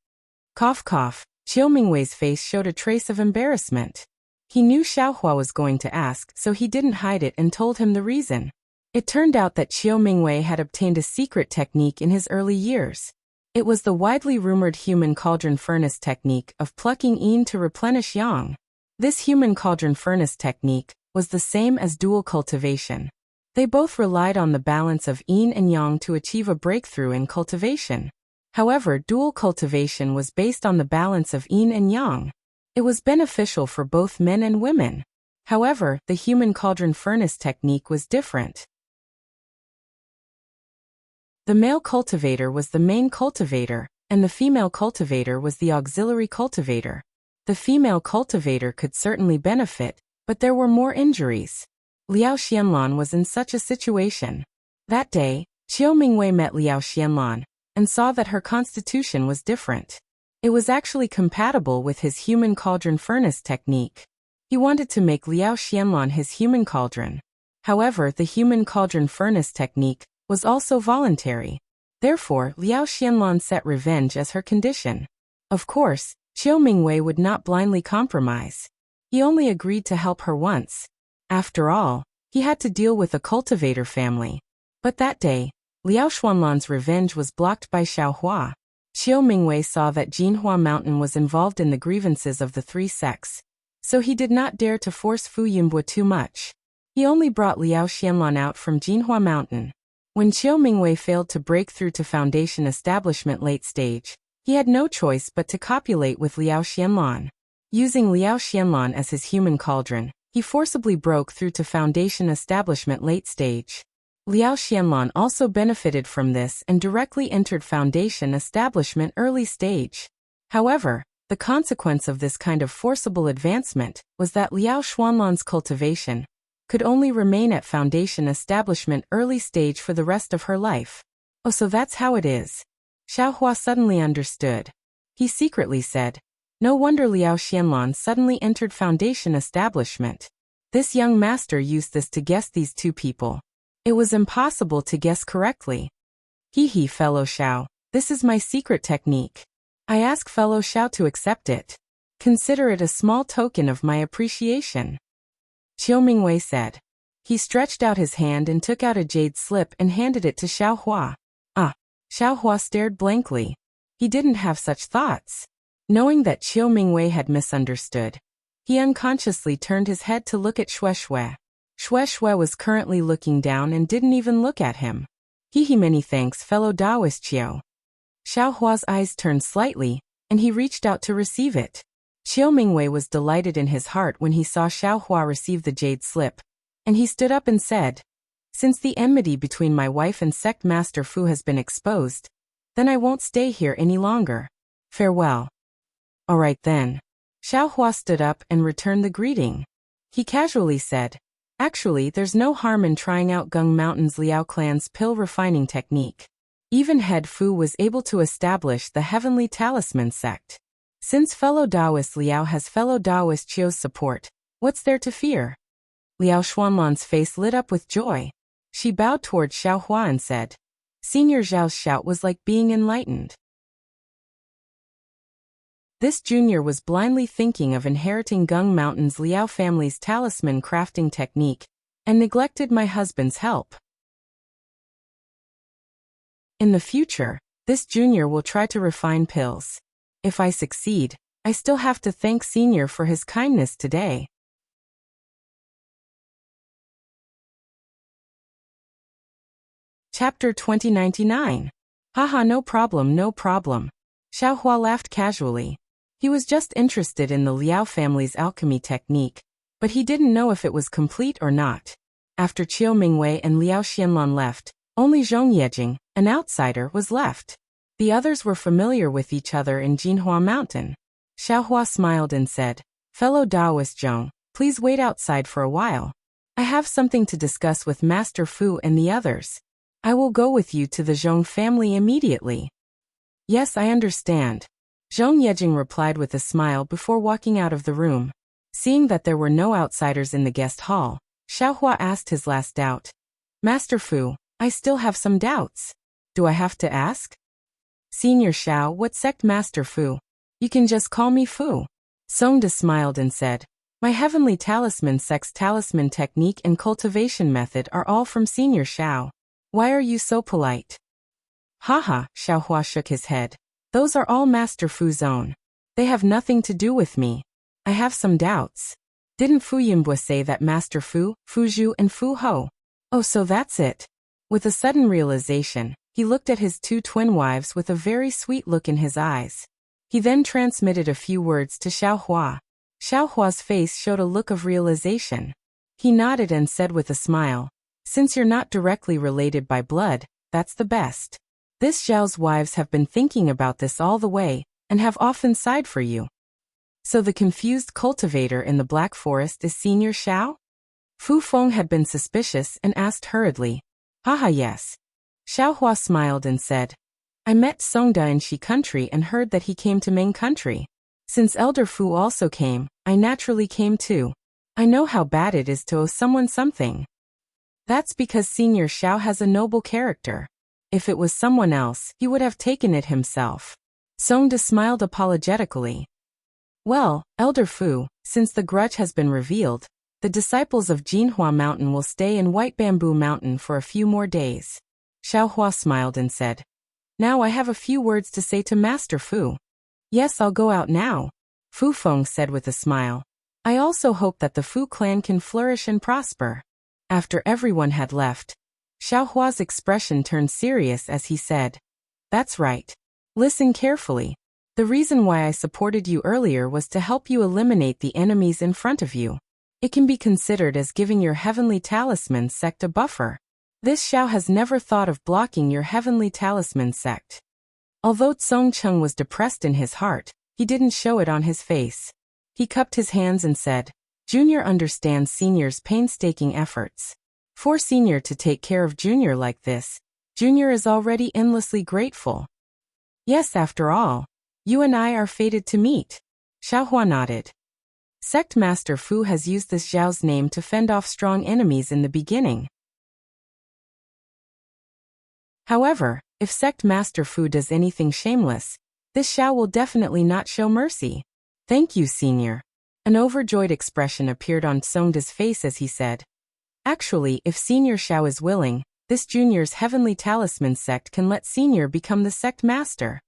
Cough cough, Qiu Mingwei's face showed a trace of embarrassment. He knew Xiao Hua was going to ask, so he didn't hide it and told him the reason. It turned out that Qiu Mingwei had obtained a secret technique in his early years. It was the widely rumored human cauldron furnace technique of plucking yin to replenish yang. This human cauldron furnace technique was the same as dual cultivation. They both relied on the balance of yin and yang to achieve a breakthrough in cultivation. However, dual cultivation was based on the balance of yin and yang. It was beneficial for both men and women. However, the human cauldron furnace technique was different. The male cultivator was the main cultivator, and the female cultivator was the auxiliary cultivator. The female cultivator could certainly benefit, but there were more injuries. Liao Xianlan was in such a situation. That day, Qiu Mingwei met Liao Xianlan, and saw that her constitution was different. It was actually compatible with his human cauldron furnace technique. He wanted to make Liao Xianlan his human cauldron. However, the human cauldron furnace technique was also voluntary. Therefore, Liao Xianlan set revenge as her condition. Of course, Qiu Mingwei would not blindly compromise. He only agreed to help her once. After all, he had to deal with a cultivator family. But that day, Liao Xuanlan's revenge was blocked by Xiao Hua. Qiu Mingwei saw that Jinhua Mountain was involved in the grievances of the three sects, so he did not dare to force Fu Yunbua too much. He only brought Liao Xianlan out from Jinhua Mountain. When Qiu Mingwei failed to break through to Foundation Establishment late stage, he had no choice but to copulate with Liao Xianlan. Using Liao Xianlan as his human cauldron, he forcibly broke through to Foundation Establishment late stage. Liao Xianlan also benefited from this and directly entered Foundation Establishment early stage. However, the consequence of this kind of forcible advancement was that Liao Xuanlan's cultivation could only remain at Foundation Establishment early stage for the rest of her life. Oh, so that's how it is. Xiaohua suddenly understood. He secretly said, no wonder Liao Xianlan suddenly entered Foundation Establishment. This young master used this to guess these two people. It was impossible to guess correctly. Hee, fellow Xiao, this is my secret technique. I ask fellow Xiao to accept it. Consider it a small token of my appreciation. Qiu Mingwei said. He stretched out his hand and took out a jade slip and handed it to Xiaohua. Ah! Xiaohua stared blankly. He didn't have such thoughts. Knowing that Qiu Mingwei had misunderstood, he unconsciously turned his head to look at Shueshui. Shueshui was currently looking down and didn't even look at him. Many thanks, fellow Taoist Qiu. Xiaohua's eyes turned slightly, and he reached out to receive it. Qiu Mingwei was delighted in his heart when he saw Xiaohua receive the jade slip, and he stood up and said, since the enmity between my wife and sect master Fu has been exposed, then I won't stay here any longer. Farewell. All right then. Xiaohua stood up and returned the greeting. He casually said, actually, there's no harm in trying out Gung Mountain's Liao clan's pill refining technique. Even head Fu was able to establish the Heavenly Talisman sect. Since fellow Taoist Liao has fellow Taoist Qiu's support, what's there to fear? Liao Xuanlan's face lit up with joy. She bowed toward Xiaohua and said, Senior Zhao's shout was like being enlightened. This junior was blindly thinking of inheriting Gung Mountain's Liao family's talisman crafting technique, and neglected my husband's help. In the future, this junior will try to refine pills. If I succeed, I still have to thank Senior for his kindness today. Chapter 2099. Haha, no problem, no problem. Xiaohua laughed casually. He was just interested in the Liao family's alchemy technique, but he didn't know if it was complete or not. After Qiu Mingwei and Liao Xianlan left, only Zhong Yejing, an outsider, was left. The others were familiar with each other in Jinhua Mountain. Xiaohua smiled and said, fellow Taoist Zhong, please wait outside for a while. I have something to discuss with Master Fu and the others. I will go with you to the Zhong family immediately. Yes, I understand. Zhong Yejing replied with a smile before walking out of the room. Seeing that there were no outsiders in the guest hall, Xiaohua asked his last doubt. Master Fu, I still have some doubts. Do I have to ask? Senior Xiao, what sect Master Fu? You can just call me Fu. Songda smiled and said, my Heavenly Talisman sect's talisman technique and cultivation method are all from Senior Xiao. Why are you so polite? Haha, Xiaohua shook his head. Those are all Master Fu's own. They have nothing to do with me. I have some doubts. Didn't Fu Yinbo say that Master Fu, Fu Zhu and Fu Ho? Oh, so that's it. With a sudden realization, he looked at his two twin wives with a very sweet look in his eyes. He then transmitted a few words to Xiaohua. Xiaohua's face showed a look of realization. He nodded and said with a smile, since you're not directly related by blood, that's the best. This Zhao's wives have been thinking about this all the way, and have often sighed for you. So the confused cultivator in the Black Forest is Senior Xiao? Fu Feng had been suspicious and asked hurriedly. Haha, yes. Xiaohua smiled and said, I met Songda in Shi country and heard that he came to Ming country. Since Elder Fu also came, I naturally came too. I know how bad it is to owe someone something. That's because Senior Xiao has a noble character. If it was someone else, he would have taken it himself. Songda smiled apologetically. Well, Elder Fu, since the grudge has been revealed, the disciples of Jinhua Mountain will stay in White Bamboo Mountain for a few more days. Xiaohua smiled and said, now I have a few words to say to Master Fu. Yes, I'll go out now. Fu Feng said with a smile. I also hope that the Fu clan can flourish and prosper. After everyone had left, Xiaohua's expression turned serious as he said, that's right. Listen carefully. The reason why I supported you earlier was to help you eliminate the enemies in front of you. It can be considered as giving your Heavenly Talisman sect a buffer. This Xiao has never thought of blocking your heavenly talisman sect. Although Tsong Cheng was depressed in his heart, he didn't show it on his face. He cupped his hands and said, Junior understands Senior's painstaking efforts. For Senior to take care of Junior like this, Junior is already endlessly grateful. Yes, after all, you and I are fated to meet. Xiaohua nodded. Sect Master Fu has used this Zhao's name to fend off strong enemies in the beginning. However, if Sect Master Fu does anything shameless, this Xiao will definitely not show mercy. Thank you, Senior. An overjoyed expression appeared on Songda's face as he said, Actually, if Senior Xiao is willing, this Junior's heavenly talisman sect can let Senior become the sect master.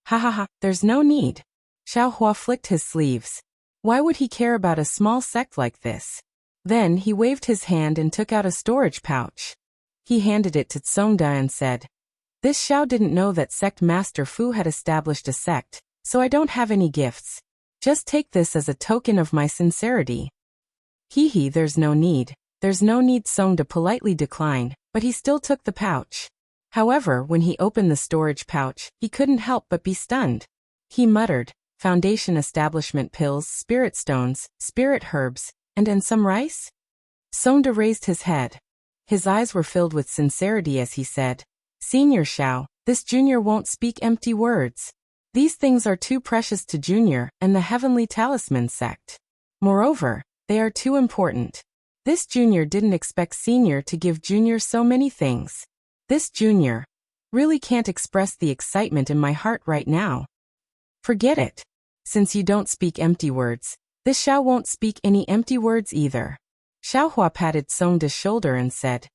Ha ha ha, there's no need. Xiaohua flicked his sleeves. Why would he care about a small sect like this? Then he waved his hand and took out a storage pouch. He handed it to Tsongda and said, This Xiao didn't know that Sect Master Fu had established a sect, so I don't have any gifts. Just take this as a token of my sincerity. Hee, there's no need. There's no need, Tsongda politely declined, but he still took the pouch. However, when he opened the storage pouch, he couldn't help but be stunned. He muttered, Foundation establishment pills, spirit stones, spirit herbs, and some rice? Tsongda raised his head. His eyes were filled with sincerity as he said, Senior Xiao, this Junior won't speak empty words. These things are too precious to Junior and the Heavenly Talisman sect. Moreover, they are too important. This Junior didn't expect Senior to give Junior so many things. This Junior really can't express the excitement in my heart right now. Forget it. Since you don't speak empty words, this Xiao won't speak any empty words either. Xiaohua patted Songda's shoulder and said,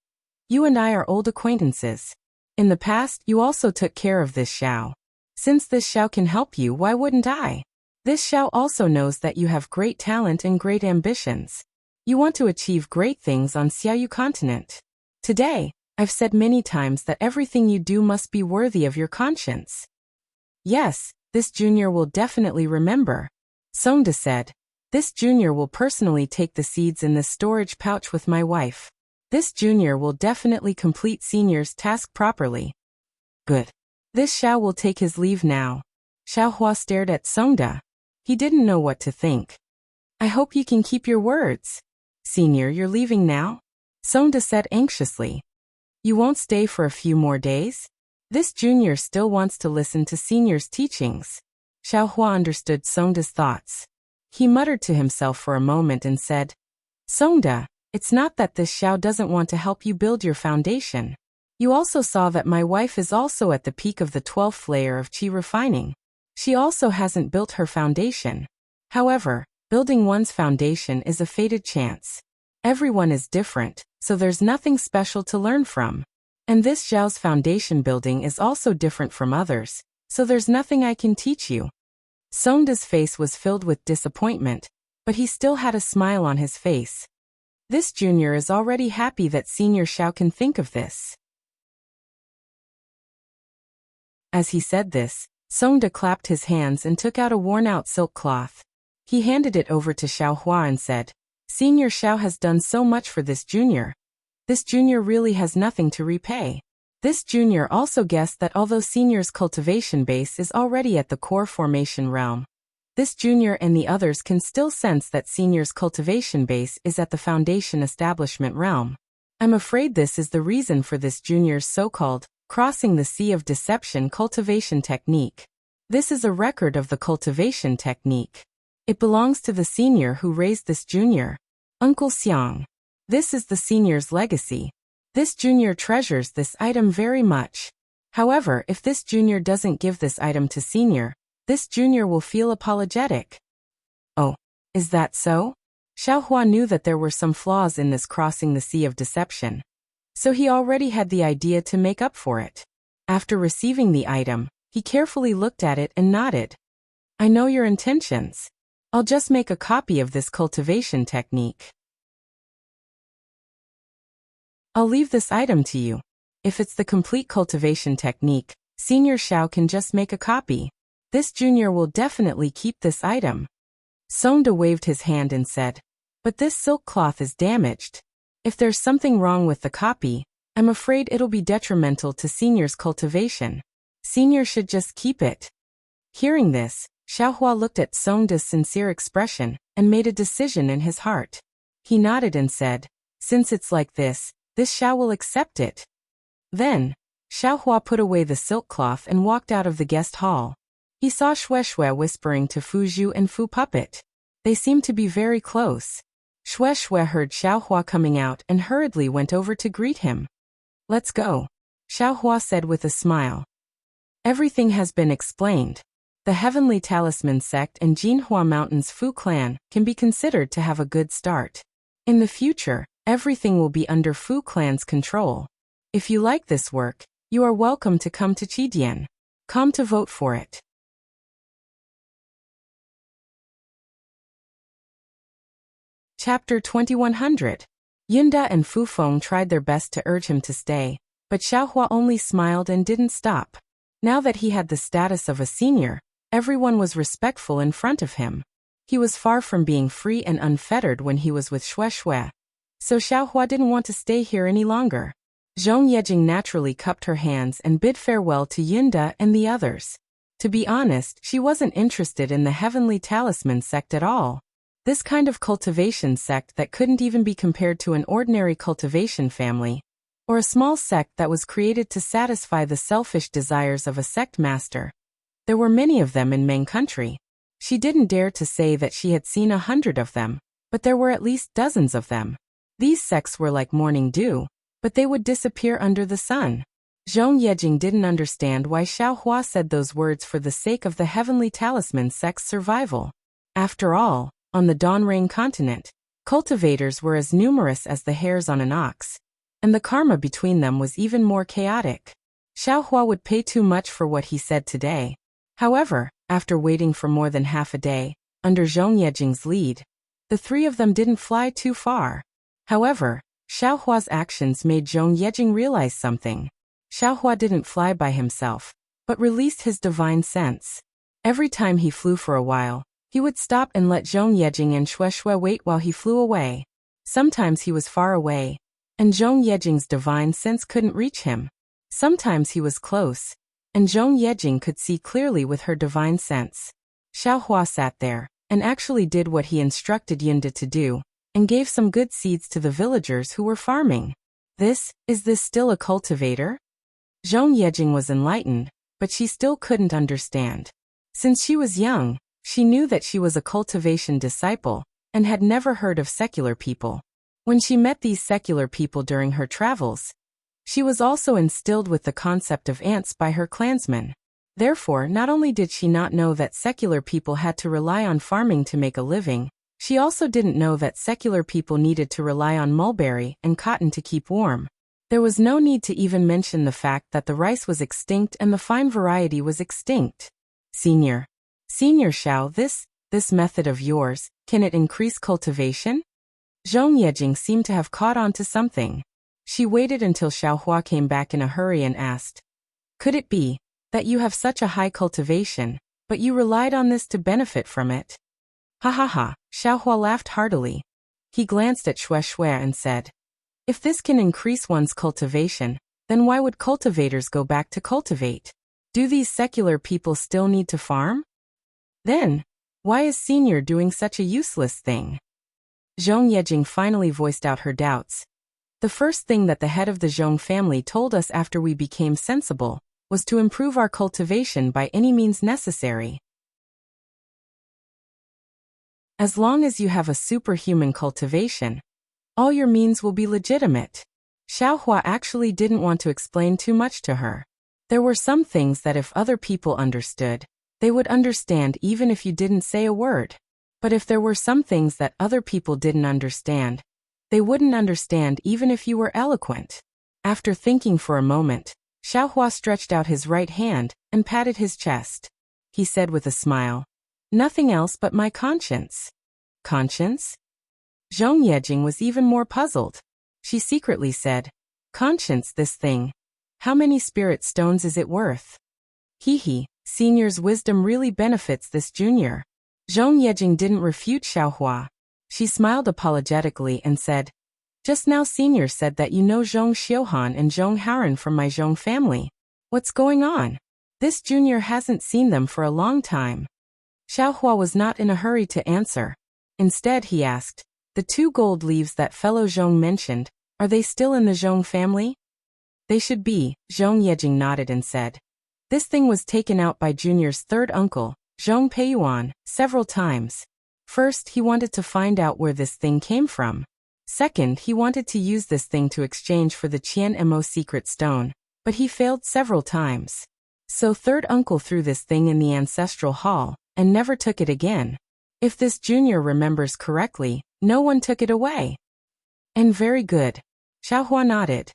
You and I are old acquaintances. In the past, you also took care of this Xiao. Since this Xiao can help you, why wouldn't I? This Xiao also knows that you have great talent and great ambitions. You want to achieve great things on Xiaoyu continent. Today, I've said many times that everything you do must be worthy of your conscience. Yes, this Junior will definitely remember. Songda said, This Junior will personally take the seeds in this storage pouch with my wife. This Junior will definitely complete Senior's task properly. Good. This Xiao will take his leave now. Xiaohua stared at Songda. He didn't know what to think. I hope you can keep your words. Senior, you're leaving now? Songda said anxiously. You won't stay for a few more days? This Junior still wants to listen to Senior's teachings. Xiaohua understood Songda's thoughts. He muttered to himself for a moment and said, Songda, it's not that this Xiao doesn't want to help you build your foundation. You also saw that my wife is also at the peak of the 12th layer of qi refining. She also hasn't built her foundation. However, building one's foundation is a fated chance. Everyone is different, so there's nothing special to learn from. And this Xiao's foundation building is also different from others, so there's nothing I can teach you. Songda's face was filled with disappointment, but he still had a smile on his face. This Junior is already happy that Senior Xiao can think of this. As he said this, Songda clapped his hands and took out a worn-out silk cloth. He handed it over to Xiaohua and said, Senior Xiao has done so much for this Junior. This Junior really has nothing to repay. This Junior also guessed that although Senior's cultivation base is already at the core formation realm, this Junior and the others can still sense that Senior's cultivation base is at the foundation establishment realm. I'm afraid this is the reason for this Junior's so-called crossing the sea of deception cultivation technique. This is a record of the cultivation technique. It belongs to the Senior who raised this Junior, Uncle Xiang. This is the Senior's legacy. This Junior treasures this item very much. However, if this Junior doesn't give this item to Senior, this Junior will feel apologetic. Oh, is that so? Xiaohua knew that there were some flaws in this crossing the sea of deception. So he already had the idea to make up for it. After receiving the item, he carefully looked at it and nodded. I know your intentions. I'll just make a copy of this cultivation technique. I'll leave this item to you. If it's the complete cultivation technique, Senior Xiao can just make a copy. This Junior will definitely keep this item. Songda waved his hand and said, But this silk cloth is damaged. If there's something wrong with the copy, I'm afraid it'll be detrimental to Senior's cultivation. Senior should just keep it. Hearing this, Xiaohua looked at Songda's sincere expression and made a decision in his heart. He nodded and said, since it's like this Xiao will accept it. Then, Xiaohua put away the silk cloth and walked out of the guest hall. He saw Shui whispering to Fu Zhu and Fu Puppet. They seemed to be very close. Shui heard Xiaohua coming out and hurriedly went over to greet him. Let's go, Xiaohua said with a smile. Everything has been explained. The Heavenly Talisman sect and Jinhua Mountain's Fu clan can be considered to have a good start. In the future, everything will be under Fu clan's control. If you like this work, you are welcome to come to Qidian. Come to vote for it. Chapter 2100. Yunda and Fu Feng tried their best to urge him to stay, but Xiaohua only smiled and didn't stop. Now that he had the status of a senior, everyone was respectful in front of him. He was far from being free and unfettered when he was with Shui. So Xiaohua didn't want to stay here any longer. Zhong Yejing naturally cupped her hands and bid farewell to Yunda and the others. To be honest, she wasn't interested in the Heavenly Talisman sect at all. This kind of cultivation sect that couldn't even be compared to an ordinary cultivation family, or a small sect that was created to satisfy the selfish desires of a sect master. There were many of them in Meng country. She didn't dare to say that she had seen 100 of them, but there were at least dozens of them. These sects were like morning dew, but they would disappear under the sun. Zhong Yejing didn't understand why Xiaohua said those words for the sake of the Heavenly Talisman sect's survival. After all, on the Dawnrain continent, cultivators were as numerous as the hairs on an ox, and the karma between them was even more chaotic. Xiaohua would pay too much for what he said today. However, after waiting for more than half a day, under Zhong Yejing's lead, the three of them didn't fly too far. However, Xiaohua's actions made Zhong Yejing realize something. Xiaohua didn't fly by himself, but released his divine sense. Every time he flew for a while, he would stop and let Zhong Yejing and Shui wait while he flew away. Sometimes he was far away, and Zhong Yejing's divine sense couldn't reach him. Sometimes he was close, and Zhong Yejing could see clearly with her divine sense. Xiaohua sat there, and actually did what he instructed Yunda to do, and gave some good seeds to the villagers who were farming. Is this still a cultivator? Zhong Yejing was enlightened, but she still couldn't understand. Since she was young, she knew that she was a cultivation disciple, and had never heard of secular people. When she met these secular people during her travels, she was also instilled with the concept of ants by her clansmen. Therefore, not only did she not know that secular people had to rely on farming to make a living, she also didn't know that secular people needed to rely on mulberry and cotton to keep warm. There was no need to even mention the fact that the rice was extinct and the fine variety was extinct. Senior Xiao, this method of yours, can it increase cultivation? Zhong Yejing seemed to have caught on to something. She waited until Xiaohua came back in a hurry and asked, could it be that you have such a high cultivation, but you relied on this to benefit from it? Ha ha ha, Xiaohua laughed heartily. He glanced at Shui and said, if this can increase one's cultivation, then why would cultivators go back to cultivate? Do these secular people still need to farm? Then, why is Senior doing such a useless thing? Zhong Yejing finally voiced out her doubts. The first thing that the head of the Zhong family told us after we became sensible was to improve our cultivation by any means necessary. As long as you have a superhuman cultivation, all your means will be legitimate. Xiaohua actually didn't want to explain too much to her. There were some things that if other people understood, they would understand even if you didn't say a word. But if there were some things that other people didn't understand, they wouldn't understand even if you were eloquent. After thinking for a moment, Xiaohua stretched out his right hand and patted his chest. He said with a smile, nothing else but my conscience. Conscience? Zhong Yejing was even more puzzled. She secretly said, conscience, this thing. How many spirit stones is it worth? Hee, Senior's wisdom really benefits this junior. Zhong Yejing didn't refute Xiaohua. She smiled apologetically and said, Just now Senior said that you know Zhong Xiuhan and Zhong Haoran from my Zhong family. What's going on? This junior hasn't seen them for a long time. Xiaohua was not in a hurry to answer. Instead he asked, the 2 gold leaves that fellow Zhong mentioned, are they still in the Zhong family? They should be, Zhong Yejing nodded and said. This thing was taken out by Junior's third uncle, Zhong Peiyuan, several times. First, he wanted to find out where this thing came from. Second, he wanted to use this thing to exchange for the Qian Mo secret stone, but he failed several times. So third uncle threw this thing in the ancestral hall, and never took it again. If this junior remembers correctly, no one took it away. And very good. Xiaohua nodded.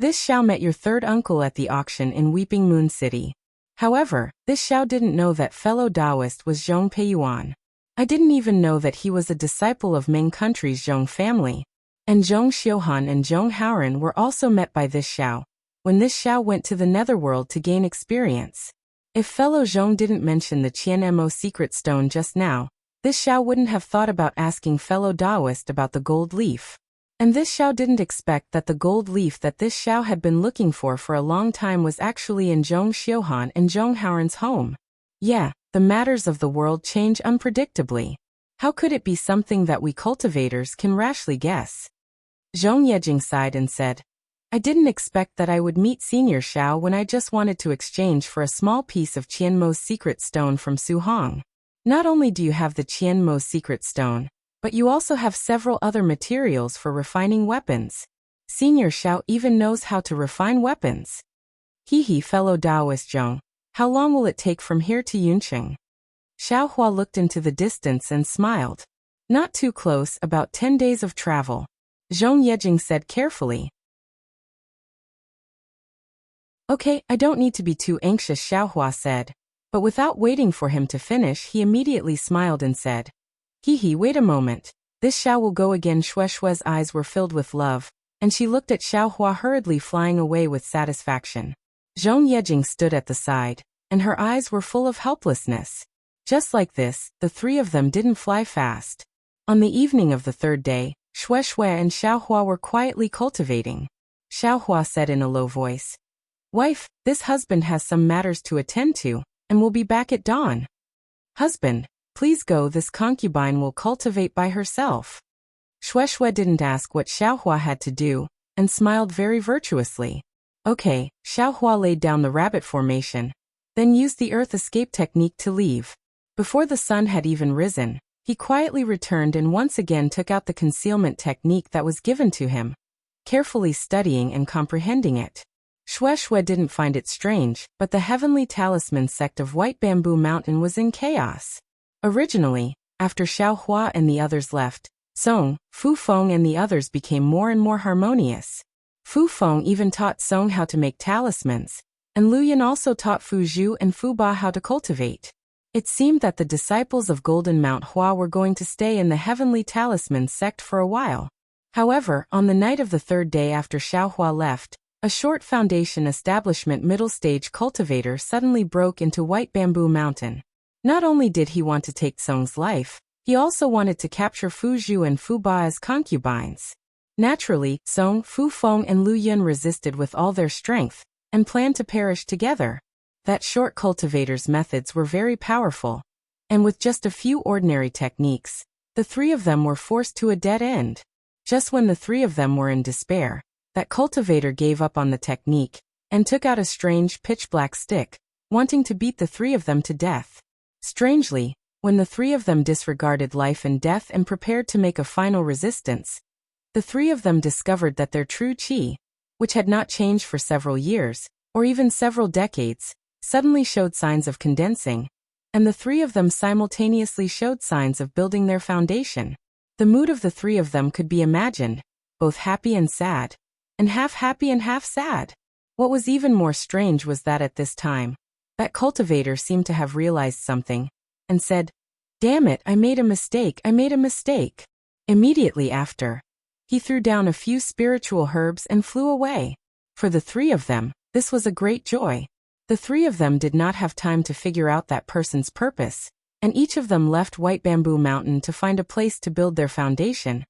This Xiao met your third uncle at the auction in Weeping Moon City. However, this Xiao didn't know that fellow Taoist was Zhong Peiyuan. I didn't even know that he was a disciple of Ming Country's Zhong family. And Zhong Xiuhan and Zhong Haoran were also met by this Xiao, when this Xiao went to the netherworld to gain experience. If fellow Zhong didn't mention the Qian Mo secret stone just now, this Xiao wouldn't have thought about asking fellow Taoist about the gold leaf. And this Xiao didn't expect that the gold leaf that this Xiao had been looking for a long time was actually in Zhong Xiuhan and Zhong Haoran's home. Yeah, the matters of the world change unpredictably. How could it be something that we cultivators can rashly guess? Zhong Yejing sighed and said, I didn't expect that I would meet Senior Xiao when I just wanted to exchange for a small piece of Qian Mo's secret stone from Su Hong. Not only do you have the Qian Mo secret stone, but you also have several other materials for refining weapons. Senior Xiao even knows how to refine weapons. Hee fellow Taoist Zhong, how long will it take from here to Yunqing? Xiaohua looked into the distance and smiled. Not too close, about 10 days of travel. Zhong Yejing said carefully. Okay, I don't need to be too anxious, Xiaohua said. But without waiting for him to finish, he immediately smiled and said, wait a moment. This Xiao will go again. Shue's eyes were filled with love, and she looked at Xiaohua hurriedly flying away with satisfaction. Zhong Yejing stood at the side, and her eyes were full of helplessness. Just like this, the 3 of them didn't fly fast. On the evening of the 3rd day, Shui and Xiaohua were quietly cultivating. Xiaohua said in a low voice, Wife, this husband has some matters to attend to, and will be back at dawn. Husband, please go, this concubine will cultivate by herself. Shui didn't ask what Xiaohua had to do, and smiled very virtuously. Okay, Xiaohua laid down the rabbit formation, then used the earth escape technique to leave. Before the sun had even risen, he quietly returned and once again took out the concealment technique that was given to him, carefully studying and comprehending it. Shui didn't find it strange, but the Heavenly Talisman sect of White Bamboo Mountain was in chaos. Originally, after Xiaohua and the others left, Song, Fu Feng and the others became more and more harmonious. Fu Feng even taught Song how to make talismans, and Lu Yan also taught Fu Zhu and Fu Ba how to cultivate. It seemed that the disciples of Golden Mount Hua were going to stay in the Heavenly Talisman sect for a while. However, on the night of the 3rd day after Xiaohua left, a short foundation establishment middle stage cultivator suddenly broke into White Bamboo Mountain. Not only did he want to take Song's life, he also wanted to capture Fu Zhu and Fu Ba as concubines. Naturally, Song, Fu Feng and Lu Yun resisted with all their strength, and planned to perish together. That short cultivator's methods were very powerful, and with just a few ordinary techniques, the 3 of them were forced to a dead end. Just when the 3 of them were in despair, that cultivator gave up on the technique, and took out a strange pitch-black stick, wanting to beat the 3 of them to death. Strangely, when the 3 of them disregarded life and death and prepared to make a final resistance, the 3 of them discovered that their true qi, which had not changed for several years, or even several decades, suddenly showed signs of condensing, and the 3 of them simultaneously showed signs of building their foundation. The mood of the 3 of them could be imagined, both happy and sad, and half happy and half sad. What was even more strange was that at this time, that cultivator seemed to have realized something, and said, "Damn it, I made a mistake, I made a mistake." Immediately after, he threw down a few spiritual herbs and flew away. For the 3 of them, this was a great joy. The 3 of them did not have time to figure out that person's purpose, and each of them left White Bamboo Mountain to find a place to build their foundation.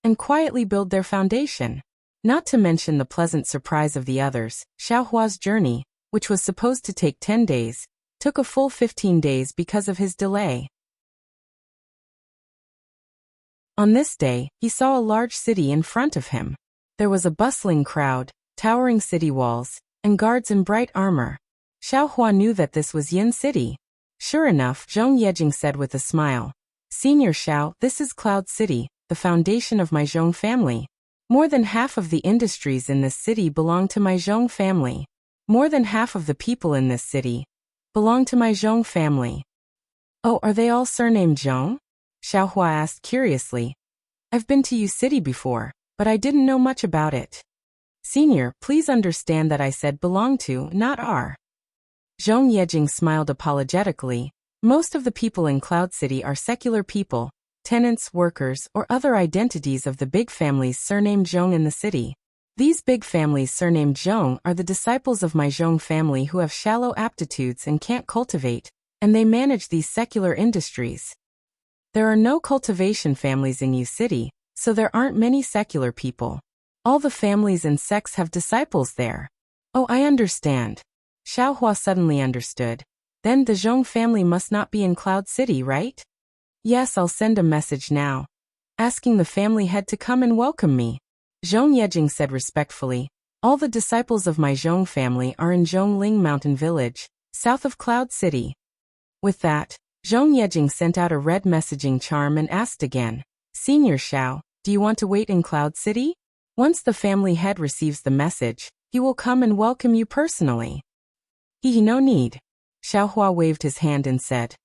and quietly build their foundation. Not to mention the pleasant surprise of the others, Xiaohua's journey, which was supposed to take 10 days, took a full 15 days because of his delay. On this day, he saw a large city in front of him. There was a bustling crowd, towering city walls, and guards in bright armor. Xiaohua knew that this was Yin City. Sure enough, Zhong Yejing said with a smile. Senior Xiao, this is Cloud City, the foundation of my Zhong family. More than half of the industries in this city belong to my Zhong family. More than half of the people in this city belong to my Zhong family. Oh, are they all surnamed Zhong? Xiaohua asked curiously. I've been to Yu City before, but I didn't know much about it. Senior, please understand that I said belong to, not are. Zhong Yejing smiled apologetically. Most of the people in Cloud City are secular people, tenants, workers, or other identities of the big families surnamed Zhong in the city. These big families surnamed Zhong are the disciples of my Zhong family who have shallow aptitudes and can't cultivate, and they manage these secular industries. There are no cultivation families in Yu City, so there aren't many secular people. All the families and sects have disciples there. Oh, I understand. Xiaohua suddenly understood. Then the Zhong family must not be in Cloud City, right? Yes, I'll send a message now, asking the family head to come and welcome me. Zhong Yejing said respectfully. All the disciples of my Zhong family are in Zhongling Mountain Village, south of Cloud City. With that, Zhong Yejing sent out a red messaging charm and asked again, Senior Xiao, do you want to wait in Cloud City? Once the family head receives the message, he will come and welcome you personally. No need. Xiaohua waved his hand and said,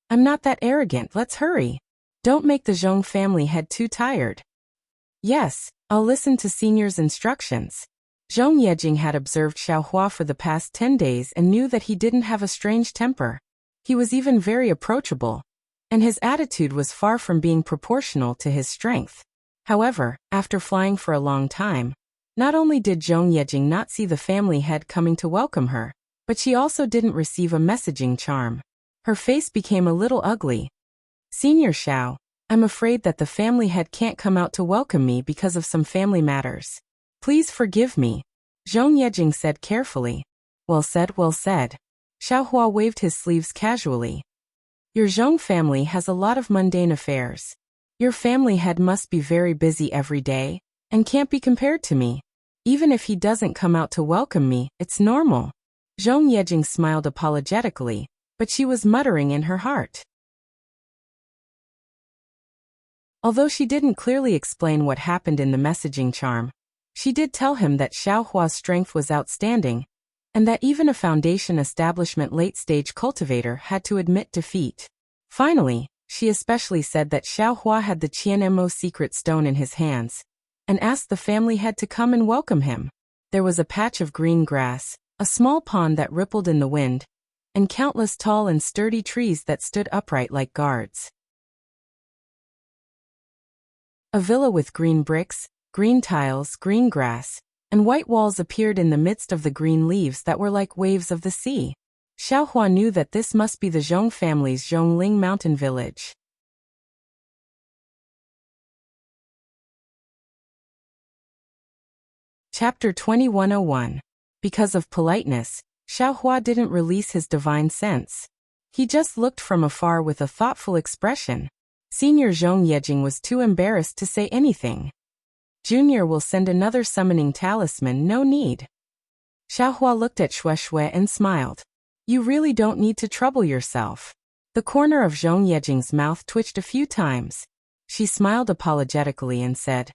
I'm not that arrogant, let's hurry. Don't make the Zhong family head too tired. Yes, I'll listen to Senior's instructions. Zhong Yejing had observed Xiaohua for the past 10 days and knew that he didn't have a strange temper. He was even very approachable, and his attitude was far from being proportional to his strength. However, after flying for a long time, not only did Zhong Yejing not see the family head coming to welcome her, but she also didn't receive a messaging charm. Her face became a little ugly. Senior Xiao, I'm afraid that the family head can't come out to welcome me because of some family matters. Please forgive me. Zhong Yejing said carefully. Well said, well said. Xiaohua waved his sleeves casually. Your Zhong family has a lot of mundane affairs. Your family head must be very busy every day, and can't be compared to me. Even if he doesn't come out to welcome me, it's normal. Zhong Yejing smiled apologetically, but she was muttering in her heart. Although she didn't clearly explain what happened in the messaging charm, she did tell him that Xiaohua's strength was outstanding, and that even a foundation establishment late-stage cultivator had to admit defeat. Finally, she especially said that Xiaohua had the Qianmo secret stone in his hands, and asked the family head to come and welcome him. There was a patch of green grass, a small pond that rippled in the wind, and countless tall and sturdy trees that stood upright like guards. A villa with green bricks, green tiles, green grass, and white walls appeared in the midst of the green leaves that were like waves of the sea. Xiaohua knew that this must be the Zhong family's Zhongling Mountain Village. Chapter 2101. Because of politeness, Xiaohua didn't release his divine sense. He just looked from afar with a thoughtful expression. Senior Zhong Yejing was too embarrassed to say anything. Junior will send another summoning talisman, no need. Xiaohua looked at Shui and smiled. You really don't need to trouble yourself. The corner of Zhong Yejing's mouth twitched a few times. She smiled apologetically and said,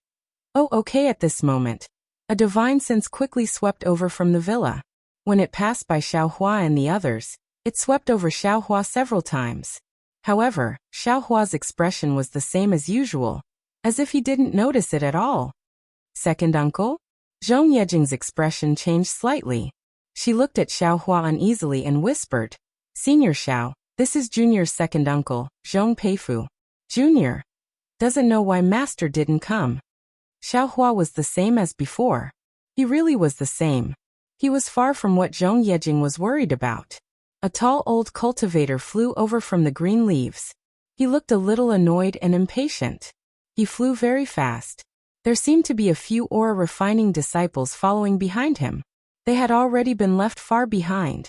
Oh, okay. At this moment, a divine sense quickly swept over from the villa. When it passed by Xiaohua and the others, it swept over Xiaohua several times. However, Xiaohua's expression was the same as usual, as if he didn't notice it at all. Second uncle? Zhong Yejing's expression changed slightly. She looked at Xiaohua uneasily and whispered, Senior Xiao, this is Junior's second uncle, Zhong Peifu. Junior doesn't know why Master didn't come. Xiaohua was the same as before. He really was the same. He was far from what Zhong Yejing was worried about. A tall old cultivator flew over from the green leaves. He looked a little annoyed and impatient. He flew very fast. There seemed to be a few aura refining disciples following behind him. They had already been left far behind.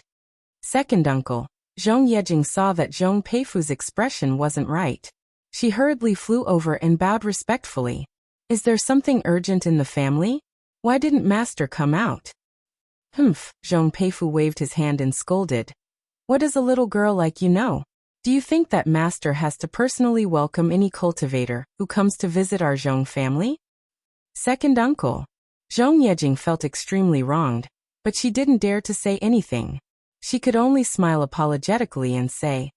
Second uncle, Zhong Yejing saw that Zhong Peifu's expression wasn't right. She hurriedly flew over and bowed respectfully. Is there something urgent in the family? Why didn't master come out? Humph, Zhong Peifu waved his hand and scolded. What does a little girl like you know? Do you think that master has to personally welcome any cultivator who comes to visit our Zhong family? Second uncle. Zhong Yejing felt extremely wronged, but she didn't dare to say anything. She could only smile apologetically and say,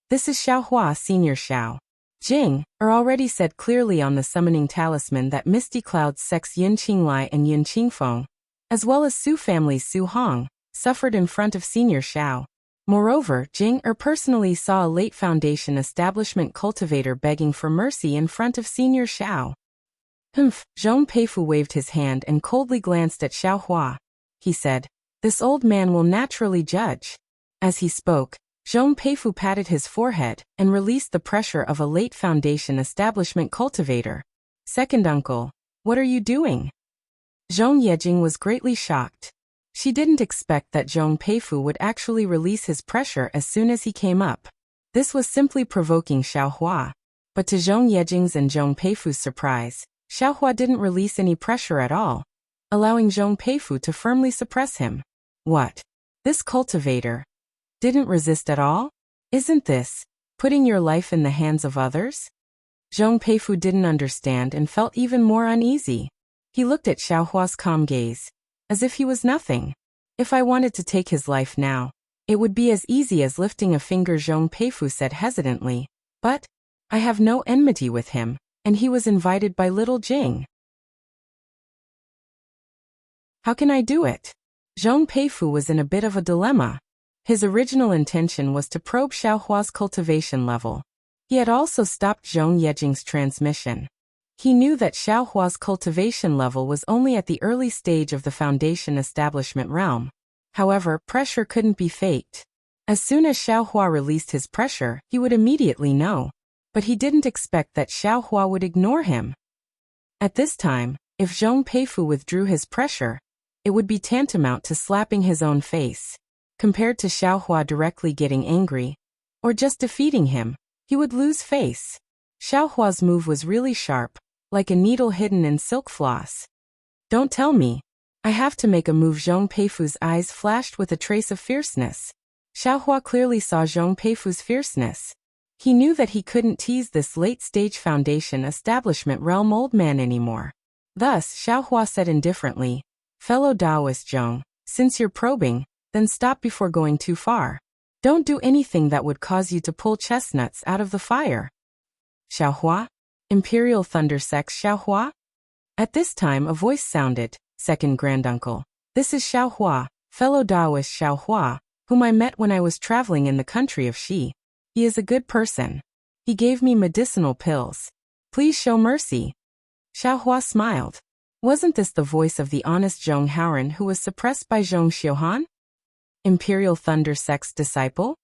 This is Xiaohua Senior Xiao. Jing already said clearly on the summoning talisman that Misty Cloud's sex Yin Qinglai and Yin Qingfeng, as well as Su family's Su Hong, suffered in front of Senior Xiao. Moreover, Jing personally saw a late Foundation establishment cultivator begging for mercy in front of Senior Xiao. Humph, Zhong Peifu waved his hand and coldly glanced at Xiaohua. He said, This old man will naturally judge. As he spoke, Zhong Peifu patted his forehead and released the pressure of a late Foundation establishment cultivator. Second uncle, what are you doing? Zhong Yejing was greatly shocked. She didn't expect that Zhong Peifu would actually release his pressure as soon as he came up. This was simply provoking Xiaohua. But to Zhong Yejing's and Zhong Peifu's surprise, Xiaohua didn't release any pressure at all, allowing Zhong Peifu to firmly suppress him. What? This cultivator didn't resist at all? Isn't this putting your life in the hands of others? Zhong Peifu didn't understand and felt even more uneasy. He looked at Xiaohua's calm gaze, as if he was nothing. If I wanted to take his life now, it would be as easy as lifting a finger, Zhong Peifu said hesitantly. But I have no enmity with him, and he was invited by little Jing. How can I do it? Zhong Peifu was in a bit of a dilemma. His original intention was to probe Xiaohua's cultivation level. He had also stopped Zhong Yejing's transmission. He knew that Xiaohua's cultivation level was only at the early stage of the Foundation establishment realm. However, pressure couldn't be faked. As soon as Xiaohua released his pressure, he would immediately know. But he didn't expect that Xiaohua would ignore him. At this time, if Zhong Peifu withdrew his pressure, it would be tantamount to slapping his own face. Compared to Xiaohua directly getting angry, or just defeating him, he would lose face. Xiaohua's move was really sharp, like a needle hidden in silk floss. Don't tell me. I have to make a move. Zhong Peifu's eyes flashed with a trace of fierceness. Xiaohua clearly saw Zhong Peifu's fierceness. He knew that he couldn't tease this late-stage Foundation establishment realm old man anymore. Thus, Xiaohua said indifferently, Fellow Taoist Zhong, since you're probing, then stop before going too far. Don't do anything that would cause you to pull chestnuts out of the fire. Xiaohua? Imperial Thunder Sex Xiaohua? At this time a voice sounded, Second Granduncle. This is Xiaohua, fellow Taoist Xiaohua, whom I met when I was traveling in the country of Xi. He is a good person. He gave me medicinal pills. Please show mercy. Xiaohua smiled. Wasn't this the voice of the honest Zhong Haoran who was suppressed by Zhong Xiuhan? Imperial Thunder Sect's disciple?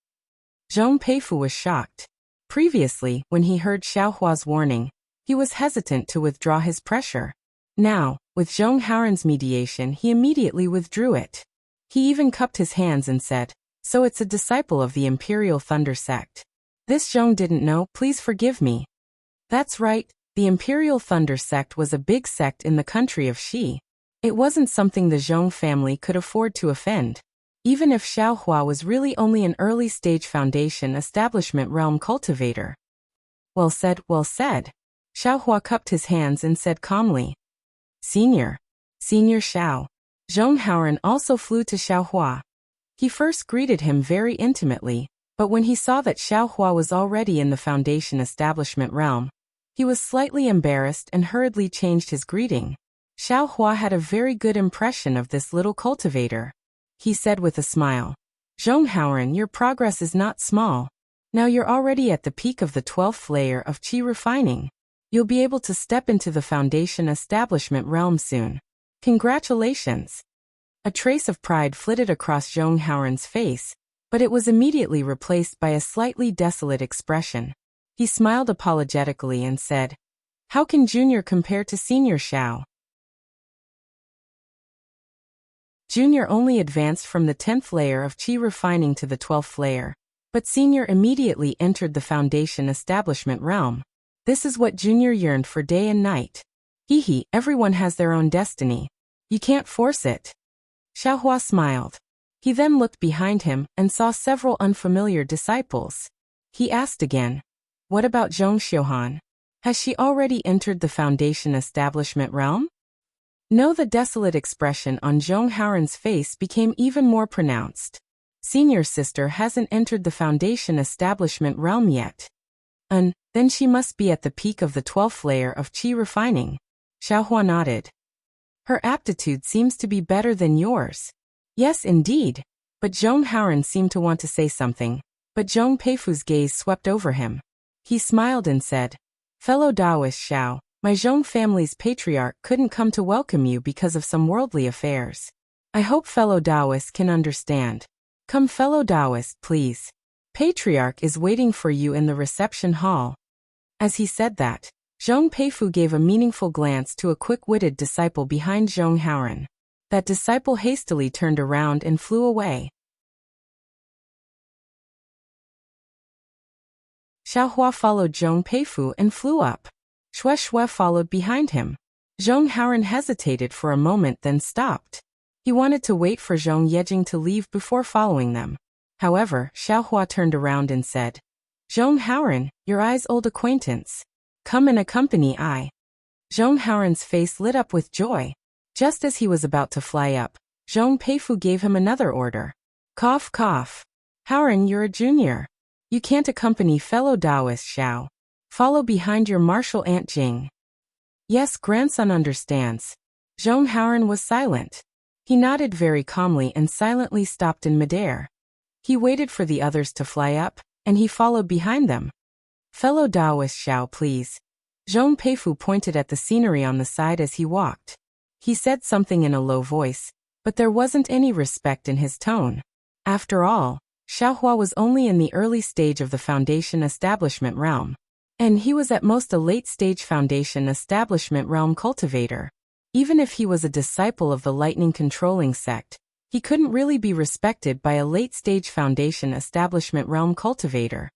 Zhong Peifu was shocked. Previously, when he heard Xiaohua's warning, he was hesitant to withdraw his pressure. Now, with Zhong Haoran's mediation, he immediately withdrew it. He even cupped his hands and said, So it's a disciple of the Imperial Thunder Sect. This Zhong didn't know, please forgive me. That's right, the Imperial Thunder Sect was a big sect in the country of Xi. It wasn't something the Zhong family could afford to offend. Even if Xiaohua was really only an early-stage Foundation establishment realm cultivator. Well said, well said. Xiaohua cupped his hands and said calmly. Senior Xiao. Zhong Haoran also flew to Xiaohua. He first greeted him very intimately, but when he saw that Xiaohua was already in the Foundation establishment realm, he was slightly embarrassed and hurriedly changed his greeting. Xiaohua had a very good impression of this little cultivator. He said with a smile, Zhong Haoran, your progress is not small. Now you're already at the peak of the 12th layer of qi refining. You'll be able to step into the Foundation establishment realm soon. Congratulations. A trace of pride flitted across Zhong Haoran's face, but it was immediately replaced by a slightly desolate expression. He smiled apologetically and said, How can junior compare to senior Xiao? Junior only advanced from the 10th layer of qi refining to the 12th layer, but senior immediately entered the foundation establishment realm. This is what junior yearned for day and night. Hee, everyone has their own destiny. You can't force it. Xiaohua smiled. He then looked behind him and saw several unfamiliar disciples. He asked again, what about Zhong Xiuhan? Has she already entered the foundation establishment realm? No, the desolate expression on Zhong Haoren's face became even more pronounced. Senior sister hasn't entered the foundation establishment realm yet. Then she must be at the peak of the 12th layer of qi refining. Xiaohua nodded. Her aptitude seems to be better than yours. Yes, indeed. But Zhong Haoren seemed to want to say something, but Zhong Peifu's gaze swept over him. He smiled and said, fellow Taoist Xiao, my Zhong family's patriarch couldn't come to welcome you because of some worldly affairs. I hope fellow Taoists can understand. Come fellow Taoist, please. Patriarch is waiting for you in the reception hall. As he said that, Zhong Peifu gave a meaningful glance to a quick-witted disciple behind Zhong Haoren. That disciple hastily turned around and flew away. Xiaohua followed Zhong Peifu and flew up. Shui followed behind him. Zhong Haoren hesitated for a moment then stopped. He wanted to wait for Zhong Yejing to leave before following them. However, Xiaohua turned around and said, Zhong Haoren, your eye's old acquaintance. Come and accompany I. Zhong Haoren's face lit up with joy. Just as he was about to fly up, Zhong Peifu gave him another order. Cough, cough. Haoren, you're a junior. You can't accompany fellow Taoist Xiao. Follow behind your martial aunt Jing. Yes, grandson understands. Zhong Haoren was silent. He nodded very calmly and silently stopped in midair. He waited for the others to fly up, and he followed behind them. Fellow Taoist Xiao, please. Zhong Peifu pointed at the scenery on the side as he walked. He said something in a low voice, but there wasn't any respect in his tone. After all, Xiaohua was only in the early stage of the foundation establishment realm. And he was at most a late-stage foundation establishment realm cultivator. Even if he was a disciple of the lightning controlling sect, he couldn't really be respected by a late-stage foundation establishment realm cultivator.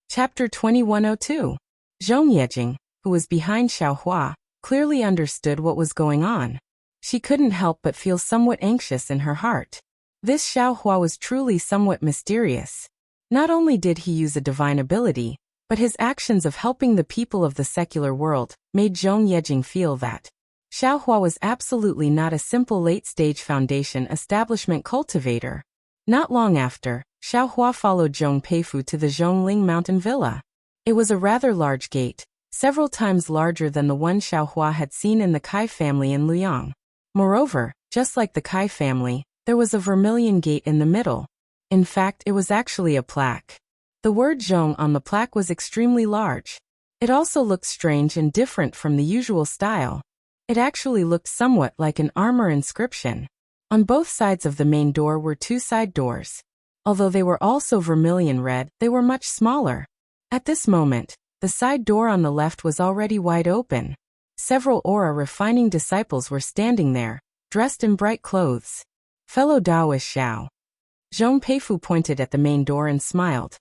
Chapter 2102. Zhong Yejing, who was behind Xiaohua, clearly understood what was going on. She couldn't help but feel somewhat anxious in her heart. This Xiaohua was truly somewhat mysterious. Not only did he use a divine ability, but his actions of helping the people of the secular world made Zhong Yejing feel that Xiaohua was absolutely not a simple late-stage foundation establishment cultivator. Not long after, Xiaohua followed Zhong Peifu to the Zhongling mountain villa. It was a rather large gate, several times larger than the one Xiaohua had seen in the Kai family in Luoyang. Moreover, just like the Kai family, there was a vermilion gate in the middle. In fact, it was actually a plaque. The word Zhong on the plaque was extremely large. It also looked strange and different from the usual style. It actually looked somewhat like an armor inscription. On both sides of the main door were two side doors. Although they were also vermilion red, they were much smaller. At this moment, the side door on the left was already wide open. Several aura refining disciples were standing there, dressed in bright clothes. Fellow Taoist Xiao. Zhong Peifu pointed at the main door and smiled.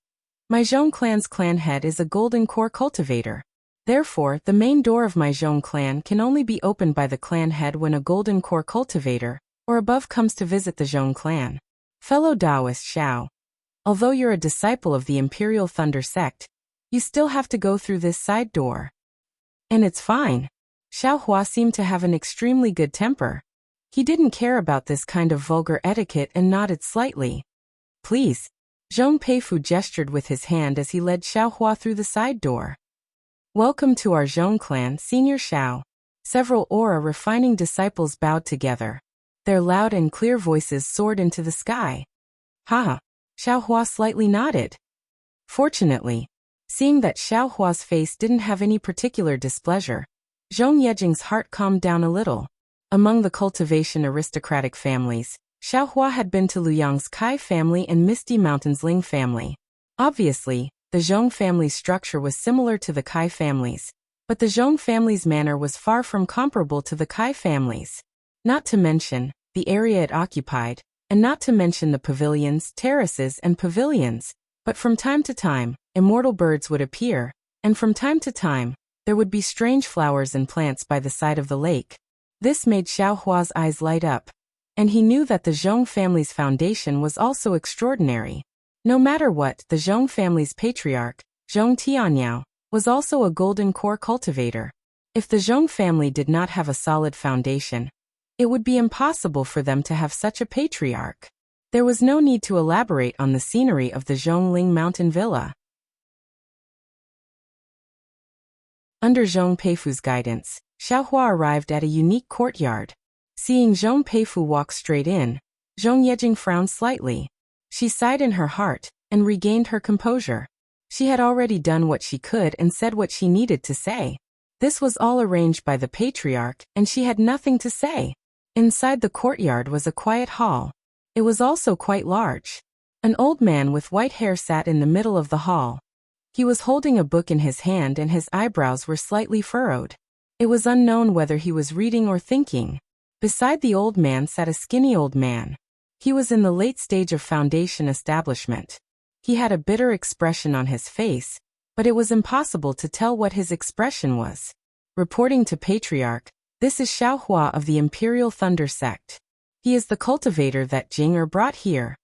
My Zhong clan's clan head is a golden core cultivator. Therefore, the main door of my Zhong clan can only be opened by the clan head when a golden core cultivator or above comes to visit the Zhong clan. Fellow Taoist Xiao. Although you're a disciple of the Imperial Thunder sect, you still have to go through this side door. And it's fine. Xiaohua seemed to have an extremely good temper. He didn't care about this kind of vulgar etiquette and nodded slightly. Please. Zhong Peifu gestured with his hand as he led Xiaohua through the side door. Welcome to our Zhong clan, Senior Xiao. Several aura refining disciples bowed together. Their loud and clear voices soared into the sky. Haha. Xiaohua slightly nodded. Fortunately, seeing that Xiaohua's face didn't have any particular displeasure, Zhong Yejing's heart calmed down a little. Among the cultivation aristocratic families, Xiaohua had been to Luyang's Kai family and Misty Mountain's Ling family. Obviously, the Zhong family's structure was similar to the Kai family's, but the Zhong family's manner was far from comparable to the Kai family's. Not to mention the area it occupied, and not to mention the pavilions, terraces, and pavilions. But from time to time, immortal birds would appear, and from time to time, there would be strange flowers and plants by the side of the lake. This made Xiaohua's eyes light up, and he knew that the Zhong family's foundation was also extraordinary. No matter what, the Zhong family's patriarch, Zhong Tianyao, was also a golden core cultivator. If the Zhong family did not have a solid foundation, it would be impossible for them to have such a patriarch. There was no need to elaborate on the scenery of the Zhongling Mountain Villa. Under Zhong Peifu's guidance, Xiaohua arrived at a unique courtyard. Seeing Zhong Peifu walk straight in, Zhong Yejing frowned slightly. She sighed in her heart and regained her composure. She had already done what she could and said what she needed to say. This was all arranged by the patriarch, and she had nothing to say. Inside the courtyard was a quiet hall. It was also quite large. An old man with white hair sat in the middle of the hall. He was holding a book in his hand and his eyebrows were slightly furrowed. It was unknown whether he was reading or thinking. Beside the old man sat a skinny old man. He was in the late stage of foundation establishment. He had a bitter expression on his face, but it was impossible to tell what his expression was. Reporting to Patriarch, this is Xiaohua of the Imperial Thunder Sect. He is the cultivator that Jing brought here.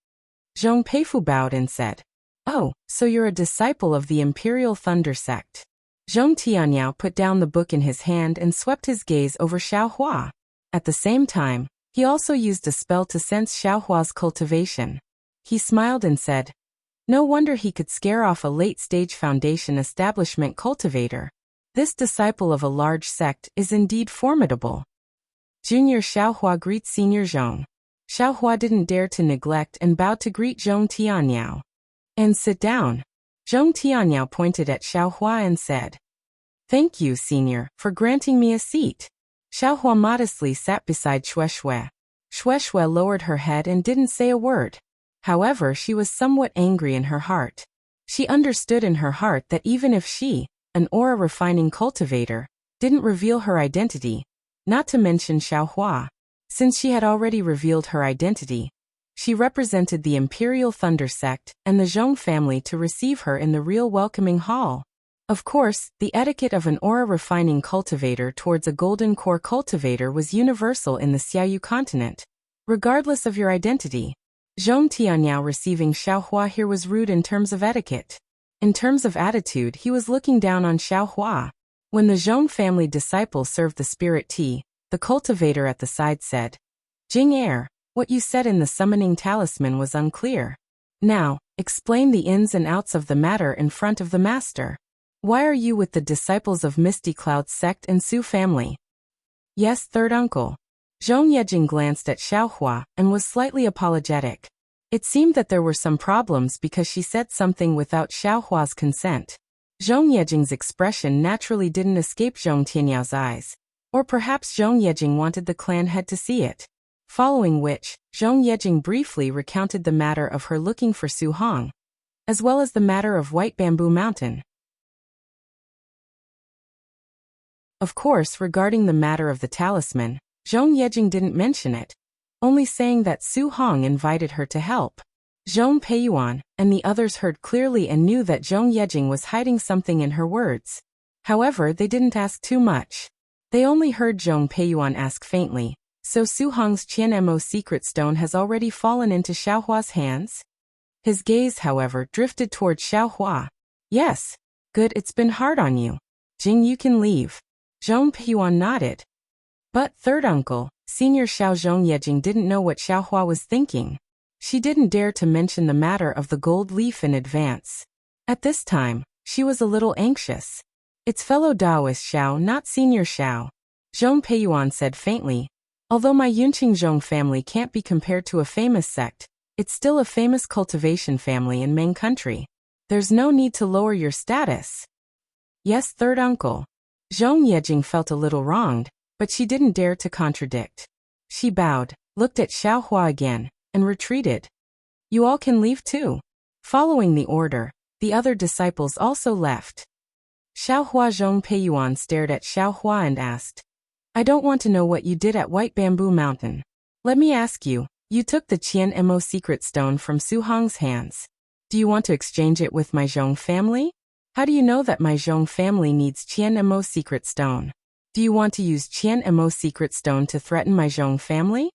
Zhong Peifu bowed and said, "Oh, so you're a disciple of the Imperial Thunder Sect." Zhong Tianyao put down the book in his hand and swept his gaze over Xiaohua. At the same time, he also used a spell to sense Xiaohua's cultivation. He smiled and said, "No wonder he could scare off a late-stage foundation establishment cultivator. This disciple of a large sect is indeed formidable." Junior Xiaohua greets Senior Zhong. Xiaohua didn't dare to neglect and bowed to greet Zhong Tianyao. "And sit down." Zhong Tianyao pointed at Xiaohua and said, "Thank you, Senior, for granting me a seat." Xiaohua modestly sat beside Shueshui. Shueshui lowered her head and didn't say a word. However, she was somewhat angry in her heart. She understood in her heart that even if she, an aura-refining cultivator, didn't reveal her identity, not to mention Xiaohua, since she had already revealed her identity, she represented the Imperial Thunder Sect and the Zhong family to receive her in the real welcoming hall. Of course, the etiquette of an aura-refining cultivator towards a golden core cultivator was universal in the Xiaoyu continent, regardless of your identity. Zhong Tianyao receiving Xiaohua here was rude in terms of etiquette. In terms of attitude, he was looking down on Xiaohua. When the Zhong family disciple served the spirit tea, the cultivator at the side said, "Jing, what you said in the summoning talisman was unclear. Now, explain the ins and outs of the matter in front of the master. Why are you with the disciples of Misty Cloud's sect and Su family?" "Yes, third uncle." Zhong Yejing glanced at Xiaohua and was slightly apologetic. It seemed that there were some problems because she said something without Xiaohua's consent. Zhong Yejing's expression naturally didn't escape Zhong Tianyao's eyes, or perhaps Zhong Yejing wanted the clan head to see it. Following which, Zhong Yejing briefly recounted the matter of her looking for Su Hong, as well as the matter of White Bamboo Mountain. Of course, regarding the matter of the talisman, Zhong Yejing didn't mention it, only saying that Su Hong invited her to help. Zhong Peiyuan and the others heard clearly and knew that Zhong Yejing was hiding something in her words. However, they didn't ask too much. They only heard Zhong Peiyuan ask faintly, "So Su Hong's Qianmo secret stone has already fallen into Xiaohua's hands?" His gaze, however, drifted towards Xiaohua. "Yes. Good, it's been hard on you. Jing, you can leave." Zhong Peiyuan nodded. But third uncle, Senior Xiao Zhong Yejing didn't know what Xiaohua was thinking. She didn't dare to mention the matter of the gold leaf in advance. At this time, she was a little anxious. "It's fellow Daoist Xiao, not Senior Xiao." Zhong Peiyuan said faintly, "Although my Yunqing Zhong family can't be compared to a famous sect, it's still a famous cultivation family in Ming country. There's no need to lower your status." "Yes, third uncle." Zhong Yejing felt a little wronged, but she didn't dare to contradict. She bowed. looked at Xiaohua again, and retreated. You all can leave too. Following the order, the other disciples also left. Xiaohua Zhongpeiyuan stared at Xiaohua and asked, I don't want to know what you did at White Bamboo Mountain. Let me ask you, you took the Qian Mo secret stone from Su Hong's hands. Do you want to exchange it with my Zhong family? How do you know that my Zhong family needs Qian Mo secret stone? Do you want to use Qian Mo secret stone to threaten my Zhong family?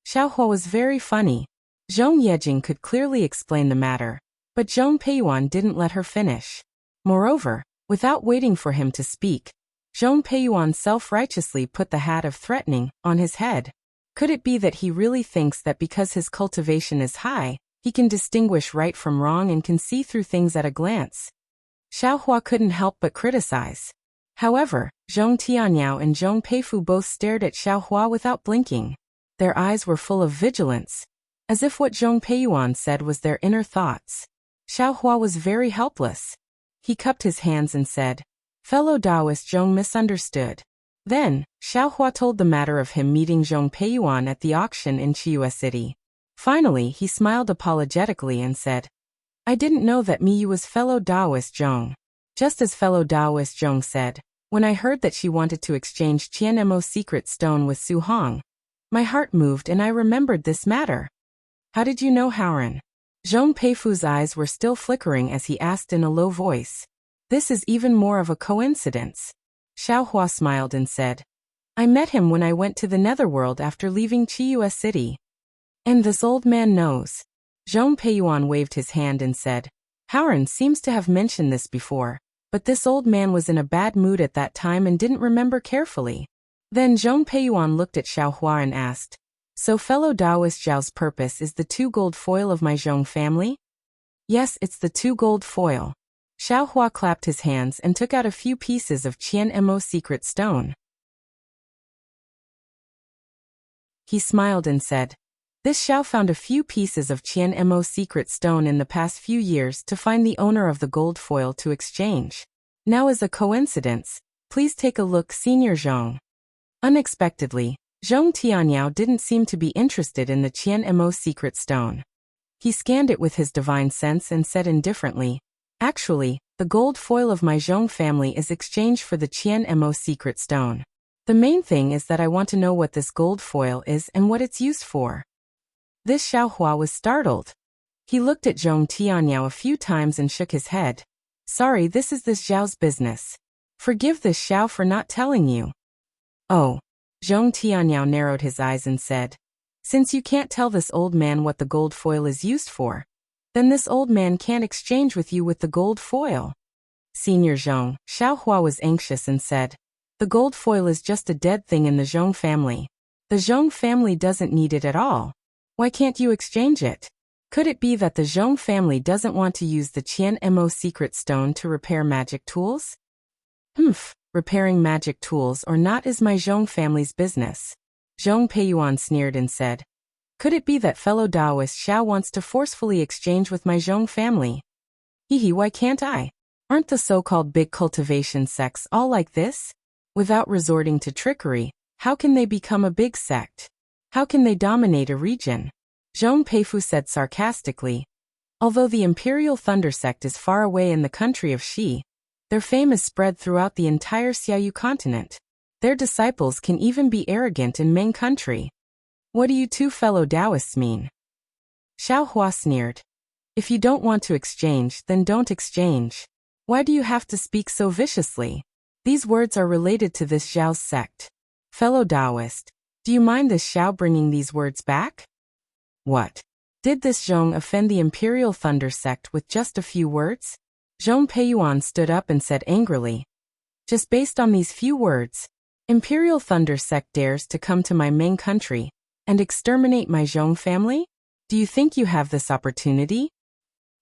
Xiaohua was very funny. Zhong Yejing could clearly explain the matter, but Zhong Peiyuan didn't let her finish. Moreover, without waiting for him to speak, Zhong Peiyuan self-righteously put the hat of threatening on his head. Could it be that he really thinks that because his cultivation is high, he can distinguish right from wrong and can see through things at a glance? Xiaohua couldn't help but criticize. However, Zhong Tianyao and Zhong Peifu both stared at Xiaohua without blinking. Their eyes were full of vigilance, as if what Zhong Peiyuan said was their inner thoughts. Xiaohua was very helpless. He cupped his hands and said, Fellow Taoist Zhong misunderstood. Then, Xiaohua told the matter of him meeting Zhong Peiyuan at the auction in Chiyu City. Finally, he smiled apologetically and said, I didn't know that Miyu was fellow Taoist Zhong. Just as fellow Taoist Zhong said, when I heard that she wanted to exchange Qian Mo's secret stone with Su Hong, my heart moved and I remembered this matter. How did you know, Howren? Zhong Peifu's eyes were still flickering as he asked in a low voice. This is even more of a coincidence. Xiaohua smiled and said, I met him when I went to the netherworld after leaving Chiyu City. And this old man knows. Zhong Peiyuan waved his hand and said, Howren seems to have mentioned this before, but this old man was in a bad mood at that time and didn't remember carefully. Then Zhong Peiyuan looked at Xiaohua and asked, So fellow Taoist Zhao's purpose is the 2 gold foil of my Zhong family? Yes, it's the 2 gold foil. Xiaohua clapped his hands and took out a few pieces of Qian Mo's secret stone. He smiled and said, This Xiao found a few pieces of Qian Mo's secret stone in the past few years to find the owner of the gold foil to exchange. Now as a coincidence, please take a look, Senior Zhong. Unexpectedly, Zhong Tianyao didn't seem to be interested in the Qian Mo's secret stone. He scanned it with his divine sense and said indifferently, Actually, the gold foil of my Zhong family is exchanged for the Qian Mo secret stone. The main thing is that I want to know what this gold foil is and what it's used for. This Xiaohua was startled. He looked at Zhong Tianyao a few times and shook his head. Sorry, this is this Zhao's business. Forgive this Xiao for not telling you. Oh. Zhong Tianyao narrowed his eyes and said, Since you can't tell this old man what the gold foil is used for, then this old man can't exchange with you with the gold foil. Senior Zhong, Xiaohua was anxious and said, The gold foil is just a dead thing in the Zhong family. The Zhong family doesn't need it at all. Why can't you exchange it? Could it be that the Zhong family doesn't want to use the Qian Mo secret stone to repair magic tools? Repairing magic tools or not is my Zhong family's business. Zhong Peiyuan sneered and said, Could it be that fellow Taoist Xiao wants to forcefully exchange with my Zhong family? Why can't I? Aren't the so-called big cultivation sects all like this? Without resorting to trickery, how can they become a big sect? How can they dominate a region? Zhong Peifu said sarcastically. Although the Imperial Thunder sect is far away in the country of Xi, their fame is spread throughout the entire Xiaoyu continent. Their disciples can even be arrogant in Ming country. What do you 2 fellow Taoists mean? Xiaohua sneered. If you don't want to exchange, then don't exchange. Why do you have to speak so viciously? These words are related to this Zhao's sect. Fellow Taoist, do you mind this Xiao bringing these words back? What? Did this Zhong offend the Imperial Thunder sect with just a few words? Zhong Peiyuan stood up and said angrily. Just based on these few words, Imperial Thunder sect dares to come to my Ming country and exterminate my Zhong family? Do you think you have this opportunity?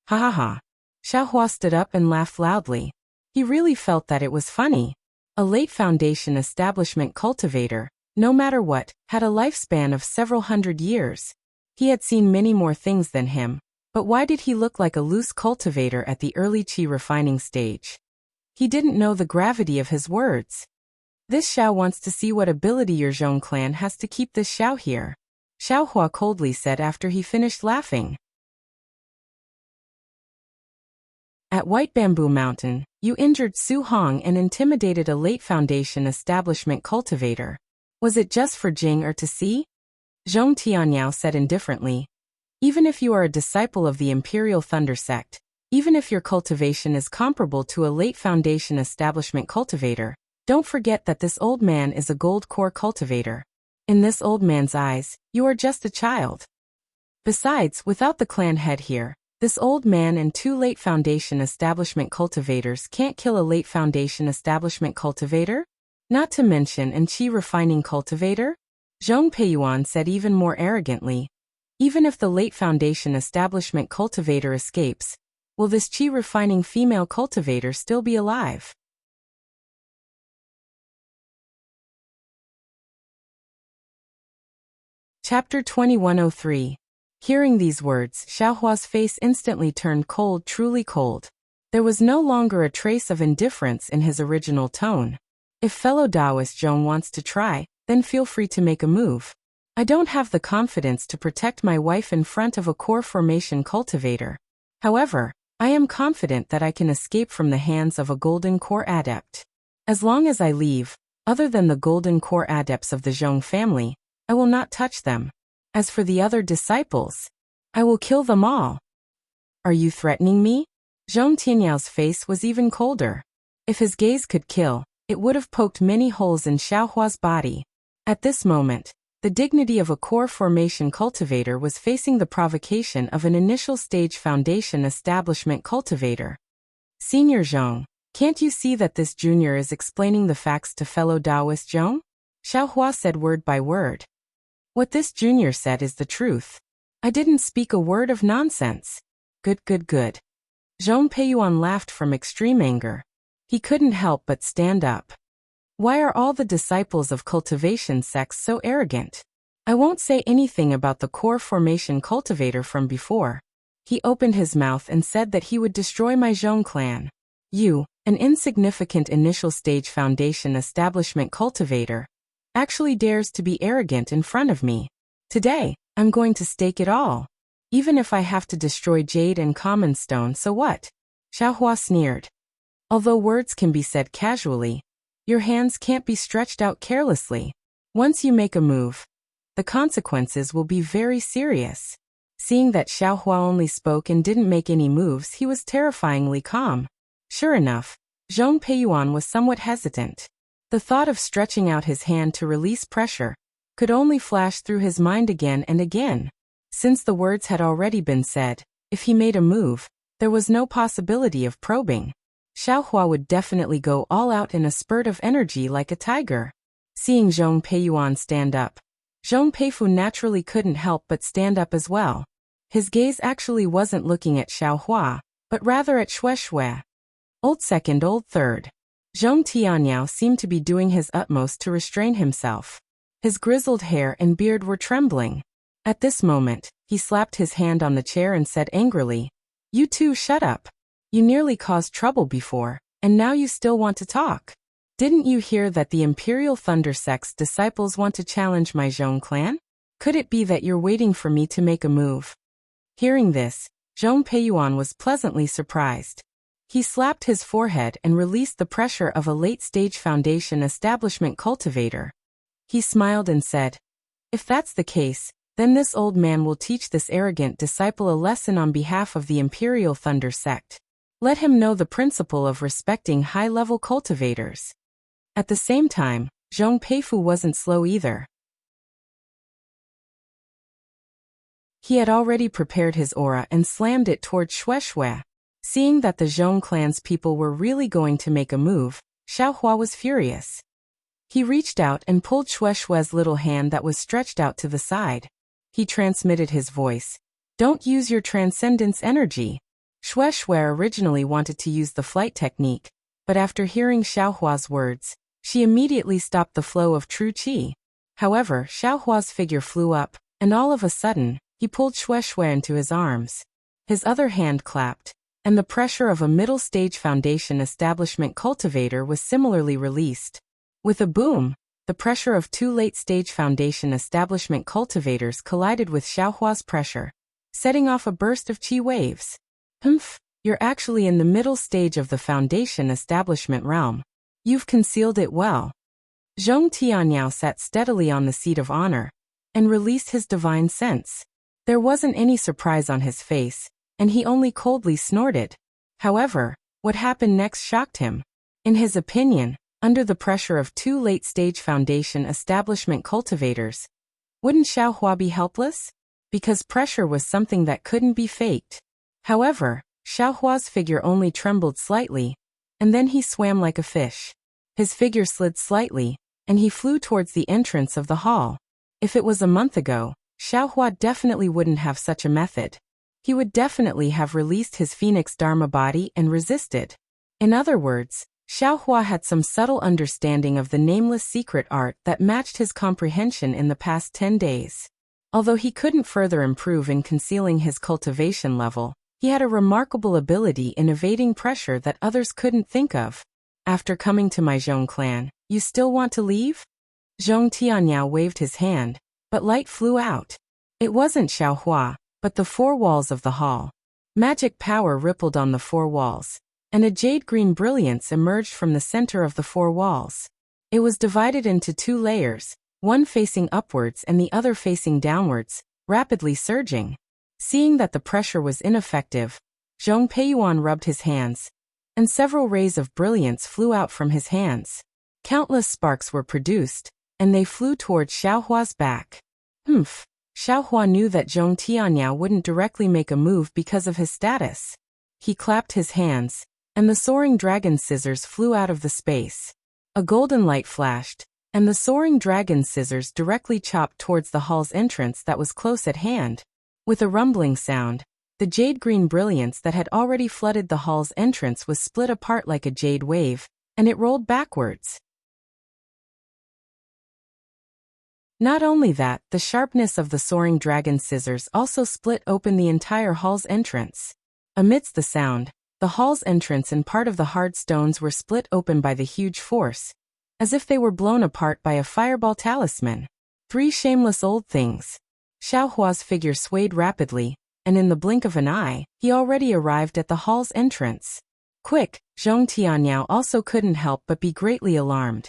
Ha ha ha. Xiaohua stood up and laughed loudly. He really felt that it was funny. A late Foundation establishment cultivator, no matter what, had a lifespan of several hundred years. He had seen many more things than him, but why did he look like a loose cultivator at the early qi refining stage? He didn't know the gravity of his words. This Xiao wants to see what ability your Zhong clan has to keep this Xiao here. Xiaohua coldly said after he finished laughing. At White Bamboo Mountain, you injured Su Hong and intimidated a late Foundation establishment cultivator. Was it just for Jing or to see? Zhong Tianyao said indifferently. Even if you are a disciple of the Imperial Thunder Sect, even if your cultivation is comparable to a late Foundation establishment cultivator, don't forget that this old man is a gold core cultivator. In this old man's eyes, you are just a child. Besides, without the clan head here, this old man and 2 late Foundation establishment cultivators can't kill a late Foundation establishment cultivator? Not to mention an qi refining cultivator? Zhong Peiyuan said even more arrogantly. Even if the late Foundation establishment cultivator escapes, will this qi refining female cultivator still be alive? Chapter 2103. Hearing these words, Xiaohua's face instantly turned cold, truly cold. There was no longer a trace of indifference in his original tone. If fellow Taoist Zhong wants to try, then feel free to make a move. I don't have the confidence to protect my wife in front of a core formation cultivator. However, I am confident that I can escape from the hands of a golden core adept. As long as I leave, other than the golden core adepts of the Zhong family, I will not touch them. As for the other disciples, I will kill them all. Are you threatening me? Zhong Tianyao's face was even colder. If his gaze could kill, it would have poked many holes in Xiaohua's body. At this moment, the dignity of a core formation cultivator was facing the provocation of an initial stage Foundation establishment cultivator. Senior Zhong, can't you see that this junior is explaining the facts to fellow Taoist Zhong? Xiaohua said word by word. What this junior said is the truth. I didn't speak a word of nonsense. Good, good, good. Zhong Peiyuan laughed from extreme anger. He couldn't help but stand up. Why are all the disciples of cultivation sects so arrogant? I won't say anything about the core formation cultivator from before. He opened his mouth and said that he would destroy my Zhong clan. You, an insignificant initial stage Foundation establishment cultivator, actually dares to be arrogant in front of me. Today, I'm going to stake it all. Even if I have to destroy jade and common stone, so what? Xiaohua sneered. Although words can be said casually, your hands can't be stretched out carelessly. Once you make a move, the consequences will be very serious. Seeing that Xiaohua only spoke and didn't make any moves, he was terrifyingly calm. Sure enough, Zhong Peiyuan was somewhat hesitant. The thought of stretching out his hand to release pressure could only flash through his mind again and again. Since the words had already been said, if he made a move, there was no possibility of probing. Xiaohua would definitely go all out in a spurt of energy like a tiger. Seeing Zhong Peiyuan stand up, Zhong Peifu naturally couldn't help but stand up as well. His gaze actually wasn't looking at Xiaohua, but rather at Shui. Old second, old third. Zhong Tianyao seemed to be doing his utmost to restrain himself. His grizzled hair and beard were trembling. At this moment, he slapped his hand on the chair and said angrily, "You two shut up. You nearly caused trouble before, and now you still want to talk. Didn't you hear that the Imperial Thunder Sect's disciples want to challenge my Zhong clan? Could it be that you're waiting for me to make a move?" Hearing this, Zhong Peiyuan was pleasantly surprised. He slapped his forehead and released the pressure of a late-stage Foundation establishment cultivator. He smiled and said, "If that's the case, then this old man will teach this arrogant disciple a lesson on behalf of the Imperial Thunder Sect. Let him know the principle of respecting high-level cultivators." At the same time, Zhong Peifu wasn't slow either. He had already prepared his aura and slammed it toward Shui. Seeing that the Zhong clan's people were really going to make a move, Xiaohua was furious. He reached out and pulled Shui's little hand that was stretched out to the side. He transmitted his voice. "Don't use your transcendence energy." Shui originally wanted to use the flight technique, but after hearing Xiaohua's words, she immediately stopped the flow of true qi. However, Xiaohua's figure flew up, and all of a sudden, he pulled Shui into his arms. His other hand clapped, and the pressure of a middle-stage Foundation establishment cultivator was similarly released. With a boom, the pressure of two late-stage foundation establishment cultivators collided with Xiaohua's pressure, setting off a burst of qi waves. You're actually in the middle stage of the foundation establishment realm. You've concealed it well. Zhong Tianyao sat steadily on the seat of honor and released his divine sense. There wasn't any surprise on his face, and he only coldly snorted. However, what happened next shocked him. In his opinion, under the pressure of two late-stage foundation establishment cultivators, wouldn't Xiaohua be helpless? Because pressure was something that couldn't be faked. However, Xiaohua's figure only trembled slightly, and then he swam like a fish. His figure slid slightly, and he flew towards the entrance of the hall. If it was a month ago, Xiaohua definitely wouldn't have such a method. He would definitely have released his Phoenix Dharma body and resisted. In other words, Xiaohua had some subtle understanding of the nameless secret art that matched his comprehension in the past 10 days. Although he couldn't further improve in concealing his cultivation level, he had a remarkable ability in evading pressure that others couldn't think of. After coming to my Zhong clan, you still want to leave? Zhong Tianyao waved his hand, but light flew out. It wasn't Xiaohua, but the four walls of the hall. Magic power rippled on the four walls, and a jade-green brilliance emerged from the center of the four walls. It was divided into two layers, one facing upwards and the other facing downwards, rapidly surging. Seeing that the pressure was ineffective, Zhong Peiyuan rubbed his hands, and several rays of brilliance flew out from his hands. Countless sparks were produced, and they flew towards Xiaohua's back. Xiaohua knew that Zhong Tianyao wouldn't directly make a move because of his status. He clapped his hands, and the soaring dragon scissors flew out of the space. A golden light flashed, and the soaring dragon scissors directly chopped towards the hall's entrance that was close at hand. With a rumbling sound, the jade-green brilliance that had already flooded the hall's entrance was split apart like a jade wave, and it rolled backwards. Not only that, the sharpness of the soaring dragon scissors also split open the entire hall's entrance. Amidst the sound, the hall's entrance and part of the hard stones were split open by the huge force, as if they were blown apart by a fireball talisman. Three shameless old things. Xiaohua's figure swayed rapidly, and in the blink of an eye, he already arrived at the hall's entrance. Quick, Zhong Tianyao also couldn't help but be greatly alarmed.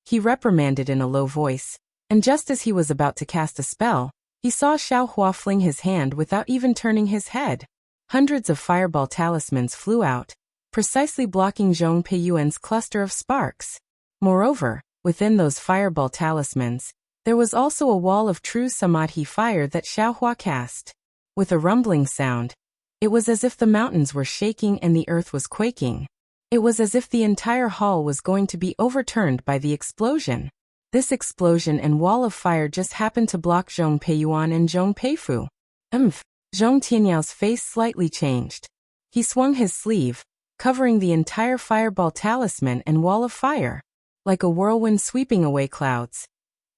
He reprimanded in a low voice, and just as he was about to cast a spell, he saw Xiaohua fling his hand without even turning his head. Hundreds of fireball talismans flew out, precisely blocking Zhong Peiyuan's cluster of sparks. Moreover, within those fireball talismans, there was also a wall of true samadhi fire that Xiaohua cast. With a rumbling sound, it was as if the mountains were shaking and the earth was quaking. It was as if the entire hall was going to be overturned by the explosion. This explosion and wall of fire just happened to block Zhong Peiyuan and Zhong Peifu. Zhong Tianyao's face slightly changed. He swung his sleeve, covering the entire fireball talisman and wall of fire. Like a whirlwind sweeping away clouds,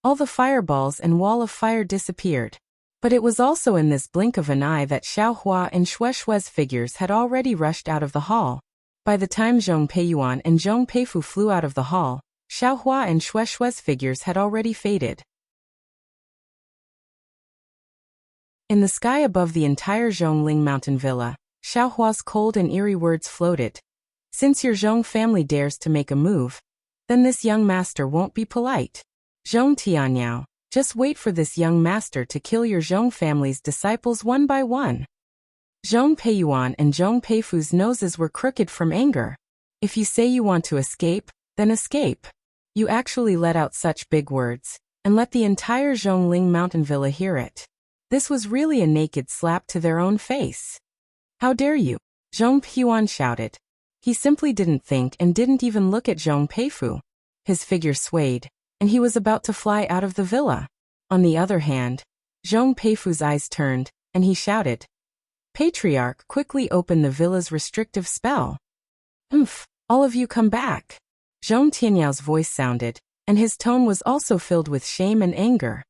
all the fireballs and wall of fire disappeared. But it was also in this blink of an eye that Xiaohua and Shueshue's figures had already rushed out of the hall. By the time Zhong Peiyuan and Zhong Peifu flew out of the hall, Xiaohua and Shueshue's figures had already faded. In the sky above the entire Zhongling mountain villa, Xiaohua's cold and eerie words floated. Since your Zhong family dares to make a move, then this young master won't be polite. Zhong Tianyao, just wait for this young master to kill your Zhong family's disciples one by one. Zhong Peiyuan and Zhong Peifu's noses were crooked from anger. If you say you want to escape, then escape. You actually let out such big words, and let the entire Zhongling mountain villa hear it. This was really a naked slap to their own face. How dare you? Zhong Peiyuan shouted. He simply didn't think and didn't even look at Zhong Peifu. His figure swayed, and he was about to fly out of the villa. On the other hand, Zhong Peifu's eyes turned, and he shouted. Patriarch, quickly open the villa's restrictive spell. All of you come back. Zhong Tianyao's voice sounded, and his tone was also filled with shame and anger.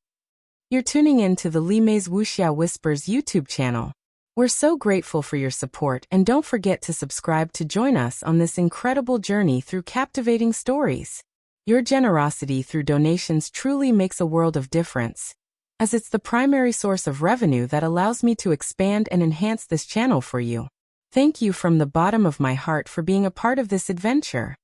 You're tuning in to the Li Mei's Wuxia Whispers YouTube channel. We're so grateful for your support, and don't forget to subscribe to join us on this incredible journey through captivating stories. Your generosity through donations truly makes a world of difference, as it's the primary source of revenue that allows me to expand and enhance this channel for you. Thank you from the bottom of my heart for being a part of this adventure.